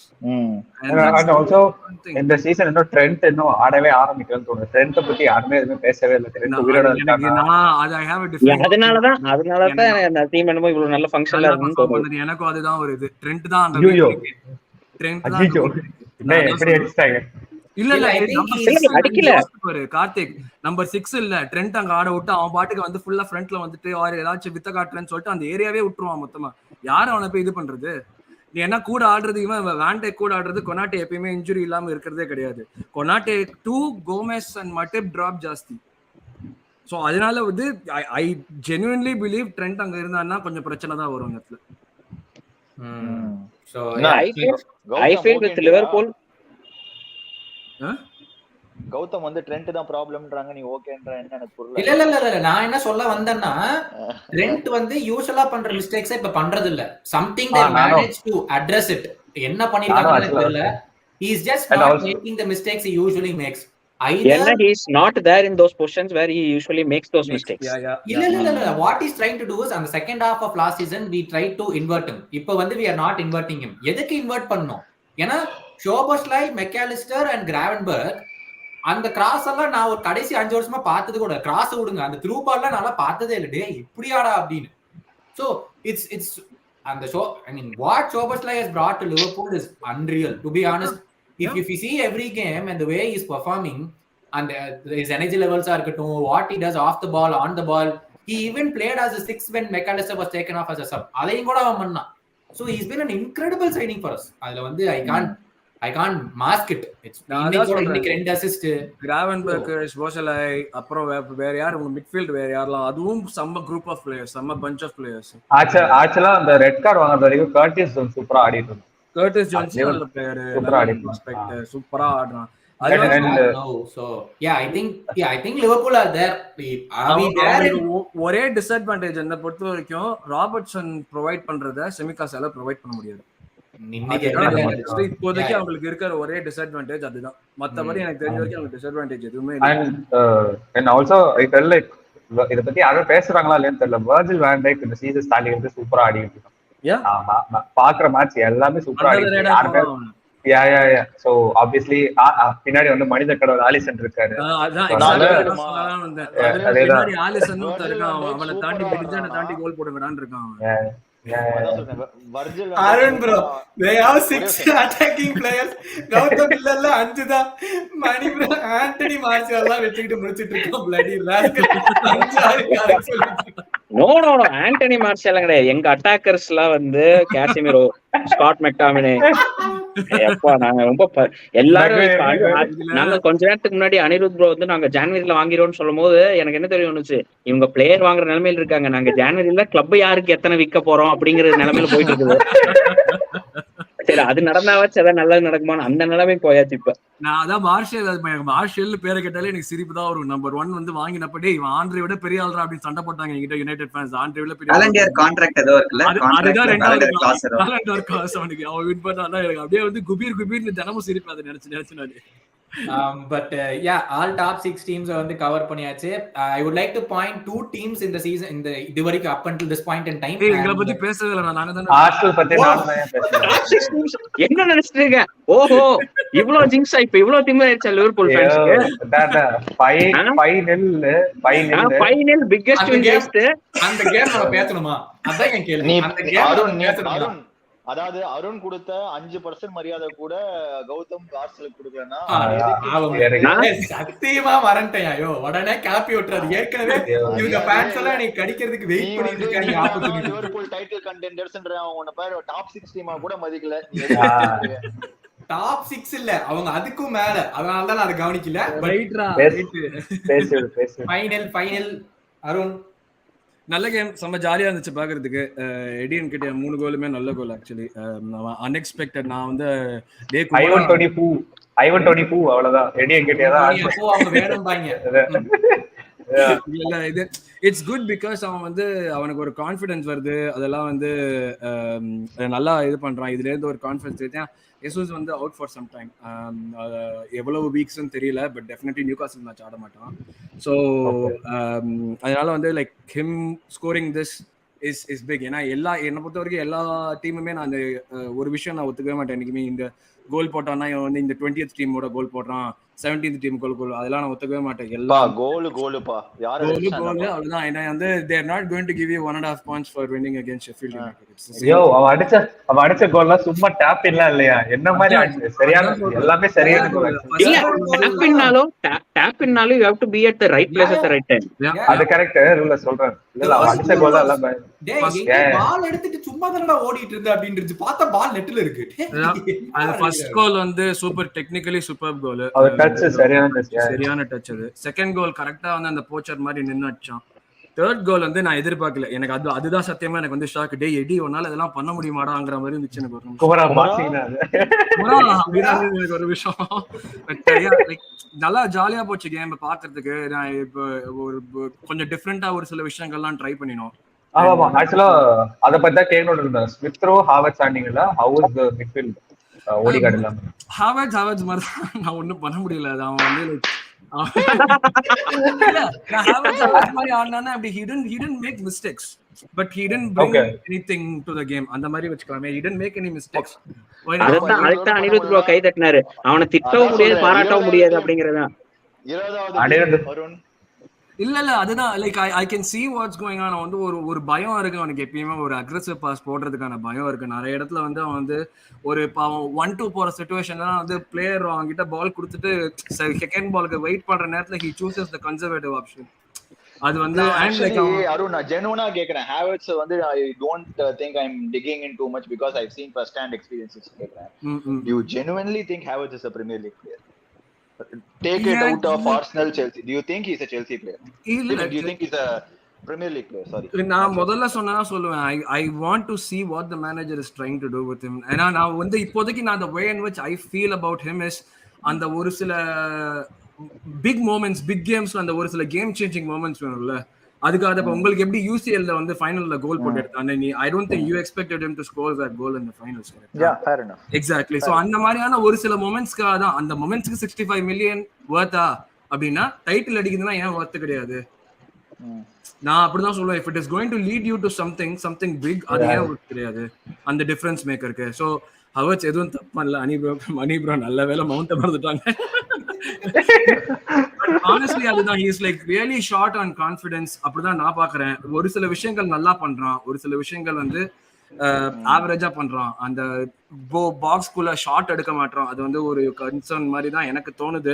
And also இந்த சீசன் இன்னும் ட்ரெண்ட் இன்னும் ஆடவே ஆரம்பிக்கலன்னு தோணுது. ட்ரெண்ட் பத்தி யாருமே எதுவுமே பேசவே இல்லை. ட்ரெண்ட் உயிரோட இருக்காங்க. அதனாலதான் நான் டீம் என்னமோ இவ்வளவு நல்ல ஃபங்க்ஷன்ல இருக்குன்னு தோணுது. எனக்கும் அதுதான் ஒரு இது. ட்ரெண்ட் தான் அந்த ட்ரெண்ட் தான் எப்படி அடிச்சாங்க. இல்ல அடிக்கல பாரு கார்த்திக். நம்பர் 6 இல்ல, ட்ரெண்ட் அங்க ஆட விட்டு அவன் பாட்டுக்கு வந்து ஃபுல்லா ஃப்ரண்ட்ல வந்துட்டு அவர் ஏதாச்சும் வித்த காட்டுறேன்னு சொல்லிட்டு அந்த ஏரியாவே விட்டுருவான் மொத்தமா. யாரும் அவனை போய் இது பண்றது? நீ என்ன கூட ஆடுறது, இவன் வேண்டே கூட ஆடுறது. கொனாட்டே எப்பயுமே இன்ஜுரி இல்லாம இருக்கிறதே கிடையாது. கொனாட்டே 2 கோமெஸ் அண்ட் மட்டிப் டிராப் ஜாஸ்தி. சோ அதனால வந்து ஐ ஜெனுயின்லி பிலீவ் ட்ரெண்ட் அங்க இருந்தான்னா கொஞ்சம் பிரச்சனை தான் வரும் இடத்துல. So I feel with Liverpool. Gautham வந்து ட்ரெண்ட் தான் ப்ராப்ளம்ன்றாங்க, நீ ஓகேன்ற என்ன எனக்கு புரியல. இல்ல நான் என்ன சொல்ல வந்தேன்னா, ட்ரெண்ட் வந்து யூசுவலா பண்ற மிஸ்டேக்ஸ் இப்ப பண்றது இல்ல. something they manage to address it. என்ன பண்ணிருக்காங்கன்னு தெரியல. he is just not making the mistakes he usually makes. Either he is not there in those positions where he usually makes those mistakes. இல்ல what he is trying to do is, on the second half of last season we tried to invert him. இப்போ வந்து we are not inverting him. எதுக்கு invert பண்ணோம்? ஏன்னா ஷோபஸ்லை, Mac Allister and கிராவன்பர்க் அந்த cross எல்லாம் நான் ஒரு கடைசி 5 வருஷமா பார்த்தது கூட. கிராஸ் விடுங்க, அந்த த்ரூ பால்லாம் நல்லா பார்த்ததே இல்லை. டே இப்படியாடா அப்படின்னு. ஸோ இட்ஸ் அந்த show, I mean what Szoboszlai has brought to Liverpool is unreal, to be honest. If you see every game and the way he is performing and his energy levels are good, what he does off the ball, on the ball, he even played as a 6 when McAllister was taken off as a sub. அதையும் கூட அவன் பண்ணான். So he's been an incredible signing for us. அதுல வந்து I can't mask it. It's இன்னைக்கு 2 assist. கிராவன்பர்க், ஸ்போஷலை, அப்புறம் வேற யார் உங்க மிட்ஃபீல்ட் வேற யாரெல்லாம், அதுவும் செம்ம குரூப் ஆஃப் பிளேயர்ஸ், செம்ம பஞ்ச் ஆஃப் பிளேயர்ஸ். ஆக்சுவலா அந்த ரெட் கார்டு வாங்குற வரைக்கும் கர்டிஸ் ஜோன்ஸ் சூப்பரா ஆடிட்டு இருந்தான். கர்டிஸ் ஜோன்ஸ் நல்ல பிளேயர், சூப்பரா ஆடுறான். I think Liverpool are there. ஒரே டிஸ்அட்வான்டேஜ் என்ன பொறுத்த வரைக்கும், ராபர்ட்சன் ப்ரொவைட் பண்றத செமிகாஸால ப்ரொவைட் பண்ண முடியாது. இப்போதைக்கு அவங்களுக்கு இருக்கிற ஒரே டிஸ்அட்வான்டேஜ் அதுதான். மத்தபடி எனக்கு தெரிஞ்ச வரைக்கும் அவங்களுக்கு டிஸ்அட்வான்டேஜ் எதுவுமே இல்லை. And also I felt like இத பத்தி யாரும் பேசுறாங்களா இல்லையான்னு தெரியல. வர்ஜில் வேன் டைக் இந்த சீசன் ஸ்டார்டிங் வந்து சூப்பரா ஆடிட்டு இருக்கான். பாக்குற மேட்ச் எல்லாமே சூப்பரா ஆடிட்டு. So obviously பின்னாடி வந்து மனித கடவுள் ஆலிசன் இருக்காரு. அவனை தாண்டி கோல் போடுங்கடான்னு இருக்கான். அதான் சொல்றேன் Virgil Arun bro they have 6 attacking players. Gautham இல்ல 5 தான். மணி ப்ரோ ஆண்டனி மார்ஷல் எல்லாம் வெச்சிட்டு முடிச்சிட்டு இருக்கோம் bloody rascal. 5 கரெக்ட் சொல்லிட்டு. நோ ஆண்டனி மார்ஷல் கிடையாது. எங்க அட்டாக்கர்ஸ்லாம் வந்து கேசிமிரோ, ஸ்காட் மெக்டாமினே. எப்பா நாங்க ரொம்ப எல்லாரும் நாங்க கொஞ்ச நேரத்துக்கு முன்னாடி அனிருத் ப்ரோ வந்து நாங்க ஜான்வரியில வாங்கிடுவோம்னு சொல்லும் போது எனக்கு என்ன தெரியும்னுச்சு, இவங்க பிளேயர் வாங்குற நிலைமையில இருக்காங்க. நாங்க ஜான்வரியில கிளப் யாருக்கு எத்தனை விற்க போறோம் அப்படிங்கிற நிலைமையில போயிட்டு இருக்குது. சரி அது நடந்தாவாச்சு அதான் நல்லது நடக்குமான்னு அந்த நிலைமை போயாச்சு. இப்ப நான் அதான் மார்ஷல் பேரை கேட்டாலே எனக்கு சிரிப்பு தான் வரும். நம்பர் 1 வந்து வாங்கினப்படே இவன் ஆண்ட்ரே விட பெரிய ஆள்ரா அப்படின்னு சண்டை போட்டாங்க என்கிட்ட யுனைடெட் ஃபேன்ஸ். ஆண்ட்ரே விட பெரிய காலண்டர் கான்ட்ராக்ட் ஏதோ இருக்குல்ல, அதுதான் ரெண்டாவது கிளாஸ் காலண்டர் கிளாஸ் அவனுக்கு அவன் வின் பண்ணா எனக்கு அப்படியே வந்து குபீர்னு தினமும் சிரிப்பு அதை நினைச்சு நானு. But yeah, all top 6 teams வந்து கவர் பண்ணியாச்சு. I would like to point 2 teams in the season in the இதுவரைக்கும் up until this point in time. எங்களை பத்தி பேசவே இல்ல. நாங்க தான் ஆர்சனல் பத்தி நான் பேசுறேன். என்ன நினைச்சிட்டீங்க? ஓஹோ இவ்வளவு ஜிங்ஸ் இப்ப இவ்வளவு டீம் ஆயிடுச்சா லிவர்பூல் ஃபேன்ஸ்க்கு? ஃபைனல் பிக்கெஸ்ட் வின் ஜஸ்ட் அந்த கேம் நம்ம பேசணுமா? அதான் என் கேள்வி. அந்த கேம் அதாவது அருண் கொடுத்த 5% மரியாதை கூட கௌதம் ஆர்சனலுக்கு கொடுக்கலன்னா சத்தியமா வரண்டேன். ஐயோ உடனே காப்பி விட்டுறாரு. ஏற்கனவே இவங்க ஃபேன்ஸ் எல்லாம் நீ கடிக்கிறதுக்கு வெயிட் பண்ணிட்டு இருக்காங்க. லிவர்பூல் டைட்டில் கண்டெண்டர்ஸ்ன்ற அவங்க பேர் டாப் 6 டீமா கூட மதிக்கல. டாப் 6 இல்ல அவங்க அதுக்கும் மேல. அதனால தான் நான் அதை கவனிக்கல. ஃபைனல் அருண் நல்ல கேம், செம்ம ஜாலியா இருந்துச்சு பாக்குறதுக்கு. எடியன் கிட்ட 3 கோலுமே நல்ல கோல். Actually unexpected. நான் வந்து அவ்வளவுதான் எடியன் கிட்ட இல்ல இது இட்ஸ் குட் பிகாஸ் அவன் வந்து அவனுக்கு ஒரு கான்ஃபிடன்ஸ் வருது. அதெல்லாம் வந்து நல்லா இது பண்றான். இதுல இருந்து ஒரு கான்ஃபிடன்ஸ் எடுத்தேன். Jesus வந்து அவுட் ஃபார் சம் டைம். எவ்வளவு வீக்ஸ்னு தெரியல, பட் டெஃபினெட்லி நியூகாசில் மேட்ச் ஆட மாட்டான். ஸோ அதனால வந்து like him scoring this is big. ஏன்னா என்னை பொறுத்த வரைக்கும் எல்லா டீமுமே நான் அந்த ஒரு விஷயம் நான் ஒத்துக்கவே மாட்டேன். என்னைக்குமே இந்த கோல் போட்டான்னா இவன் வந்து இந்த 20th டீமோட கோல் போடுறான், 17th டீம் கோல் அதெல்லாம் நான் ஒத்துக்கவே மாட்டேன். எல்லா கோலுப்பா யாரு கோல் அவ்வளவுதான். ஏன்னா வந்து they are not going to give you 1.5 points for winning against Sheffield United. அவன் அடிச்ச கோல்லாம் சும்மா டாப் இல்ல இல்லையா? என்ன மாதிரி ஆச்சு? சரியான எல்லாமே சரியான கோல். இல்ல டாப்னாலும் you have to be at the right place at the right time. அது கரெக்ட் ரூல்ல சொல்றேன். இல்ல அவன் அடிச்ச கோல் எல்லாம் பால் எடுத்துட்டு சும்மா தானடா ஓடிட்டு இருந்த அப்படின்றது பார்த்தா பால் நெட்ல இருக்கு. அது ஃபர்ஸ்ட் கோல் வந்து சூப்பர் டெக்னிக்கலி சூப்பர் கோல். சரியான டச். அது செகண்ட் கோல் கரெக்டா வந்து அந்த போச்சர் மாதிரி நின்னு அடிச்சான். தேர்ட் கோல் வந்து நான் எதிர்பார்க்கல. எனக்கு அதுதான் சத்தியமா எனக்கு வந்து ஷாக். டே எடி ஒன்னால இதெல்லாம் பண்ண முடியுமாடாங்கிற மாதிரி இருந்துச்சு எனக்கு ஒரு விஷயம். நல்லா ஜாலியா போச்சு கேம் பாக்குறதுக்கு. நான் இப்போ ஒரு கொஞ்சம் டிஃப்ரெண்டா ஒரு சில விஷயங்கள்லாம் ட்ரை பண்ணினோம். ஆமா ஆக்சுவலா அத பத்தி தான் கேட்கணும்னு இருந்தேன். ஸ்மித் ரோ ஹாவர்ட்ஸ் ஆண்டிங்களா? How is the midfield Odegaard எல்லாம்? ஹாவர்ட்ஸ் மாதிரி நான் ஒண்ணும் பண்ண முடியல. அது அவன் வந்து he didn't make mistakes, but he didn't bring anything to the game. அந்த மாதிரி வெச்சுக்கலாமே. he didn't make any mistakes. அதுதான் அனிருத் ப்ரோ கை தட்டினாரு. அவனை திட்டவும் முடியாது, பாராட்டவும் முடியாது அப்படிங்கறதா. இல்ல அதுதான் like I can see what's going on. வந்து ஒரு பயம் இருக்கு அவனுக்கு. எப்பயுமே ஒரு அக்ரெசிவ் பாஸ் போடுறதுக்கான பயம் இருக்கு. நிறைய இடத்துல வந்து அவன் வந்து ஒரு 1-2 போற சிச்சுவேஷன்ல வந்து பிளேயர் அவங்க கிட்ட பால் கொடுத்துட்டு செகண்ட் பாலுக்கு வெயிட் பண்ற நேரத்துல he chooses the conservative option. அது வந்து அருண் நான் ஜெனுவனா கேக்குறேன். ஹாவர்ட்ஸ் வந்து I don't think I'm digging in too much because I've seen first hand experiences கேக்குறேன். You genuinely think Havertz is a Premier League player? Take it out of Arsenal, Chelsea. Do you think he's a Chelsea player? Do you think he's a Premier League player? Sorry. நான் முதல்ல சொல்லுவேன் I want to see what the manager is trying to do with him. ஏன்னா நான் வந்து இப்போதைக்கு நான் the way in which I feel about him is அந்த ஒரு சில big moments, big games, அந்த ஒரு சில game changing moments வேணும்ல. அதுக்காக இப்ப உங்களுக்கு எப்படி யூசிஎல்ல வந்து ஃபைனல்ல கோல் போட்டு எடுத்தானே, I don't think you expected him to score that goal in the finals. Yeah, fair enough. Exactly. So அந்த மாதிரியான ஒரு சில மொமெண்ட்ஸ்க்கு தான் அந்த மொமெண்ட்ஸ்க்கு 65 million வர்த்தா அப்படின்னா டைட்டில் அடிக்குதுன்னா ஏன் வர்த்து கிடையாது? நான் அப்படிதான் சொல்லுவேன். if it is going to lead you to something big, அது ஏன் வர்த்து கிடையாது அந்த டிஃபரன்ஸ் மேக்கருக்கு? ஸோ ஹவர்ட்ஸ் எதுவும் தப்பு பண்ணல. மணி ப்ரோ நல்ல வேலை மவுண்ட மறந்துட்டாங்க. Honestly அதுதான் he is like really short on confidence. அப்படிதான் நான் பாக்குறேன். ஒரு சில விஷயங்கள் நல்லா பண்றான், ஒரு சில விஷயங்கள் வந்து ஆவரேஜா பண்றான். அந்த பாக்ஸ்குள்ள ஷாட் எடுக்க மாட்டான். அது வந்து ஒரு கன்சர்ன் மாதிரி தான் எனக்கு தோணுது.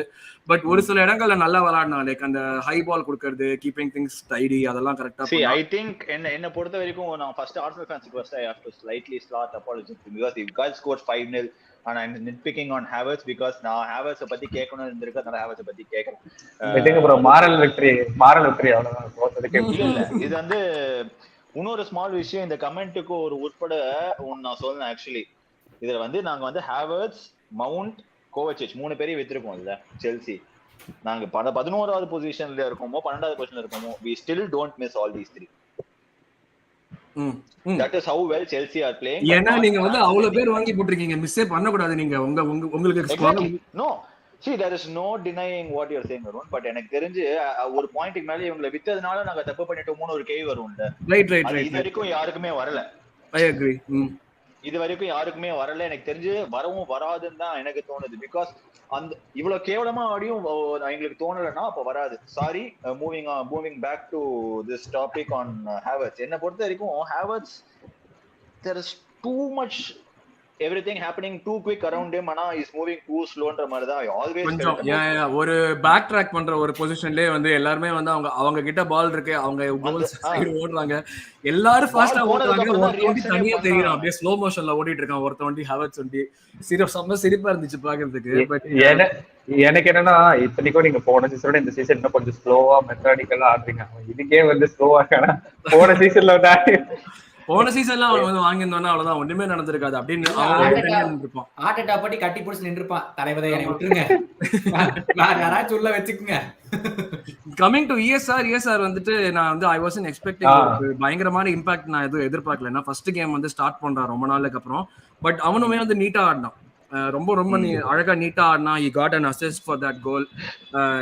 பட் ஒரு சில இடங்கள்ல நல்லா விளையாடினான். லைக் அந்த ஹை பால் கொடுக்கறது, கீப்பிங் திங்ஸ் டைடி, அதெல்லாம் கரெக்டா See, I think என்ன பொறுத்த வரைக்கும் நான் ஃபர்ஸ்ட் ஆர்சனல் ஃபேன்ஸ்க்கு first I have to slightly start apologizing because if guys scored 5-0 and I'm nitpicking on Havertz because நான் Havertz பத்தி கேட்கணும் இருந்திருக்கு, அதனால Havertz பத்தி கேட்கறேன். விட்டுங்க bro, மாரல் விக்டரி அவ்வளவுதான் போறதுக்கு. இல்ல இது வந்து இன்னொரு ஸ்மால் விஷயம். இந்த கமெண்ட்டுக்கு ஒரு உட்பட நான் சொல்லணும். ஆக்சுவலி இதுல வந்து நாங்க வந்து ஹேவர்ட்ஸ், மவுண்ட், கோவச்சிச் 3 பேரையும் வித்திருக்கோம் இல்ல செல்சி. நாங்க 11வது பொசிஷன்ல இருக்கோமோ 12வது பொசிஷன்ல இருக்கோமோ, we still don't miss all these 3. That is how well Chelsea are playing. ஏன்னா நீங்க வந்து அவ்வளவு பேர் வாங்கி போட்டுருக்கீங்க, மிஸ்ஸே பண்ண கூடாது நீங்க. உங்களுக்கு no, see there is no denying what you are saying Arun, but எனக்கு தெரிஞ்சு ஒரு பாயிண்ட்க்கு மேல இவங்களை வித்ததனால நாங்க தப்பு பண்ணிட்டோமோன்னு ஒரு கேள்வி வரும்ல. ரைட் இது வரைக்கும் யாருக்குமே வரல. I agree. இது வரைக்கும் யாருக்குமே வரல. எனக்கு தெரிஞ்சு வரவும் வராதுன்னு தான் எனக்கு தோணுது. பிகாஸ் அந்த இவ்வளவு கேவலமா ஆடியும் எங்களுக்கு தோணலைன்னா அப்ப வராது. Sorry, moving back to this topic on Havertz. என்ன பொறுத்த வரைக்கும் Havertz there is too much everything happening too quick around him, ana is moving too slow ன்ற மாதிரி தான் always கொஞ்சம் ஒரு பேக் ட்ராக் பண்ற ஒரு பொசிஷன்லயே வந்து எல்லாரும் வந்து அவங்க கிட்ட பால் இருக்கு, அவங்க கோல் சைடு ஓடுறாங்க, எல்லாரும் ஃபாஸ்டா ஓடுறாங்க. ஒருத்தவண்டி தனியா தெரியும், அப்படியே ஸ்லோ மோஷன்ல ஓடிட்டு இருக்கான் ஒருத்தவண்டி. ஹேவர்ட்ஸ் வந்து செம்ம சிரிப்பா இருந்துச்சு பாக்குறதுக்கு. பட் எனக்கு என்னன்னா, இத்தனைக்கும் நீங்க போன சீசனோட இந்த சீசன் இன்னும் கொஞ்சம் ஸ்லோவா மெத்தடிக்கலா ஆடுறீங்க. இதுக்கே வந்து ஸ்லோவா இருக்கானா? போன சீசன்ல அவன் வந்து வாங்கியிருந்தோன்னா அவ்வளவுதான், ஒண்ணுமே நடந்திருக்காது அப்படின்னு ஆட்டா பட்டி கட்டி பிடிச்சு நின்றுப்பான். தலைவதை விட்டுருங்க, யாராச்சும் உள்ள வச்சுக்குங்க. கமிங் டு இஎஸ்ஆர் வந்துட்டு நான் வந்து ஐ வாசன்ட் எக்ஸ்பெக்டிங் பயங்கரமான இம்பாக்ட் நான் எதுவும் எதிர்பார்க்கல. ஏன்னா ஃபர்ஸ்ட் கேம் வந்து ஸ்டார்ட் பண்றான் ரொம்ப நாளுக்கு அப்புறம். பட் அவனுமே வந்து நீட்டா ஆடினான், ரொம்ப அழகா நீட்டா ஆடினா. he got an assist for that goal.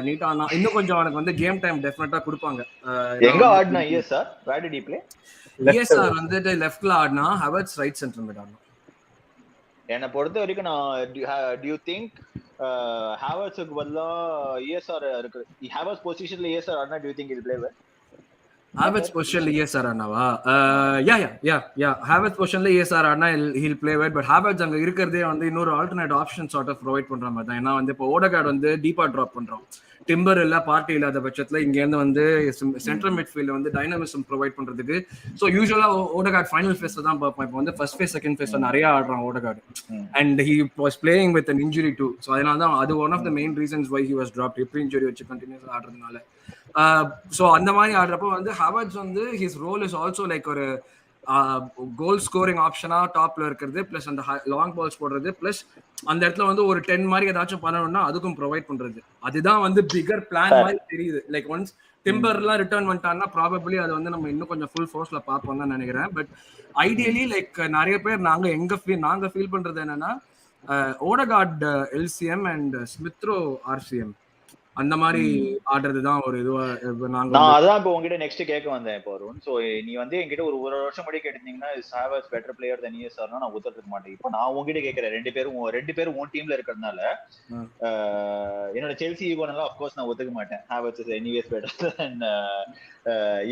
நீட்டா ஆடினா. இன்னும் கொஞ்சம் அவனுக்கு வந்து கேம் டைம் டெஃபினட்டா கொடுப்பாங்க. எங்க ஆடினா ESR? where did he play? ESR வந்து லெஃப்ட்ல ஆடினா, ஹேவர்ட்ஸ் ரைட் சென்டர் மிட் ஆடினா. என்ன பொறுத்த வரைக்கும் நான் do you think ஹேவர்ட்ஸ்க்கு பதிலா இஎஸ்ஆர் இருக்கு, ஹேவர்ட்ஸ் பொசிஷன்ல இஎஸ்ஆர் ஆடினா do you think he'll play well? Havertz பொசிஷன்ல இஎஸ்ஆர் ஆடினாவா? யா ஹேவர்ட்ஸ் பொசிஷன்ல இஎஸ்ஆர் ஆடினா he'll play well. But Havertz அங்க இருக்கிறதே வந்து இன்னொரு alternate option sort of provide பண்ற மாதிரி தான். ஏன்னா வந்து இப்போ ஓடகார்ட் வந்து டீப்பா டிராப் பண்றோம், டிம்பர் இல்ல பார்ட்டி இல்லாத பட்சத்துல இங்க இருந்து வந்து சென்ட்ரல் மிட்ஃபீல்ட்ல வந்து டைனமிசம் ப்ரொவைட் பண்றதுக்கு. சோ யூசுவலா ஓடகார்ட் ஃபைனல் ஃபேஸ்ல தான் பார்ப்போம். இப்போ வந்து ஃபர்ஸ்ட் ஃபேஸ் செகண்ட் ஃபேஸ்ல நிறைய ஆடுறான் Odegaard. And he was playing with an injury too. So அதனால தான் அது one of the main reasons why he was dropped. Hip injury வச்சு கண்டினியூஸா ஆடுறதுனால. சோ அந்த மாதிரி ஆடுறப்போ வந்து ஹேவர்ட்ஸ் வந்து his role is also like ஒரு கோல் ஸ்கோரிங் ஆப்ஷனா டாப்ல இருக்கிறது, பிளஸ் அந்த லாங் பால்ஸ் போடுறது, பிளஸ் அந்த இடத்துல வந்து ஒரு 10 மாதிரி ஏதாச்சும் பண்ணணும்னா அதுக்கும் ப்ரொவைட் பண்றது. அதுதான் வந்து பிகர் பிளான் மாதிரி தெரியுது. லைக் ஒன்ஸ் டிம்பர் எல்லாம் ரிட்டர்ன் பண்ணிட்டான்னா ப்ராபபிளி அதை வந்து நம்ம இன்னும் கொஞ்சம் ஃபுல் ஃபோர்ஸ்ல பார்ப்போம் தான் நினைக்கிறேன். பட் ஐடியலி லைக் நிறைய பேர் நாங்க ஃபீல் பண்றது என்னன்னா, ஓடகார்ட் எல்சிஎம் அண்ட் ஸ்மித்ரோ ஆர்சிஎம் அந்த மாதிரி ஆடுறதுதான் ஒரு இதுவா. நான் அதான் இப்போ உங்ககிட்ட நெக்ஸ்ட் கேட்க வந்தேன் இப்போ அருண். சோ நீ வந்து என்கிட்ட ஒரு வருஷம் முன்னாடி கேட்டிருந்தீங்கன்னா is Havertz better player then இஎஸ்ஆர்னா நான் ஒத்துக்க மாட்டேன். இப்போ நான் உங்ககிட்ட கேட்கிறேன், ரெண்டு பேரும் உன் டீம்ல இருக்கிறதுனால என்னோட செல்சி ஈகோனால ஆஃப் கோர்ஸ் நான் ஒத்துக்க மாட்டேன். Havertz is anyways better then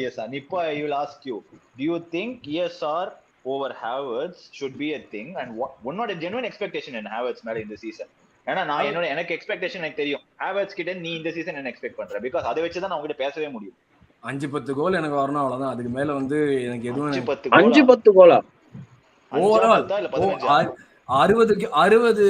ESR. இப்போ I will ask you, do you think ESR over Havertz should be a thing and what a genuine expectation in Havertz மேல இந்த சீசன்? ஏன்னா நான் எனக்கு expectation எனக்கு தெரியும். ஹேவர்ட்ஸ் கிட்ட நீ இந்த சீசன் என்ன எக்ஸ்பெக்ட் பண்ற? பிகாஸ் அதை வச்சு தான் நான் உங்ககிட்ட பேசவே முடியும். 5-10 கோல் எனக்கு வரணும், அவ்வளவுதான். அதுக்கு மேல வந்து எனக்கு எதுவும் 5-10 கோலா ஓவரால் 60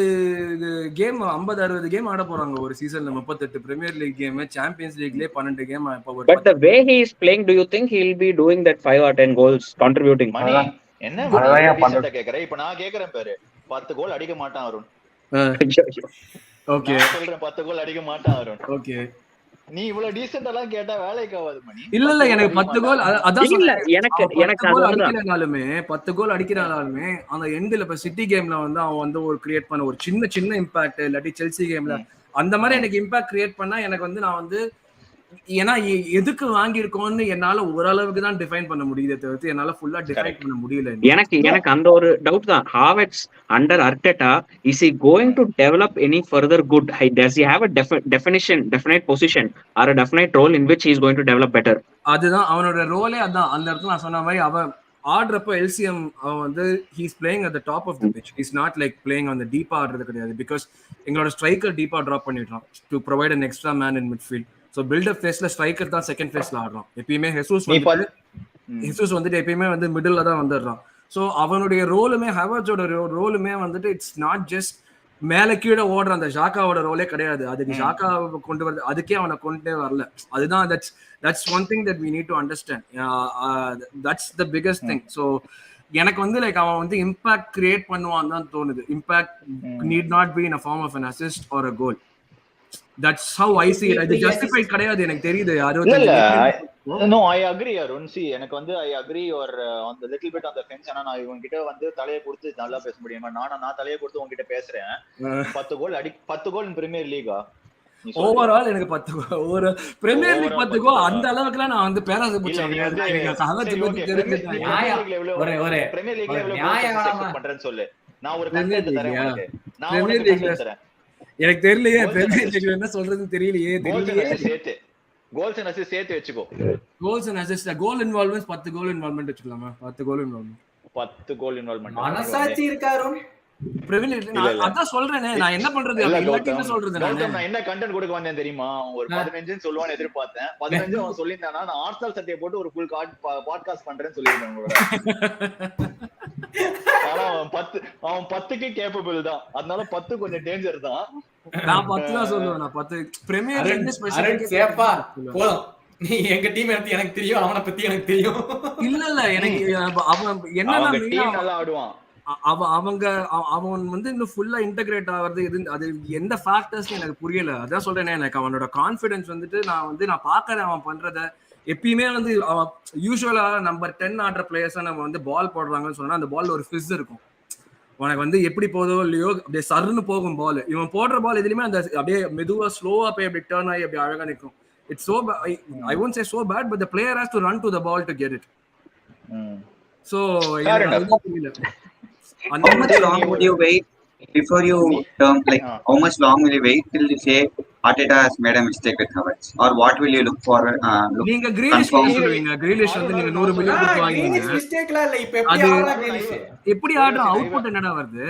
கேம் 50-60 கேம் ஆட போறாங்க ஒரு சீசன்ல. 38 பிரீமியர் லீக் கேம், சாம்பியன்ஸ் லீக்லயே 12 game. But the way he is playing, do you think he will be doing that 5 or 10 goals contributing? என்ன கேக்குறேன் இப்ப நான் கேக்குறேன் பாரு, 10 கோல் அடிக்க மாட்டான் அருண். ஓகே சொல்றேன் 10 கோல் அடிக்க மாட்டான் அருண். ஓகே நீ இவ்வளவு டீசென்ட் எல்லாம் கேட்டா வேலைக்கு ஆகாது மணி. இல்ல எனக்கு 10 கோல் அதான் இல்ல எனக்கு அடிக்கிறனாலுமே 10 கோல் அடிக்கிறனாலுமே அந்த எண்ட்ல இப்ப சிட்டி கேம்ல வந்து அவன் வந்து ஒரு கிரியேட் பண்ண ஒரு சின்ன இம்பாக்ட், இல்லாட்டி செல்சி கேம்ல அந்த மாதிரி எனக்கு இம்பாக்ட் கிரியேட் பண்ணா எனக்கு வந்து நான் வந்து ஏன்னா எதுக்கு வாங்கியிருக்கோம்னு என்னால ஓரளவுக்கு தான் டிஃபைன் பண்ண முடியுதே தவிர்த்து என்னால ஃபுல்லா டிஃபைன் பண்ண முடியல. எனக்கு அந்த ஒரு டவுட் தான். ஹாவர்ட்ஸ் under Arteta is he going to develop any further good? Does he have a definite position or a definite role in which he is going to develop better? அதுதான் அவனோட ரோலே. அதான் அந்த இடத்துல நான் சொன்ன மாதிரி ஆடுறப்ப எல்சிஎம் அவன் வந்து he's playing at the top of the pitch, is not like playing அந்த டீப்பா ஆடுறது கிடையாது. பிகாஸ் எங்களோட ஸ்ட்ரைக்கர் டீப்பா ட்ராப் பண்ணிடுறான் to provide an extra man in midfield. So build up ஃபேஸ்ல ஸ்ட்ரைக்கர் தான் செகண்ட் ஃபேஸ்ல ஆடுறான். எப்பயுமே ஹெசூஸ் வந்துட்டு எப்பயுமே வந்து மிடில் தான் வந்துடுறான். ஸோ அவனுடைய ரோலுமே ஹெவர்ட்ஸோட ரோலுமே வந்துட்டு இட்ஸ் நாட் ஜஸ்ட் மேல கீழே ஓடுற அந்த ஷாக்காவோட ரோலே கிடையாது. அதுக்கு ஷாக்கா கொண்டு வருது, அதுக்கே அவனை கொண்டே வரல. அதுதான் that's one thing that we need to understand. That's the biggest thing. So எனக்கு வந்து லைக் அவன் வந்து இம்பாக்ட் கிரியேட் பண்ணுவான் தான் தோணுது. Impact need not be in a form of an assist or a goal. That's how I see it. அது justified கிடையாது, எனக்கு தெரியுது. No, I agree, Arun. See, எனக்கு வந்து I agree or on the little bit on the fence. ஆனா நான் இவங்க கிட்ட வந்து தலையை கொடுத்து நல்லா பேச முடியுமா? நான் தலையை கொடுத்து உங்ககிட்ட பேசுறேன். 10 கோல் பிரீமியர் லீகா ஓவரால் எனக்கு 10 கோல் ஒரு பிரீமியர் லீக் 10 கோல் அந்த அளவுக்குலாம் நான் வந்து பேராசை புடிச்சேன். பிரீமியர் லீக்ல எவ்வளவு பண்றேன்னு சொல்லு. நான் ஒரு கண்டென்ட் தரேன் உங்களுக்கு. நான் ஒரு கண்டென்ட் தரேன். எனக்கு தெரியலையே பிரீமியர் லீக்ல என்ன சொல்றதுன்னு தெரியலையே. சேர்த்து கோல்ஸ் அண்ட் அசிஸ்ட் சேர்த்து வெச்சுக்கோ. Goals and assist, goal involvement 10 goal involvement வெச்சுக்கலாமா? 10 கோல் இன்வால்வ்மென்ட். 10 goal involvement. மனசாட்சி இருக்காரு. பிரீமியர் லீக் நான் அதான் சொல்றேனே. நான் என்ன பண்றது? எல்லாத்தையும் என்ன சொல்றது? நான் என்ன கண்டென்ட் கொடுக்க வந்தேன் தெரியுமா? ஒரு 15 ன்னு சொல்லுவான்னு எதிர்பார்த்தேன். 15 அவன் சொல்லிருந்தானா நான் ஆர்சனல் சட்டையை போட்டு ஒரு ஃபுல் பாட்காஸ்ட் பண்றேன்னு சொல்லிருந்தேன் உங்களோட. ஆனா அவன் 10க்கு கேப்பபிள் தான். அதனால 10 கொஞ்சம் டேஞ்சர் தான். நான் 10 தான் சொல்லுவேன். நான் 10 பிரீமியர் லீக் ஸ்பெஷல் கேப்பா போலாம். நீ எங்க டீம் எடுத்து எனக்கு தெரியும், அவனை பத்தி எனக்கு தெரியும். இல்ல எனக்கு அவன் என்னன்னா டீம் நல்லா ஆடுவான். அவன் வந்து இன்னும் ஃபுல்லா இன்டகிரேட் ஆகிறது அது எந்த ஃபேக்டர்ஸ் எனக்கு புரியல. அதான் சொல்றேனே, எனக்கு அவனோட கான்ஃபிடன்ஸ் வந்துட்டு நான் பாக்குறேன் அவன் பண்றத. எப்பயுமே வந்து அவன் யூஸ்வலா நம்பர் 10 ஆடுற பிளேயர்ஸா நம்ம வந்து பால் போடுறாங்கன்னு சொன்னா அந்த பால்ல ஒரு ஃபிஸ் இருக்கும். உனக்கு வந்து எப்படி போதோ இல்லையோ அப்படியே சர்ன்னு போகும் பால். இவன் போடுற பால் எதுலையுமே அந்த அப்படியே மெதுவா ஸ்லோவா போய் அப்படி டர்ன் ஆகி அப்படி அழகா நிற்கும். It's so I won't say so bad, but the player has to run to the ball to get it. So how much long would you wait before you term, like how much long will you wait till you say Arteta has made a mistake with Havertz, or what will you look for? நீங்க Grealish சொல்லுவீங்க. Grealish வந்து நீங்க 100 million கொடுத்து வாங்குவீங்க. மிஸ்டேக்லாம் இல்ல. இப்ப எப்படி ஆடுறா கிரீலிஷ்? எப்படி ஆடுற அவுட்புட் என்னடா வருது?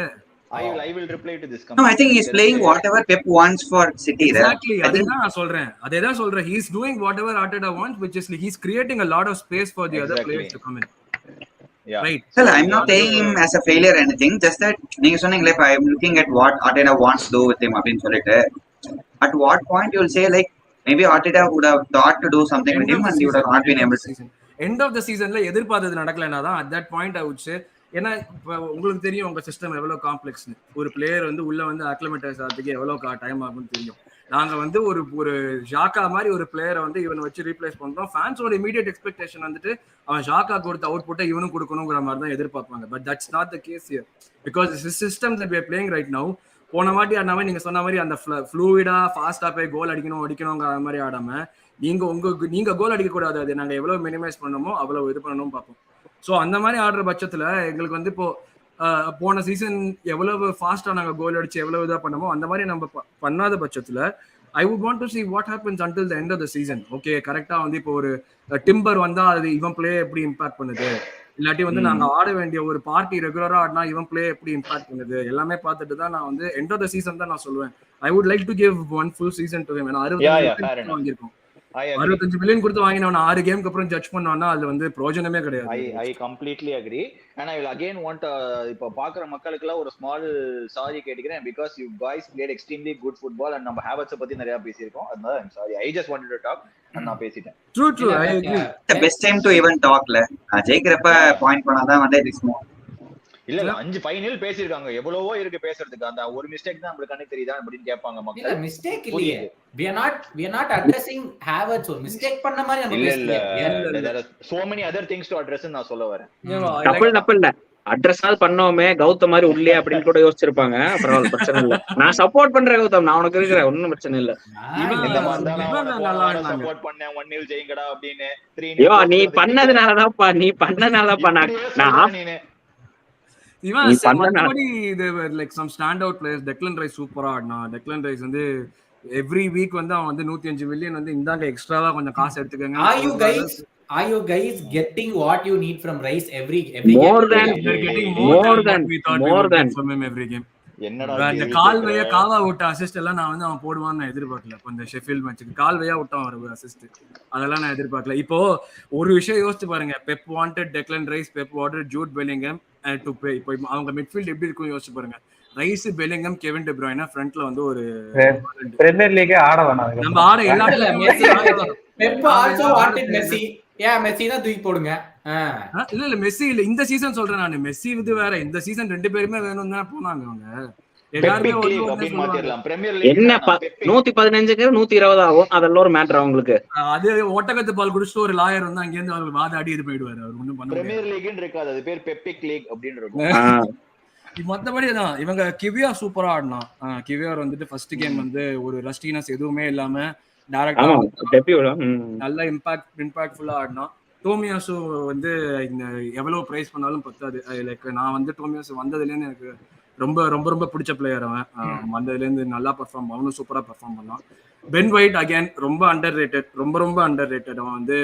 I will reply to this comment. No, I think he's playing whatever Pep wants for City. Exactly. அதேதான் நான் சொல்றேன். He's doing whatever Arteta wants, which is he's creating a lot of space for the other players to come in. Yeah. Right. So I'm not saying him as a failure or anything. Just that நீங்க சொன்னீங்க like I'm looking at what Arteta wants to do with him அப்படின்னு சொல்லிட்டு. At what point you'll say like maybe Arteta would have thought to do something with him and he would have not been able to. End of the seasonல எதிர்பார்த்தது நடக்கலனா தான் at that point I would say. ஏன்னா உங்களுக்கு தெரியும் உங்க system எவ்வளவு காம்ப்ளெக்ஸ்னு. ஒரு player வந்து உள்ள வந்து அக்ளிமேட்டைஸ் ஆகிறதுக்கு எவ்வளவு டைம் ஆகும்னு தெரியும். நாங்க வந்து ஒரு ஷாக்கா மாதிரி ஒரு பிளேயரை வந்து இவனை வச்சு ரீப்ளேஸ் பண்றோம். ஃபேன்ஸோட இமீடியட் எக்ஸ்பெக்டேஷன் வந்துட்டு அவன் ஷாக்கா கொடுத்த அவுட்புட்டை இவனும் கொடுக்கணுங்கிற மாதிரி தான் எதிர்பார்ப்பாங்க. But that's not the case here because this system that we are playing right now. போன வாட்டி ஆடாம நீங்க சொன்ன மாதிரி அந்த ஃப்ளூயிடா ஃபாஸ்டா போய் கோல் அடிக்கணுங்கிற மாதிரி ஆடாம நீங்க கோல் அடிக்க கூடாது. அது நாங்க எவ்வளவு மினிமைஸ் பண்ணணுமோ அவ்வளவு இது பண்ணணும் பார்ப்போம். ஸோ அந்த மாதிரி ஆடுற பட்சத்துல எங்களுக்கு வந்து இப்போ போன சீசன் எவ்வளவு ஃபாஸ்டா நாங்க கோல் அடிச்சு எவ்வளவு இதா பண்ணமோ அந்த மாதிரி நம்ம பண்ணாத பட்சத்துல I would want to see what happens until the end of the season. Okay, கரெக்டா வந்து இப்போ ஒரு டிம்பர் வந்தா அது இவன் பிளே எப்படி இம்பாக்ட் பண்ணுது, இல்லாட்டி வந்து நாங்க ஆட வேண்டிய ஒரு பார்ட்டி ரெகுலரா ஆடினா இவன் பிளே எப்படி இம்பாக்ட் பண்ணுது எல்லாமே பார்த்துட்டு தான் நான் வந்து எண்ட் ஆஃப் த சீசன் தான் நான் சொல்லுவேன். I would like to give one full season to him. 65 வாங்கியிருக்கோம். 65 மில்லியன் கொடுத்து வாங்கினவன 6 கேமுக்கு அப்புறம் ஜட்ஜ் பண்ணோம்னா அது வந்து பிரயோஜனமே கிடையாது. I completely agree and I will again want இப்ப பாக்குற மக்களுக்கு எல்லாம் ஒரு ஸ்மால் சாரி கேட்டுக்கிறேன் because you guys played extremely good football and நம்ம ஹேவர்ட்ஸ் பத்தி நிறைய பேசியிருக்கோம். அதனால I'm sorry, I just wanted to talk and நான் பேசிட்டேன். True, I agree. The best time to even talk ல ஜெயிக்கிறப்ப பாயிண்ட் பண்ணாதான் வந்து it is more. இல்ல 5 ஃபைனல் பேசிருக்காங்க, எவ்வளவோ இருக்கு பேசுறதுக்கு. அந்த ஒரு மிஸ்டேக் தான் நமக்கு கண்ணு தெரியுதா அப்படின்னு கேட்பாங்க மக்கள். இல்ல மிஸ்டேக் இல்லையே, we are not addressing Havertz ஒரு மிஸ்டேக் பண்ண மாதிரி நம்ம பேசல. there are so many other things to address நான் சொல்ல வரேன். தப்பு இல்ல அட்ரஸ் பண்ணோமே கௌதம் மாதிரி உள்ளே அப்படின்னு கூட யோசிச்சிருப்பாங்க. பரவாயில்ல, பிரச்சனை இல்ல. நான் சப்போர்ட் பண்றேன் கௌதம், நான் உனக்கு இருக்கிறேன், ஒன்னும் பிரச்சனை இல்ல. சப்போர்ட் பண்ணேன் 1-0 ஜெயிங்கடா அப்படின்னு. ஐயோ நீ பண்ணதுனாலதான்ப்பா நான் like some standout players. declanrice சூப்பரா ஆடுனா. declanrice வந்து every week வந்து அவன் வந்து 105 மில்லியன் வந்து இந்தாங்க எக்ஸ்ட்ராவா கொஞ்சம் காசு எடுத்துக்கங்க. Are you guys are you guys getting what you need from Rice every More game? than we are getting more more than than we thought we more would than get from him every game. என்னடா இந்த கேள்வி கால்வையா கேக்குற? காவா விட்ட assist எல்லாம் நான் வந்து அவன் போடுவான்னு நான் எதிர்பார்க்கல. இப்போ இந்த ஷெஃபீல்ட் மேட்சுக்கு கால்வையா விட்டான் ஒரு அசிஸ்ட், அதெல்லாம் நான் எதிர்பார்க்கல. இப்போ ஒரு விஷயம் யோசிச்சு பாருங்க, Pep wanted Declan Rice, Pep wanted Jude Bellingham to play. இப்போ அவங்க மிட்ஃபீல்ட் எப்படி இருக்கும் யோசிச்சு பாருங்க. Rice, Bellingham, Kevin De Bruyne ஃப்ரண்ட்ல வந்து ஒரு பிரீமியர் லீக்கே ஆட வேணாம். நம்ம ஆட எல்லாரும் Pep also wanted Messi. Messi தான் தூக்கி போடுங்க. இல்ல மெஸ்ஸி இல்ல, இந்த சீசன் சொல்றேன் நானு. மெஸ்ஸி இது வேற, இந்த சீசன் ரெண்டு பேருமே வேணும் தான் போனாங்க அவங்க எல்லாருமே. என்ன 115க்கு 120 ஆகும், அதெல்லாம் ஒரு மேட்டர் அவங்களுக்கு. அது ஒட்டகத்து பால் குடிச்சிட்டு ஒரு லாயர் வந்து அங்க இருந்து அவர் வாதாடி இது போயிடுவாரு. அவர் ஒண்ணும் பண்ண முடியாது. பிரீமியர் லீக்னு இருக்காது, அது பேர் பெப்பிக் லீக் அப்படின்னு இருக்கும். மத்தபடி தான் இவங்க கிவியா சூப்பரா ஆடினான். கிவியார் வந்துட்டு ஃபர்ஸ்ட் கேம் வந்து ஒரு ரஸ்டினஸ் எதுவுமே இல்லாம டைரக்டா நல்ல இம்பாக்ட்ஃபுல்லா ஆடினான். டோமியாசு வந்து இந்த எவ்வளவு பிரைஸ் பண்ணாலும் பத்தாது. லைக் நான் வந்து டோமியாசு வந்ததுலேருந்து எனக்கு ரொம்ப ரொம்ப ரொம்ப பிடிச்ச பிளேயர் அவன். வந்ததுலேருந்து நல்லா பெர்ஃபார்ம், அவனும் சூப்பரா பெர்ஃபார்ம் பண்ணான். பென் ஒயிட் அகைன் ரொம்ப அண்டர் ரேட்டட், ரொம்ப ரொம்ப அண்டர் ரேட்டட். அவன் வந்து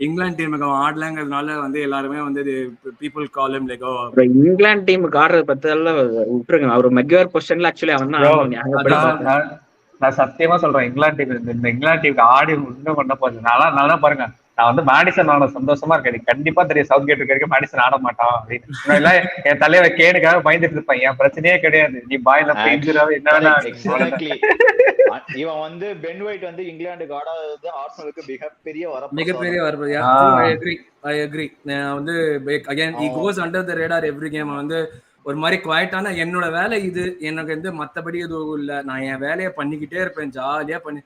இங்கிலாந்து டீமுக்கு அவன் ஆடலங்கிறதுனால வந்து எல்லாருமே வந்து people call him like England டீமுக்கு ஆடுறது பத்தெல்லாம் விட்டுருங்க. அவர் மெக்வேர் பொசிஷன்ல ஆக்சுவலி அவன் நான் சத்தியமா சொல்றேன், இங்கிலாந்து டீம் இந்த இங்கிலாந்து டீமுக்கு ஆடி இன்னும் பண்ண போகுது. நல்லா பாருங்க, நான் வந்து மேடிசன் ஆட சந்தோஷமா இருக்கேன். எனக்கு கண்டிப்பா தெரியும் சவுத் கேட் இருக்க மேடிசன் ஆட மாட்டான் அப்படின்னு. என் தலைவர் கேனுக்காக பயந்துட்டு இருப்பேன். என் பிரச்சனையே கிடையாது, நீ பாய்ல என்ன. இவன் வந்து பென் ஒயிட் வந்து இங்கிலாந்துக்கு ஆடாதது ஆர்சனலுக்கு மிகப்பெரிய வரப்பு. I agree. நான் வந்து again he goes under the radar every game. வந்து ஒரு மாதிரி குவாய்ட்டான என்னோட வேலை இது, எனக்கு வந்து மத்தபடி எதுவும் இல்லை, நான் என் வேலையை பண்ணிக்கிட்டே இருப்பேன், ஜாலியா பண்ணி.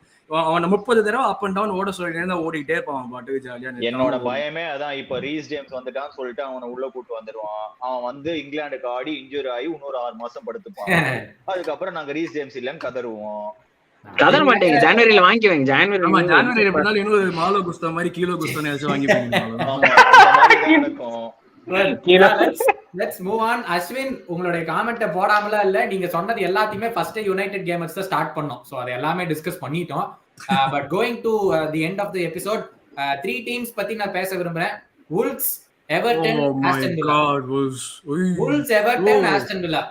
அவனை 30 தடவை அப் அண்ட் டவுன் ஓட சொல்லிட்டு ஓடிக்கிட்டே இருப்பான் அவன் பாட்டுக்கு ஜாலியா. என்னோட பயமே அதான். இப்ப ரீஸ் ஜேம்ஸ் வந்துட்டான்னு சொல்லிட்டு அவனை உள்ள கூட்டு வந்துருவான். அவன் வந்து இங்கிலாந்துக்கு ஆடி இன்ஜூரி ஆகி இன்னொரு 6 மாசம் படுத்துப்பான். அதுக்கப்புறம் நாங்க ரீஸ் ஜேம்ஸ் இல்லன்னு கதறுவோம். கதற மாட்டேங்க, ஜனவரியில வாங்கிக்குவாங்க. ஜனவரி எப்படினாலும் இன்னொரு மாலோ குஸ்தா மாதிரி கிலோ குஸ்தா வாங்கிப்பாங்க. Let's move on. அஸ்வின், உங்களுடைய காமெண்ட்டை போடாமல இல்ல, நீங்க சொன்னது எல்லாத்தையுமே ஃபர்ஸ்ட் யுனைடெட் கேமர்ஸ் தான் ஸ்டார்ட் பண்ணோம். சோ அதை எல்லாமே டிஸ்கஸ் பண்ணிட்டோம். But going to the end of the episode, 3 teams பத்தி நான் பேச விரும்புறேன். Wolves, Everton, Aston Villa. Wolves, Everton, Aston Villa.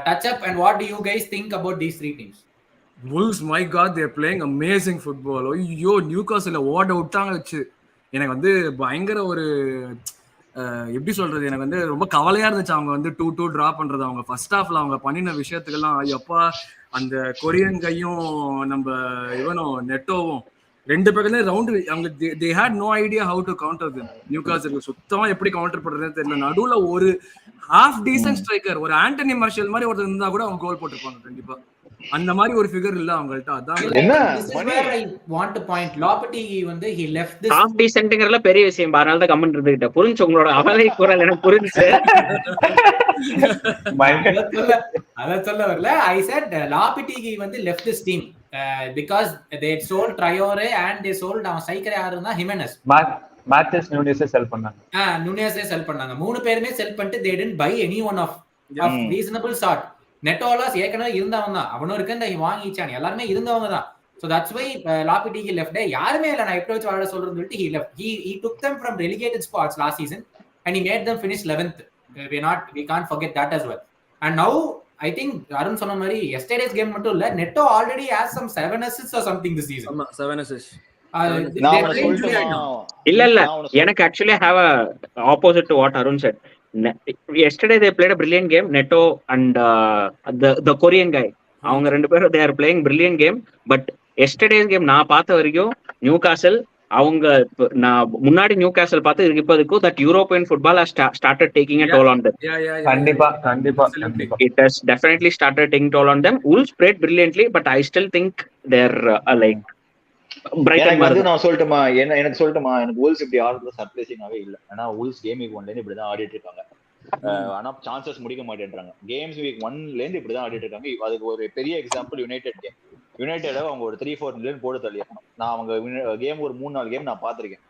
Touch up and what do you guys think about these 3 teams? Wolves, my god, they are playing amazing football. ஐயோ, நியூகாஸ்ல ஓட விட்டாங்க வச்சு. எனக்கு வந்து பயங்கர ஒரு எப்படி சொல்றது, எனக்கு வந்து ரொம்ப கவலையா இருந்துச்சு அவங்க வந்து 2-2 டிரா பண்றது. அவங்க ஃபர்ஸ்ட் ஹாஃப்ல அவங்க பண்ணின விஷயத்துக்கெல்லாம் ஐயப்பா, அந்த கொரியன் கையும் நம்ம இவனும் நெட்டோவும் ரெண்டு பக்கத்துல ரவுண்டு. அவங்க they had no idea how to counter them. நியூகாஸ்ல சுத்தமா எப்படி கவுண்டர் பண்றதுன்னு தெரியல. நடுவுல ஒரு ஹாஃப் டீசன்ட் ஸ்ட்ரைக்கர், ஒரு ஆண்டனி மார்ஷல் மாதிரி ஒருத்தர் இருந்தா கூட அவங்க கோல் போட்டுருப்பாங்க கண்டிப்பா. அந்த மாதிரி ஒரு ஃபிகர் இல்ல அவங்கள்ட்ட. அதான் வந்து he left this half decentங்கறல பெரிய விஷயம். அதனால தான் கமெண்ட் இருந்துட்ட. புரிஞ்சு உங்களோட அவலை குரல் எனக்கு புரிஞ்சு. அத சொல்ல வரல. I said Lopetegui வந்து left this team because they sold Traore and they sold அவன் ஸ்ட்ரைக்கர் யாருன்னா Jimenez. மேத்யூஸ் நூனியஸை செல் பண்ணாங்க. நூனியஸை செல் பண்ணாங்க. 3 பேருமே செல் பண்ணிட்டு they didn't buy anyone of reasonable sort. நெட்டோலாஸ் ஏற்கனவே இருந்தவன் தான், அவனும் இருக்கு, இந்த வாங்கிச்சான், எல்லாருமே இருந்தவங்க தான். So that's why Lopetegui left. யாருமே இல்ல, நான் எப்படி வச்சு வாழ சொல்றேன்னு சொல்லிட்டு he left. He took them from relegated spots last season and he made them finish 11th. We can't forget that as well. And now I think Arun சொன்ன மாதிரி yesterday's game மட்டும் இல்ல, நெட்டோ already has some 7 assists or something this season. ஆமா, 7 assists. இல்ல எனக்கு actually have a opposite to what Arun said. Yesterday they played a brilliant game, Neto and the Korean guy. அவங்க ரெண்டு பேரும் they are playing brilliant game. But yesterday's game நான் பார்த்த வரைக்கும் Newcastle, அவங்க நான் முன்னாடி நியூகாசல் பார்த்து இப்போதைக்கும் that European football has started taking a toll on them. கண்டிப்பா it has definitely started taking toll on them. Wolves played brilliantly, but I still think they're like நான் சொல்லட்டுமா, எனக்கு சொல்லட்டுமா, எனக்கு Wolves இப்படி ஆடுறது சர்ப்ரைசிங்காவே இல்ல. ஏன்னா Wolves கேம் வீக் 1ல இருந்து இப்படிதான் ஆடிட்டு இருக்காங்க. ஆனா சான்சஸ் முடிக்க மாட்டேன்றாங்க. கேம்ஸ் வீக் 1ல இருந்து இப்படிதான் ஆடிட்டு இருக்காங்க. அதுக்கு ஒரு பெரிய எக்ஸாம்பிள் யுனைடெட் கேம். யுனைடெட் அவங்க ஒரு 3-4 மில்லியன் போட்டு தள்ளிடணும். நான் அவங்க கேம் ஒரு 3-4 கேம் நான் பாத்திருக்கேன்.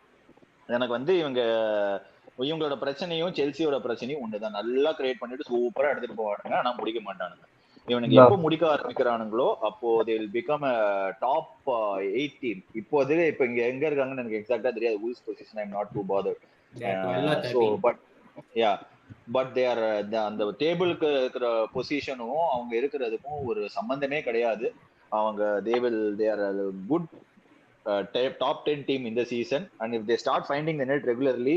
எனக்கு வந்து இவங்களோட பிரச்சனையும் செல்சியோட பிரச்சனையும் ஒண்ணுதான். நல்லா கிரியேட் பண்ணிட்டு சூப்பரா எடுத்துட்டு போவானுங்க, ஆனா முடிக்க மாட்டானுங்க. இவனுக்கு எப்போ முடிக்க ஆரம்பிக்கிறானுங்களோ அப்போ they will become a top 8 team. இப்போ இங்க எங்க இருக்காங்கன்னு எனக்கு எக்ஸாக்ட்டா தெரியாது. Wolves position I'm not too bothered. So but they are அந்த டேபிளுக்கு இருக்கிற பொசிஷனும் அவங்க இருக்கிறதுக்கும் ஒரு சம்பந்தமே கிடையாது. அவங்க they are a good top 10 team in the season, and if they start finding the net regularly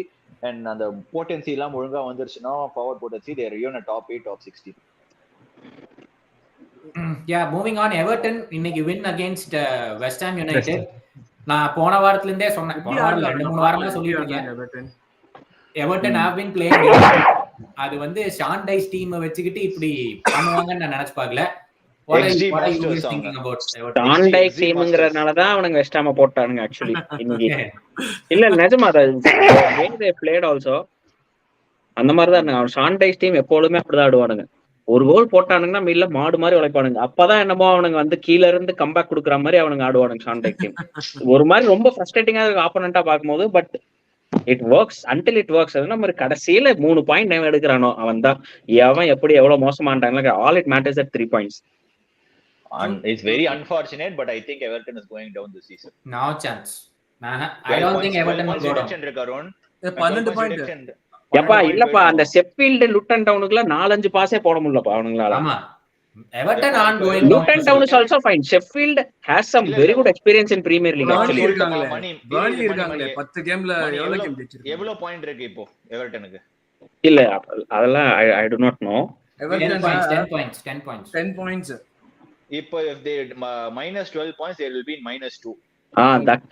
and அந்த potency எல்லாம் ஒழுங்கா வந்துருச்சுன்னா forward potency, they are even a top 8 top 16. Moving on, Everton இன்னைக்கு win against West Ham United. நான் போன வாரத்துல இருந்தே சொன்னேன், போன வாரம் 2-3 வாரமா சொல்லிட்டு இருக்கேன், Everton have been playing அது வந்து ஷான் டைஸ் டீம் வச்சுக்கிட்டு இப்படி பண்ணுவாங்கன்னு நான் நினைச்சு பார்க்கல. ஷான் டைஸ் டீம்ங்கறதுனாலதான் அவனுங்க வெஸ்ட் ஹாம போட்டானுங்க ஆக்சுவலி இன்னைக்கு. இல்ல நிஜமா they played also அந்த மாதிரி தான். ஷான் டைஸ் டீம் எப்பொழுதுமே அப்படிதான் ஆடுவானுங்க. ஒரு கோல் போட்டானுங்கன்னா மீன்ல மாடு மாதிரி உழைப்பானுங்க. அப்பதான் என்னமோ அவனுங்க வந்து கீழ இருந்து கம்பேக் கொடுக்குற மாதிரி அவனுங்க ஆடுவானுங்க ஷான் டைஸ் டீம். ஒரு மாதிரி ரொம்ப ஃப்ரஸ்ட்ரேட்டிங்கா இருக்கு ஆப்போனண்டா பார்க்கும்போது. But it works until it works. அது நம்ம கடைசியில 3 பாயிண்ட் நேம் எடுக்கிறானோ அவன் தான். அவன் எப்படி எவ்வளவு மோசமாட்டாங்க. all it matters at 3 points. And it's very unfortunate, but I think Everton is going down this season. No chance. I don't think Everton will go down. 12 point. எப்பா இல்லப்பா அந்த ஷெஃபீல்ட் லுட்டன் டவுனுக்குலாம் 4-5 பாஸே போட முடியலப்பா அவனுங்களால. ஆமா, Everton aren't going down. Luton Town is also fine. Sheffield has some very good experience in Premier League actually. Burnley இருக்காங்களே 10 கேம்ல எவ்வளவு game ஜெயிச்சிருக்காங்க? எவ்வளவு பாயிண்ட் இருக்கு இப்போ எவர்டனுக்கு? இல்ல அதெல்லாம் I do not know. Everton 10 points. இப்போ if they minus 12 points, they will be in -2. That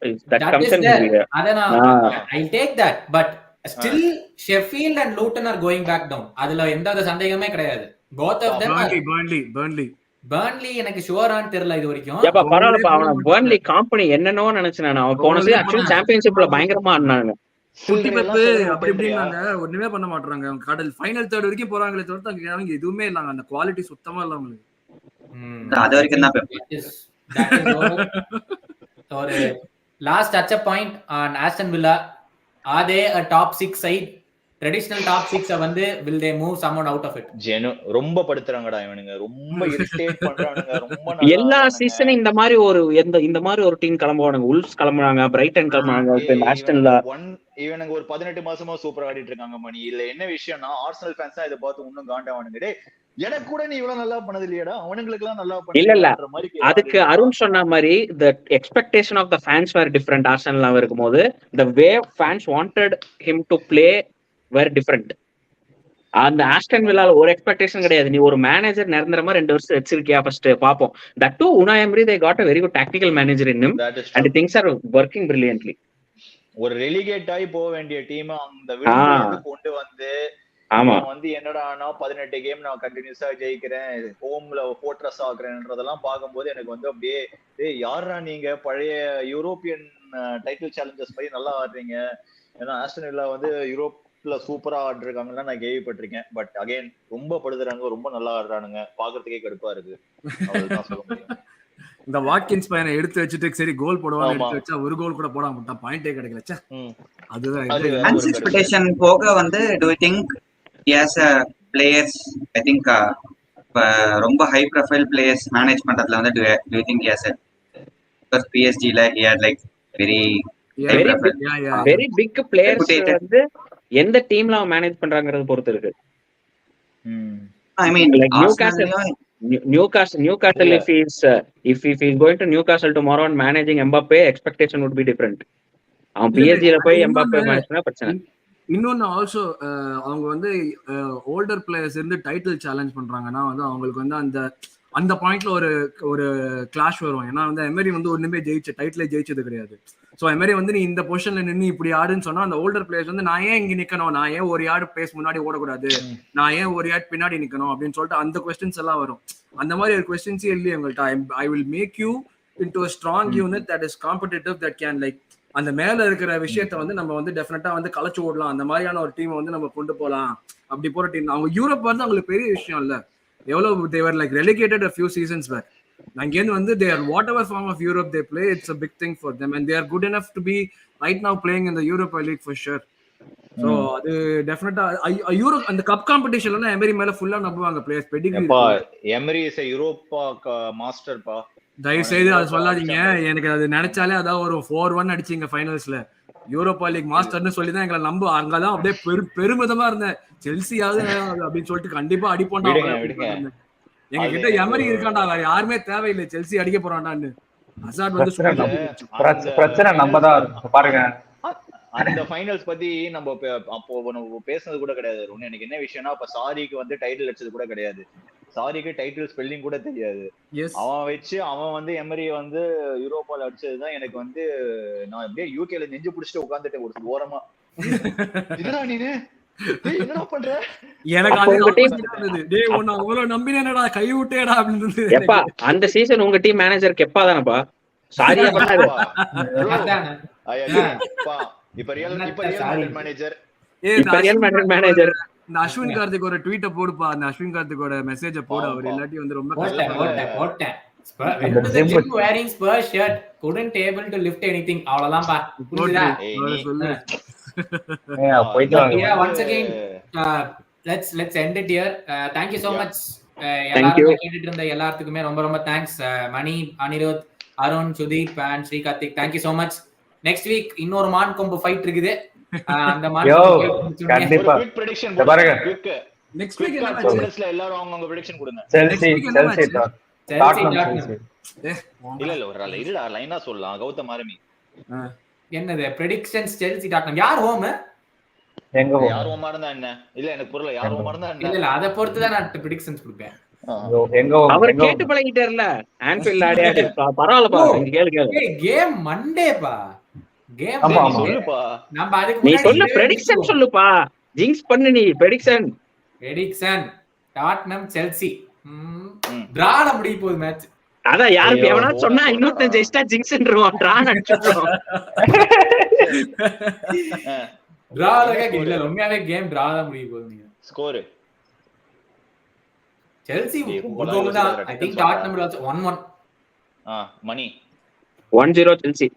is that comes in here. I'll take that, but still Sheffield and Luton are going back down. அதுல எந்த சந்தேகமே கிடையாது. Both of them Burnley எனக்கு ஷூரான்னு தெரியல இது வரைக்கும். ஏப்பா பரவாயில்லப்பா, அவன Burnley கம்பெனி என்னன்னோ நினைச்சேன் நான். அவன் போன சீசன் ஆக்சுவலி சாம்பியன்ஷிப்ல பயங்கரமா ஆடுனாங்க. குட்டி பெப்பு அப்படி இப்படினாங்க, ஒண்ணுமே பண்ண மாட்டறாங்க. அவங்க கடல் ஃபைனல் தேர்ட் வரைக்கும் போறாங்களே தவிர அவங்க எதுவுமே இல்லங்க. அந்த குவாலிட்டி சுத்தமா இல்ல அவங்களுக்கு. அது வரைக்கும் தான் பெப்பு. ஒரு last touch up point on Aston Villa. Are they a top 6 side? Traditional top 6 வந்து will they move someone out of it? ரொம்ப படுத்துறாங்கடா இவனுங்க, ரொம்ப இரிட்டேட் பண்றானுங்க. ரொம்ப எல்லா சீசனும் இந்த மாதிரி ஒரு டீம் கிளம்புவானுங்க. Wolves கிளம்புறாங்க, பிரைட்டன் கிளம்புறாங்க, இப்ப ஆஸ்டன்ல இவனுங்க ஒரு 18 மாசமா சூப்பரா ஆடிட்டு இருக்காங்க மணி. இல்ல என்ன விஷயம்னா ஆர்சனல் ஃபேன்ஸ் தான் இத பார்த்து இன்னும் காண்டாவானுங்க. டேய் எனக்கு கூட நீ இவ்வளவு நல்லா பண்ணது இல்லையாடா, அவனுங்களுக்கு எல்லாம் நல்லா பண்ண இல்ல அதுக்கு அருண் சொன்ன மாதிரி the expectation of the fans were different. Arsenal இருக்கும்போது the way fans wanted him to play were different. அந்த ஆஸ்டன் வில்லால ஒரு எக்ஸ்பெக்டேஷன் கிடையாது. நீ ஒரு மேனேஜர் நிரந்தரமா 2 வருஷம் வச்சிருக்கியா ஃபர்ஸ்ட் பாப்போம். that too Unai Emery, they got a very good tactical manager in him and things are working brilliantly. ஒரு ரெலிகேட் ஆகி போக வேண்டிய டீம் அந்த விடுதலை கொண்டு வந்து வந்து என்னடானா 18 கேம் நான் கண்டினியூஸா ஜெயிக்கிறேன், ஹோம்ல ஃபோர்ட்ரஸ் ஆகுறேன்றதெல்லாம் பார்க்கும்போது எனக்கு வந்து அப்படியே யாரா நீங்க பழைய யூரோப்பியன் டைட்டில் சேலஞ்சர்ஸ் மாதிரி நல்லா ஆடுறீங்க. ஏன்னா ஆஸ்டன் வில்லா வந்து யூரோப்ல சூப்பரா ஆடுறாங்கன்னா நான் கேள்விப்பட்டிருக்கேன். பட் அகைன் ரொம்ப படுத்துறாங்க, ரொம்ப நல்லா ஆடுறானுங்க, பாக்குறதுக்கே கடுப்பா இருக்கு. அவ்வளவுதான் சொல்ல முடியும். இந்த வாட்கின்ஸ் பையனை எடுத்து வச்சுட்டு சரி கோல் போடுவான்னு எடுத்து வச்சா ஒரு கோல் கூட போடாம விட்டா பாயிண்டே கிடைக்கல. அதுதான் எக்ஸ்பெக்டேஷன் போக வந்து do you think as a players, I think ரொம்ப high profile players manage பண்றதுல வந்து do you think as a because PSG ல he had like very big players வந்து எந்த டீம்ல மேனேஜ் பண்றாங்கறது பொறுத்து இருக்கு. I mean like Newcastle if he is going to Newcastle tomorrow and managing Mbappe, expectation would be different. அவன் PSG ல போய் Mbappe manage பண்ணா பிரச்சனை. இன்னொன்னு ஆல்சோ அவங்க வந்து ஓல்டர் பிளேயர்ஸ் இருந்து டைட்டில் சேலஞ்ச் பண்றாங்கன்னா வந்து அவங்களுக்கு வந்து அந்த பாயிண்ட்ல ஒரு கிளாஷ் வரும். ஏன்னா வந்து எமரி வந்து ஒண்ணுமே டைட்டிலே ஜெயிச்சது கிடையாது. ஸோ எமரி வந்து நீ இந்த பொசிஷன்ல நின்று இப்படி ஆடுன்னு சொன்னா அந்த ஓல்டர் பிளேயர்ஸ் வந்து நான் ஏன் இங்க நிக்கணும், நான் ஏன் ஒரு யார்டு பேஸ் முன்னாடி ஓடக்கூடாது, நான் ஏன் ஒரு யார்டு பின்னாடி நிக்கணும் அப்படின்னு சொல்லிட்டு அந்த கொஸ்டின்ஸ் எல்லாம் வரும். அந்த மாதிரி ஒரு கொஸ்டின்ஸே இல்லையே உங்கள்கிட்ட. I will make you into a strong unit that is competitive, that can like அந்த மேல இருக்கிற விஷயத்த வந்து நம்ம வந்து டெஃபினட்டா வந்து கலச்சு ஓடலாம். அந்த மாதிரியான ஒரு டீமை வந்து நம்ம கொண்டு போகலாம். அப்படி போற டீம் அவங்க யூரோப் வந்து அவங்களுக்கு பெரிய விஷயம் இல்ல. எவ்வளவு they were like relegated a few seasons back. அங்கேருந்து வந்து they are whatever form of Europe they play, it's a big thing for them and they are good enough to be right now playing in the Europa League for sure. So அது டெஃபினட்டா euro அந்த cup காம்படிஷன்ல emery மேல ஃபுல்லா நம்புவாங்க players Pedigree. Emery is Europa master பா. தயவு செய்து அது சொல்லாதீங்க, எனக்கு அது நினைச்சாலே அதான் ஒரு 4-1 அடிச்சிங்க ஃபைனல்ஸ்ல. யூரோப்பா லீக் மாஸ்டர்னு சொல்லி தான் எங்களை நம்ப அங்கதான் அப்படியே பெருமிதமா இருந்தேன். செல்சியாவது அப்படின்னு சொல்லிட்டு கண்டிப்பா அடிப்போண்டா. எங்க கிட்ட எமரி இருக்காண்டா, வேற யாருமே தேவையில்லை, செல்சி அடிக்க போறான்டான்னு. அசாட் வந்து பிரச்சனை நம்மதான் பாருங்க. அந்த ஃபைனல்ஸ் பத்தி நம்ம அப்போ பேசுனது கூட கிடையாது. எனக்கு என்ன விஷயம்னா, அப்ப சாரிக்கு வந்து டைட்டில் அடிச்சது கூட கிடையாது. சாரிக்கு டைட்டில் ஸ்பெல்லிங் கூட தெரியாது. அவன் வந்து எமரி வந்து யூரோப்பால அடிச்சதுதான் எனக்கு வந்து நான் அப்படியே யூகேல நெஞ்சு பிடிச்சிட்டு உட்காந்துட்டேன் ஒரு ஓரமா. என்னடா நீனு என்ன பண்ற? எனக்கு நம்பினேடா, கை விட்டேடா அப்படின்னு. அந்த சீசன் உங்க டீம் மேனேஜர் கெப்பா தானப்பா. சாரியா பண்ணாரு. இப்ப ரியல் மேனேஜர் இந்த அஸ்வின் கார்த்திக் ஒரு ட்வீட்ட போடுப்பா, அந்த அஸ்வின் கார்த்திகோட மெசேஜ போடு. அவர் இல்லாட்டி வந்து ரொம்ப போட்டேன். wearing Spurs shirt couldn't able to lift anything. அவ்வளவுதான் பா. புரியுதா? சொல்லு. Yeah, once again let's end it here. Thank you so much. எல்லாரும் கேட்டுட்டு இருந்த எல்லாத்துக்குமே ரொம்ப ரொம்ப thanks. Mani, Anirudh, Arun, Sudeep and Sri Karthik, thank you so much. next week இன்னொரு மான் கொம்பு ஃபைட் இருக்குது. அந்த மான் கொம்பு கண்டிப்பா குவிக் பிரெடிக்ஷன் பாருங்க. நெக்ஸ்ட் வீக் என்ன மேட்ச்ல எல்லாரும் அவங்க பிரெடிக்ஷன் கொடுங்க. செல்சி இல்ல ஒரு இல்லடா லைனா சொல்லலாம். கௌதம் ஆரம்பி. என்னது பிரெடிக்ஷன்ஸ்? செல்சி டாட்னம் யார் ஹோம்? எங்க ஹோம்? யார் ஹோமா இருந்தா என்ன? இல்ல எனக்கு புரியல, யார் ஹோமா இருந்தா என்ன? இல்ல அத பொறுத்து தான் நான் பிரெடிக்ஷன்ஸ் கொடுப்பேன். எங்க ஹோம்? அவர் கேட்டு பழகிட்டார்ல, ஆன்ஃபீல்ட் ஆடியாடி பரவாயில்லப்பா. கேம் மண்டேப்பா. கேம் சொல்லுப்பா. நம்ம அதுக்கு நீ சொல்ல பிரெடிக்ஷன் சொல்லுப்பா. ஜிங்ஸ் பண்ணு நீ பிரெடிக்ஷன். டாட்னம் செல்சி டிரால முடிய போகுது மேட்ச். அதான் யாருக்கு எவனா சொன்னா இன்னொருத்தன் ஜெயிச்சா ஜிங்ஸ்ன்றுவான். டிரா அடிச்சுடுறோம். டிராலவே இல்ல, உண்மையாவே கேம் டிரா தான் முடிய போகுது. ஸ்கோர் செல்சி தான். I think Tottenham will also 1-1. Mani 1-0 Chelsea.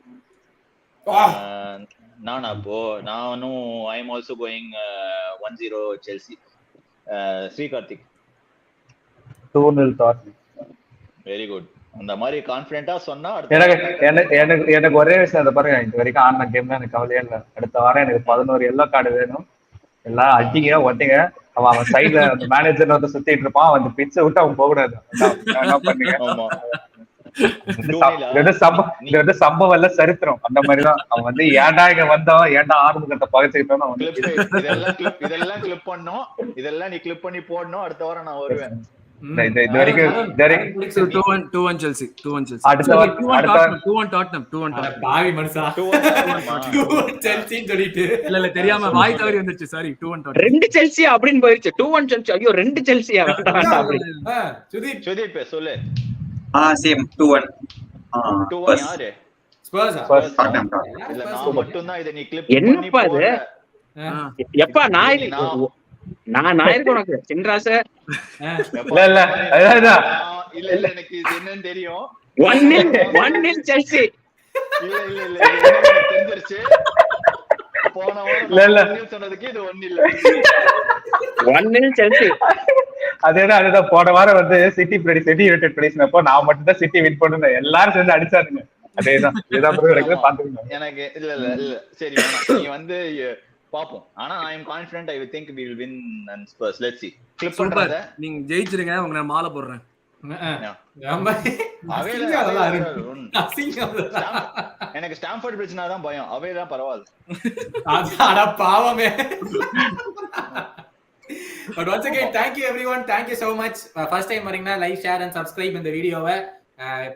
நானா போ நானும் I am also going 1-0 Chelsea. Sri Karthik 2-0 Tottenham. Very good. அந்த மாதிரி கான்ஃபிடென்ட்டா சொன்னா எனக்கு ஒரே விஷயம் அதை பாருங்க, இது வரைக்கும் ஆடின கேம்ல எனக்கு கவலையே இல்லை. அடுத்த வாரம் எனக்கு 11 எல்லோ கார்டு வேணும். எல்லாம் அடிங்க ஒட்டிங்க. அவன் சைட்ல அந்த மேனேஜர் வந்து சுத்திட்டு இருப்பான். அவன் அந்த பிச்சை விட்டு அவன் போக கூடாது. என்ன பண்ணுங்க, சம்பவம் எல்லாம் சரித்திரம். அந்த மாதிரிதான் அவன் வந்து ஏன்டா இங்க வந்தவன், ஏன்டா ஆரம்பத்தை பகச்சுக்கிட்டோம். இதெல்லாம் கிளிப் பண்ணோம், இதெல்லாம் நீ கிளிப் பண்ணி போடணும். அடுத்த வாரம் நான் வருவேன். இது வரைக்கும் 2-1 செல்சி. 2-1 செல்சி. அடுத்த வாரம் 2-1 டாட்னம். 2-1 பாவி மனுஷா 2-1 செல்சின்னு சொல்லிட்டு இல்ல தெரியாம வாய் தவறி வந்துச்சு. Sorry 2-1 Tottenham. ரெண்டு செல்சி அப்படின்னு போயிருச்சு. 2-1 செல்சி. ஐயோ ரெண்டு செல்சியா? சுதீப் சொல்லு. சேம் 2-1. 2-1 யாரு? ஸ்பர்ஸ். இல்ல நான் மட்டும் தான் இத நீ கிளிப் பண்ணி என்னப்பா இது? எப்பா நான் நாயிருக்கு உனக்கு சின்ராச. இல்ல இல்ல எனக்கு இது என்னன்னு தெரியும். 1-0 செல்சி. இல்ல தெரிஞ்சிருச்சு. போன வாரம் சொன்னதுக்கு இது 1 இல்ல. 1-0 செல்சி. அதுதான் போன வாரம் வந்து சிட்டி யுனைடெட் பிளேஸ்னப்போ நான் மட்டும் தான் சிட்டி வின் பண்ணுனேன். எல்லாரும் சேர்ந்து அடிச்சாருங்க. அதேதான் பாத்துக்கோங்க. எனக்கு இல்ல சரி நீ வந்து பாப்போம். ஆனா I am confident. I will think we will win and Spurs. Let's see. Clip பண்றத நீங்க ஜெயிச்சிருங்க. உங்க நான் மாலை போடுறேன். எனக்கு ஸ்டாம்ஃபோர்ட் பிரச்சனை தான் பயம். அவைதான் பரவாயில்ல. அட பாவமே. But once again, thank you everyone. Thank you so much. First time வரீங்கன்னா லைக், ஷேர் and subscribe இந்த வீடியோவை.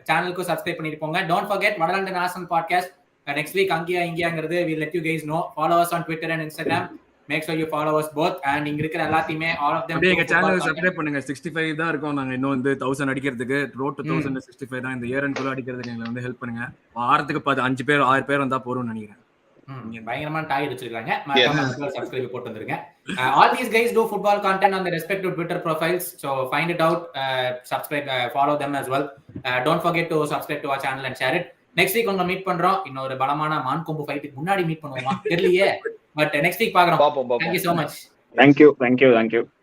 சேனலுக்கு சப்ஸ்கிரைப் பண்ணிட்டு போங்க. Don't forget வடலண்டன் ஆர்சனல் பாட்காஸ்ட் next week அங்கயா இங்கயாங்கிறது we'll let you guys know. Follow us on Twitter and Instagram. Make sure you follow us both. And இங்க இருக்கிற எல்லாத்தையுமே all of them எங்க சேனலை சப்ஸ்கிரைப் பண்ணுங்க. 65 தான் இருக்கும். நாங்க இன்னும் வந்து 1000 அடிக்கிறதுக்கு road to 1065 தான். இந்த இயர் அண்ட் குள்ள அடிக்கிறதுக்கு எங்களை வந்து ஹெல்ப் பண்ணுங்க. வாரத்துக்கு 5 பேர் 6 பேர் வந்தா போறோம்னு நினைக்கிறேன். பயங்கரமான டாய் வச்சிருக்காங்க. மறக்காம சப்ஸ்கிரைப் போட்டு வந்துருங்க. All these guys do football content on their respective Twitter profiles, so find it out, subscribe, follow them as well. Don't forget to subscribe to our channel and share it. Next week உங்களை meet பண்றோம். இன்னொரு பலமான மான்கொம்பு ஃபைட்டுக்கு முன்னாடி meet பண்ணுவோமா தெரியலையே. But next week பாக்குறோம். பாப்போம் Thank you so much. Thank you.